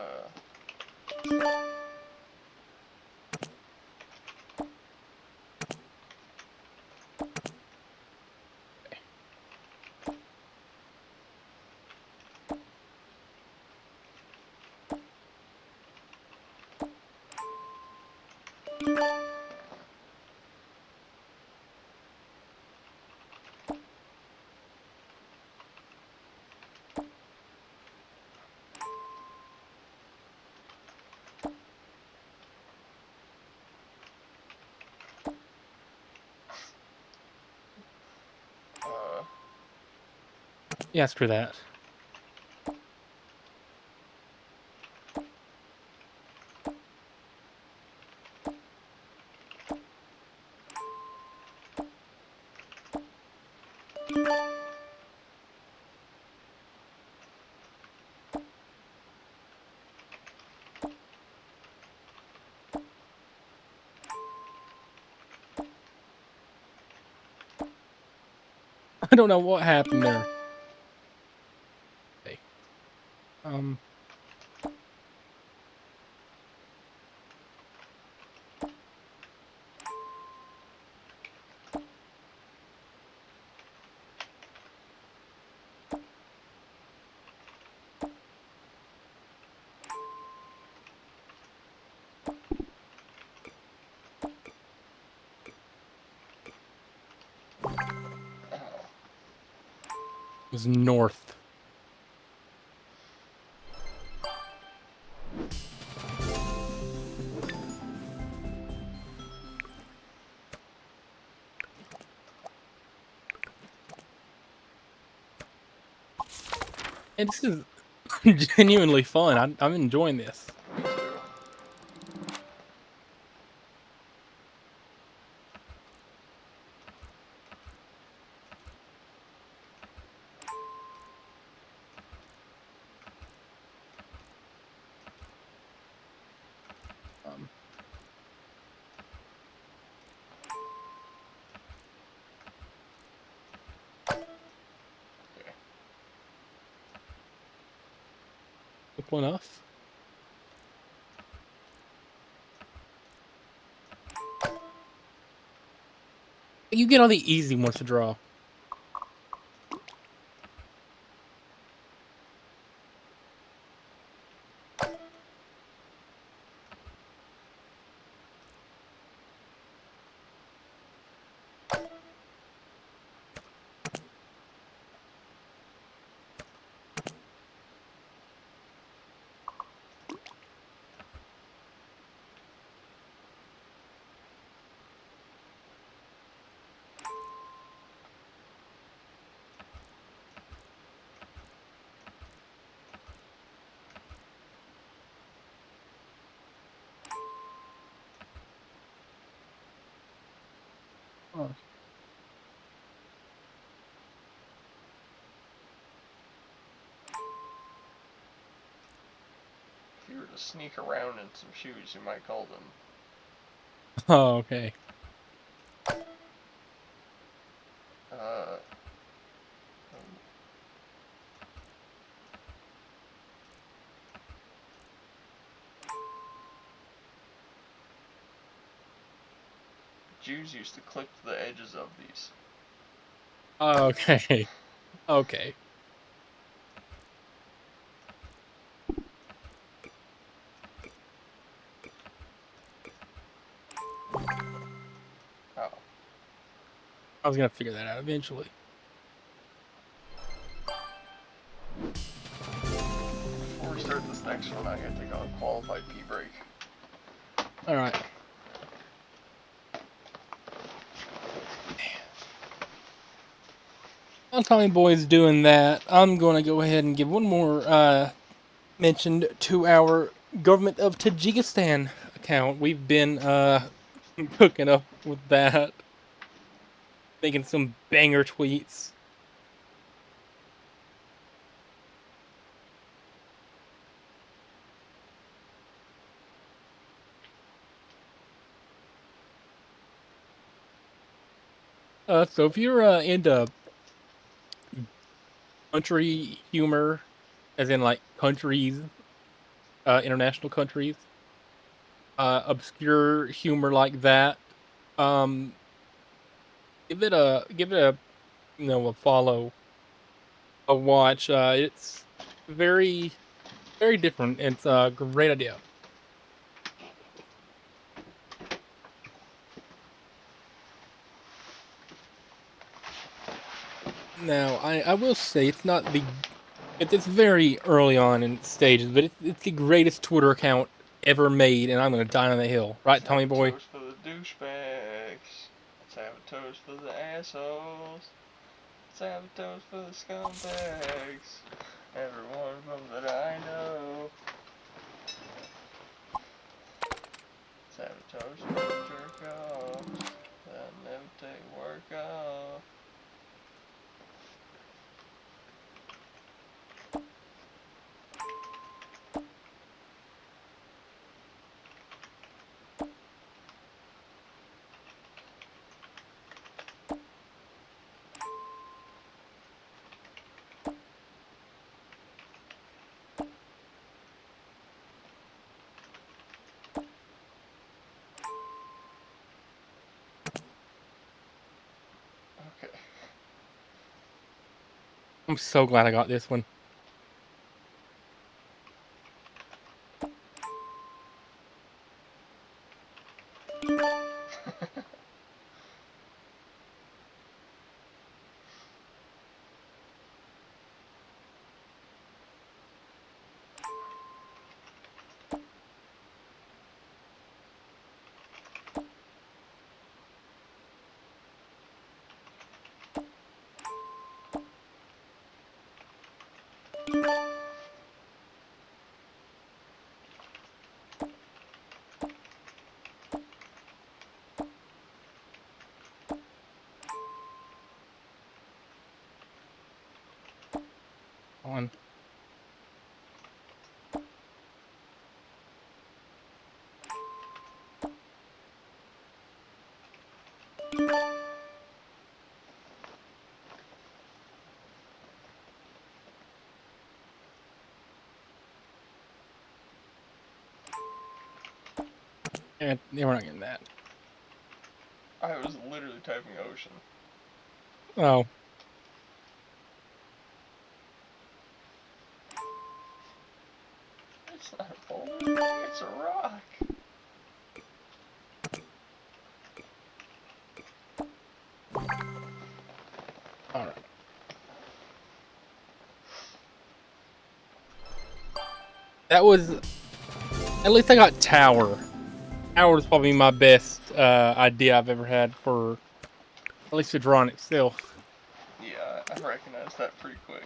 uh, Yeah, screw that. I don't know what happened there. Okay. Um, it was north. And this is genuinely fun. I'm enjoying this. me too. Um, Okay. Simple enough. You get all the easy ones to draw. Oh. If you were to sneak around in some shoes, you might call them. Oh, okay. Uh, Jews used to clip the edges of these. Okay. Okay. Oh. I was gonna figure that out eventually. Before we start this next one, I gotta take a qualified pee break. All right. While Tommy Boy's doing that, I'm going to go ahead and give one more mention to our government of Tajikistan account. We've been cooking up with that, making some banger tweets. So if you're into country humor, as in like countries, international countries, obscure humor like that, um, give it a a follow, a watch. It's very very different. It's a great idea. Now, I will say it's very early on in stages, but it's the greatest Twitter account ever made, and I'm gonna die on the hill, right, Let's have Tommy a boy? toast for the douchebags. Let's have a toast for the assholes. Let's have a toast for the scumbags. Every one of them that I know. Let's have a toast for the jerk offs that never take work off. Okay. I'm so glad I got this one. On. And yeah, we're not getting that. I was literally typing ocean. Oh, It's not a boulder, it's a rock. all right. That was at least I got tower. Tower is probably my best idea I've ever had for at least a drawing itself. Yeah, I recognize that pretty quick.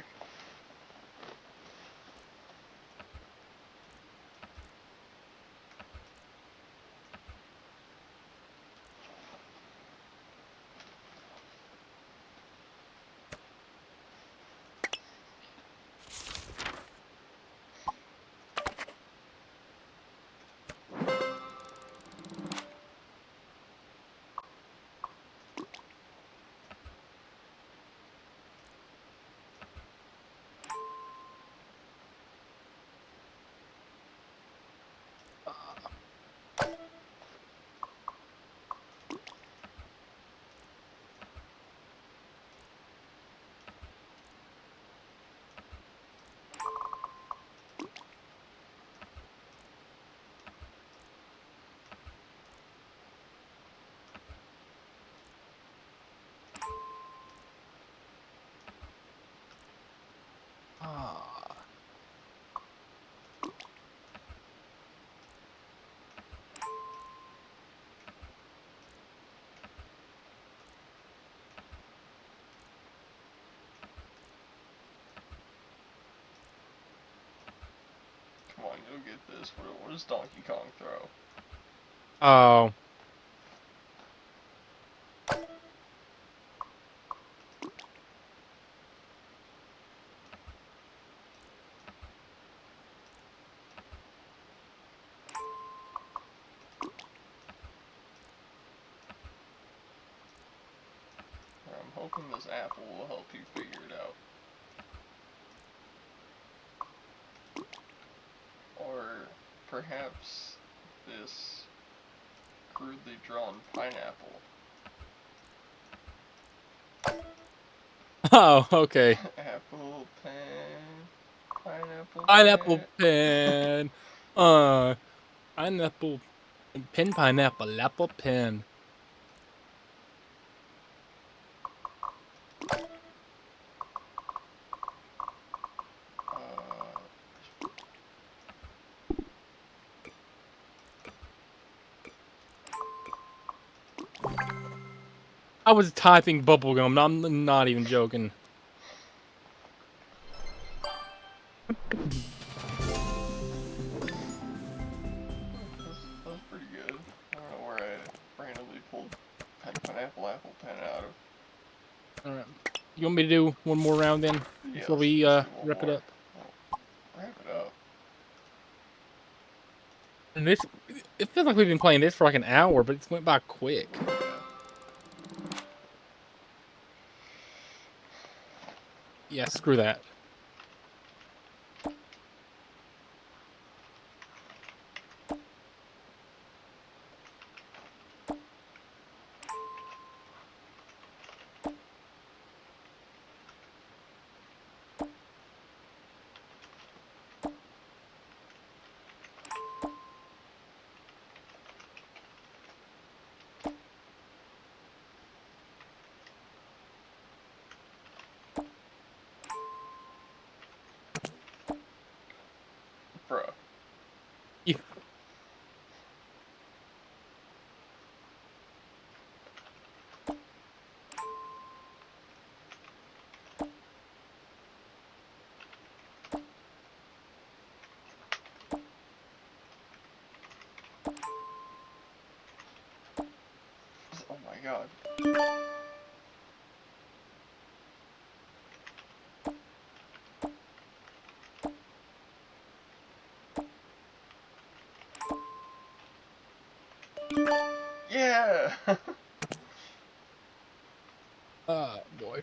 this. What does Donkey Kong throw? Oh. I'm hoping this apple will help you figure it out. Or perhaps this crudely drawn pineapple. Oh, okay. Apple pen, pineapple Pineapple pen. pen. Pineapple pen, pineapple, apple pen. I was typing bubblegum. I'm not even joking. That was pretty good. I don't know where I randomly pulled pineapple apple pen out of. Alright. You want me to do one more round then? Yeah, Before we let's do one wrap it more. up? Wrap it up. And this, it feels like we've been playing this for like an hour, but it's went by quick. Yeah, screw that. Bruh. You, Oh my god. Yeah! oh boy.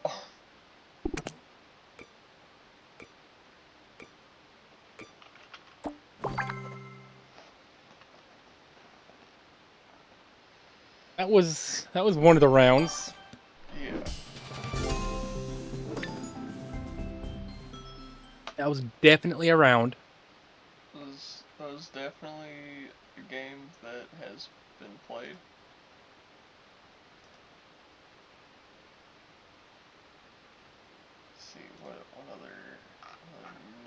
Oh. That was one of the rounds. Yeah. That was definitely a round. That was definitely a game that has been played. Let's see, what other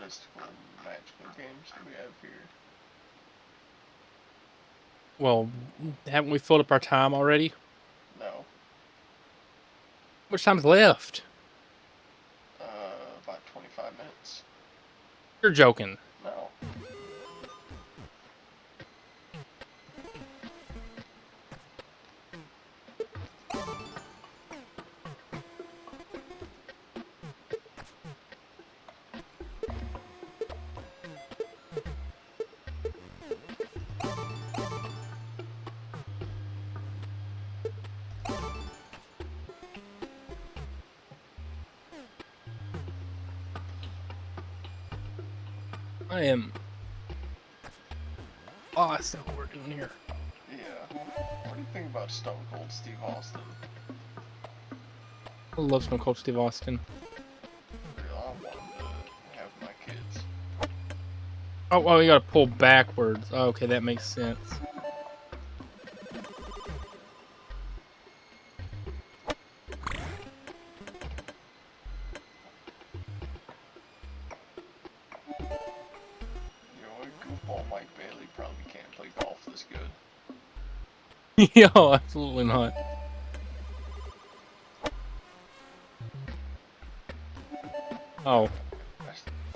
mystical, magical games do we have here? Well, haven't we filled up our time already? No. How much time's left? About 25 minutes. You're joking. No. I am what we're doing here. Yeah. What do you think about Stone Cold Steve Austin? I love Stone Cold Steve Austin. I want him to have my kids. Oh, you gotta pull backwards. Oh, okay, that makes sense. You know what? Goofball Mike Bailey probably can't play golf this good. Yo, absolutely not. Oh,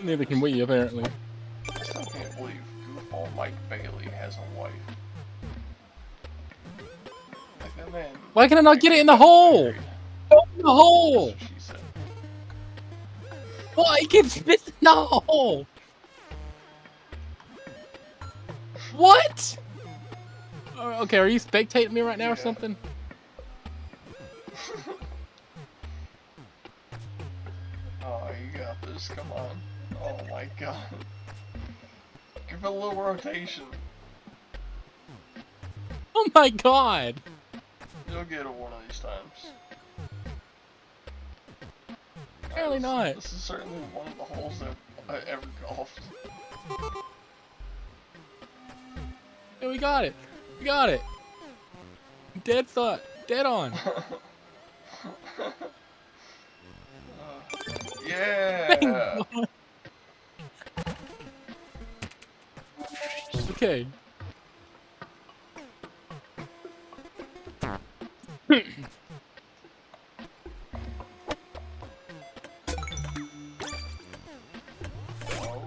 neither can we, apparently. I still can't believe Goofball Mike Bailey has a wife. Like that man. Why can I not get it in the hole? Go in the hole! That's what she said. Why keeps missing the hole? What? Okay, are you spectating me right now or something? Oh, you got this. Come on. Oh my god. Give it a little rotation. Oh my god! You'll get it one of these times. Apparently not. This is certainly one of the holes that I ever golfed. Yeah, we got it. We got it. Dead thought. Dead on. Yeah! Okay. Oh.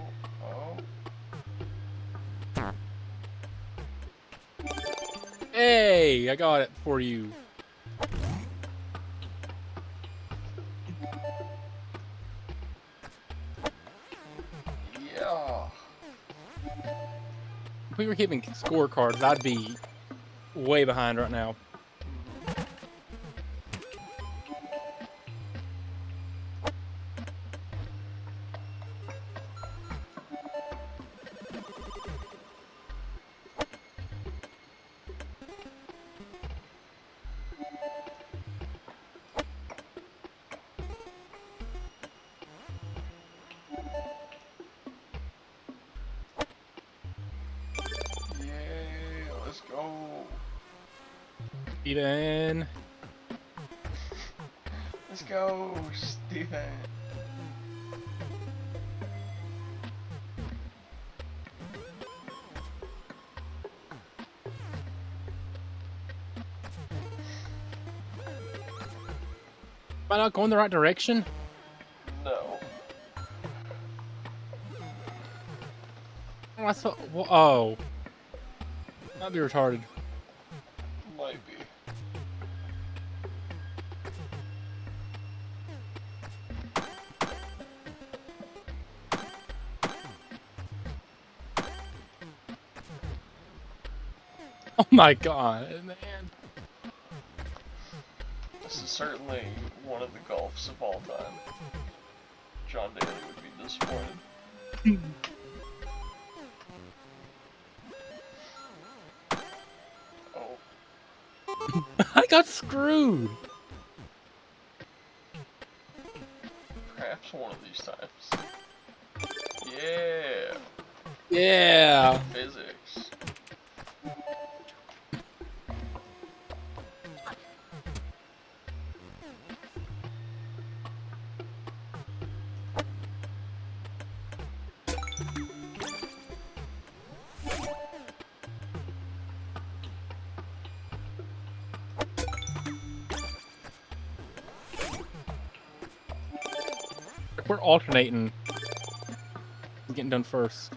Hey, I got it for you. Yeah. If we were keeping scorecards, I'd be way behind right now. Yeah, let's go. Steven. Let's go, Steven. Am I not going the right direction? No. Oh, I thought. Oh. Might be retarded. Might be. Oh my god, man. This is certainly one of the golfs of all time. John Daly would be disappointed. Oh. I got screwed. Perhaps one of these times. Yeah. Yeah. Physics. We're alternating. He's getting done first.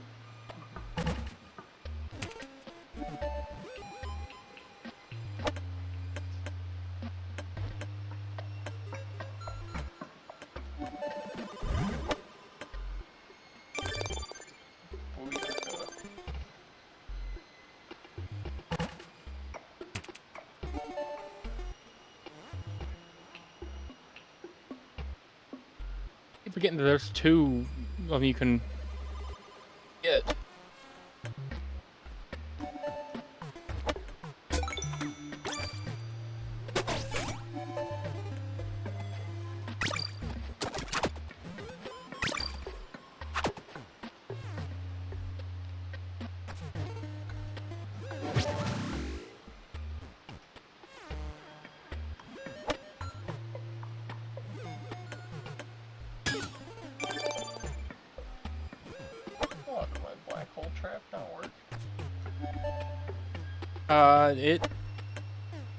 Keep forgetting that there's two of them you can get.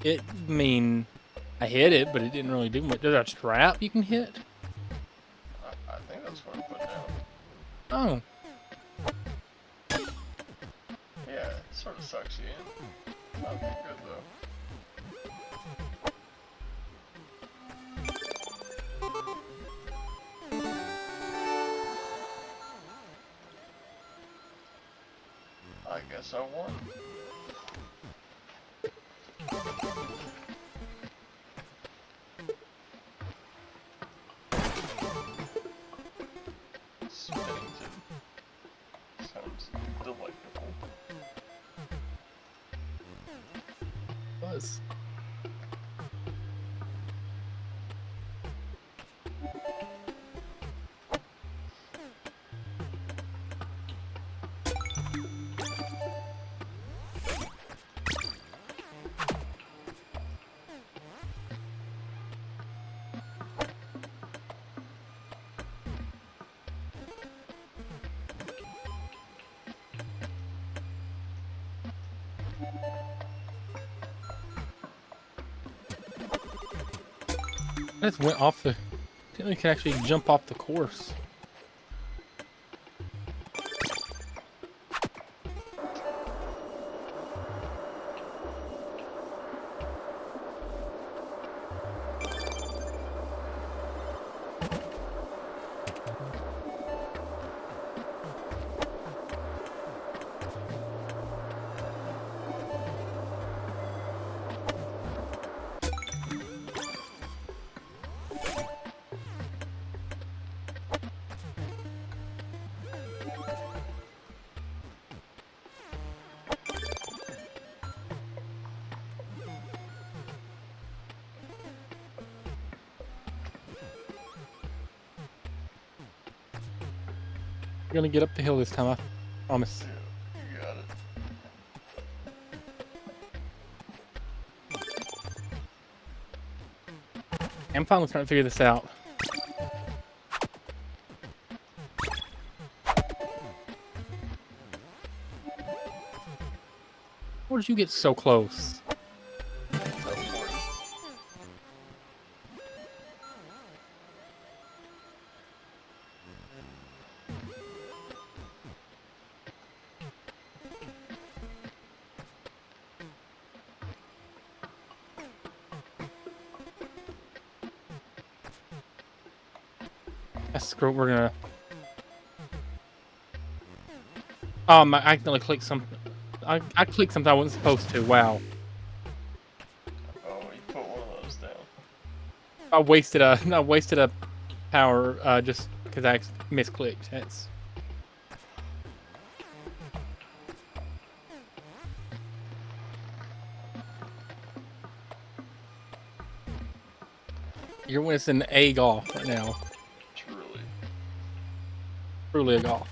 It mean I hit it, but it didn't really do much. There's a trap you can hit. I think that's what I put down. Oh, Yeah, it sort of sucks you in. Not that good though. I guess I won. Spennington. Sounds delightful. was. I just went off the. Didn't can actually jump off the course. We're gonna get up the hill this time, I promise. Yeah, you got it. I'm finally trying to figure this out. Where did you get so close? Screw it, we're gonna. I accidentally clicked something. I clicked something I wasn't supposed to. Wow. Oh, you put one of those down. I wasted a power just because I misclicked. That's. You're winning a golf right now. Truly. Truly a golf.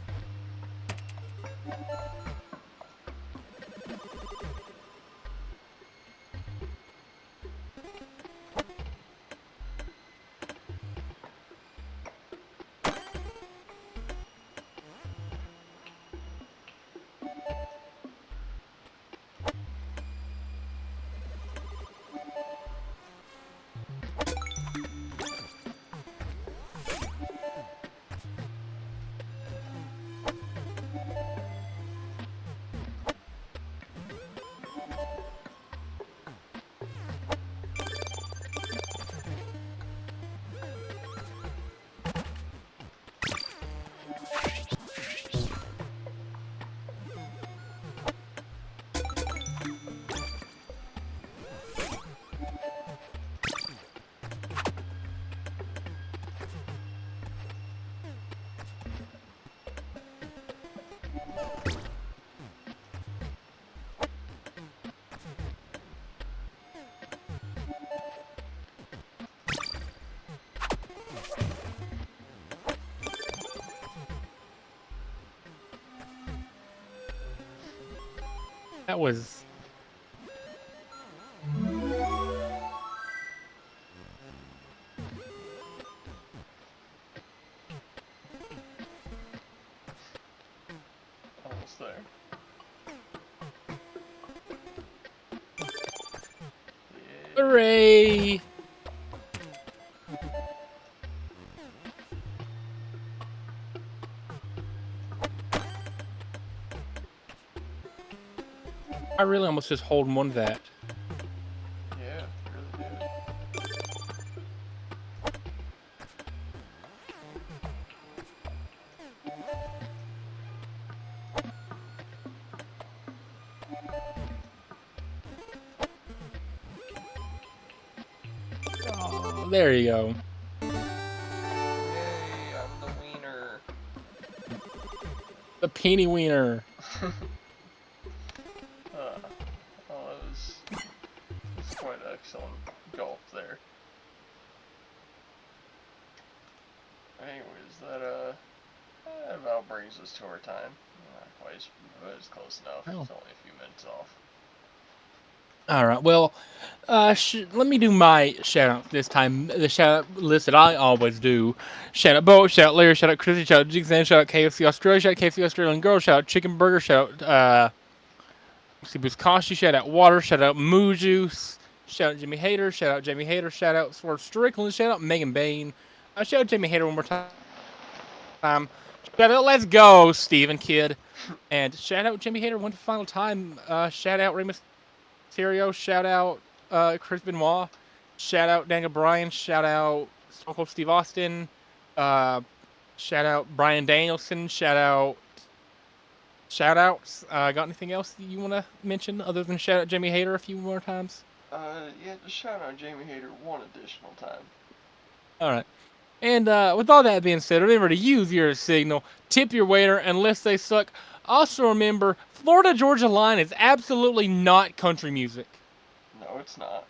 That was. Almost there. Hooray! I really almost just hold one of that. Yeah, really did. Oh, there you go. Yay, I'm the wiener. The peeny wiener. Oh, it was quite excellent gulp there. Anyways, that about brings us to our time. Not quite, but it's close enough. Oh. It's only a few minutes off. All right. Well, let me do my shout out this time. The shout out list that I always do. Shout out Bo, shout out Larry, shout out Chrissy, shout out Jigsaw, shout out KFC Australia, shout out KFC Australian Girl, shout out Chicken Burger, shout out Buskashi, shout out Water, shout out Moo Juice, shout out Jimmy Hater, shout out Jamie Hater, shout out Swerve Strickland, shout out Megan Bain. Shout out Jamie Hater one more time. Shout out Let's Go, Stephen Kidd. And shout out Jimmy Hater one final time. Shout out Rey Mysterio. Shout out Chris Benoit. Shout out Daniel Bryan. Shout out Stone Cold Steve Austin. Shout out Bryan Danielson. Shout outs. Got anything else that you want to mention other than shout out Jamie Hater a few more times? Yeah, just shout out Jamie Hater one additional time. All right. And with all that being said, remember to use your signal, tip your waiter, unless they suck. Also remember, Florida Georgia Line is absolutely not country music. No, it's not.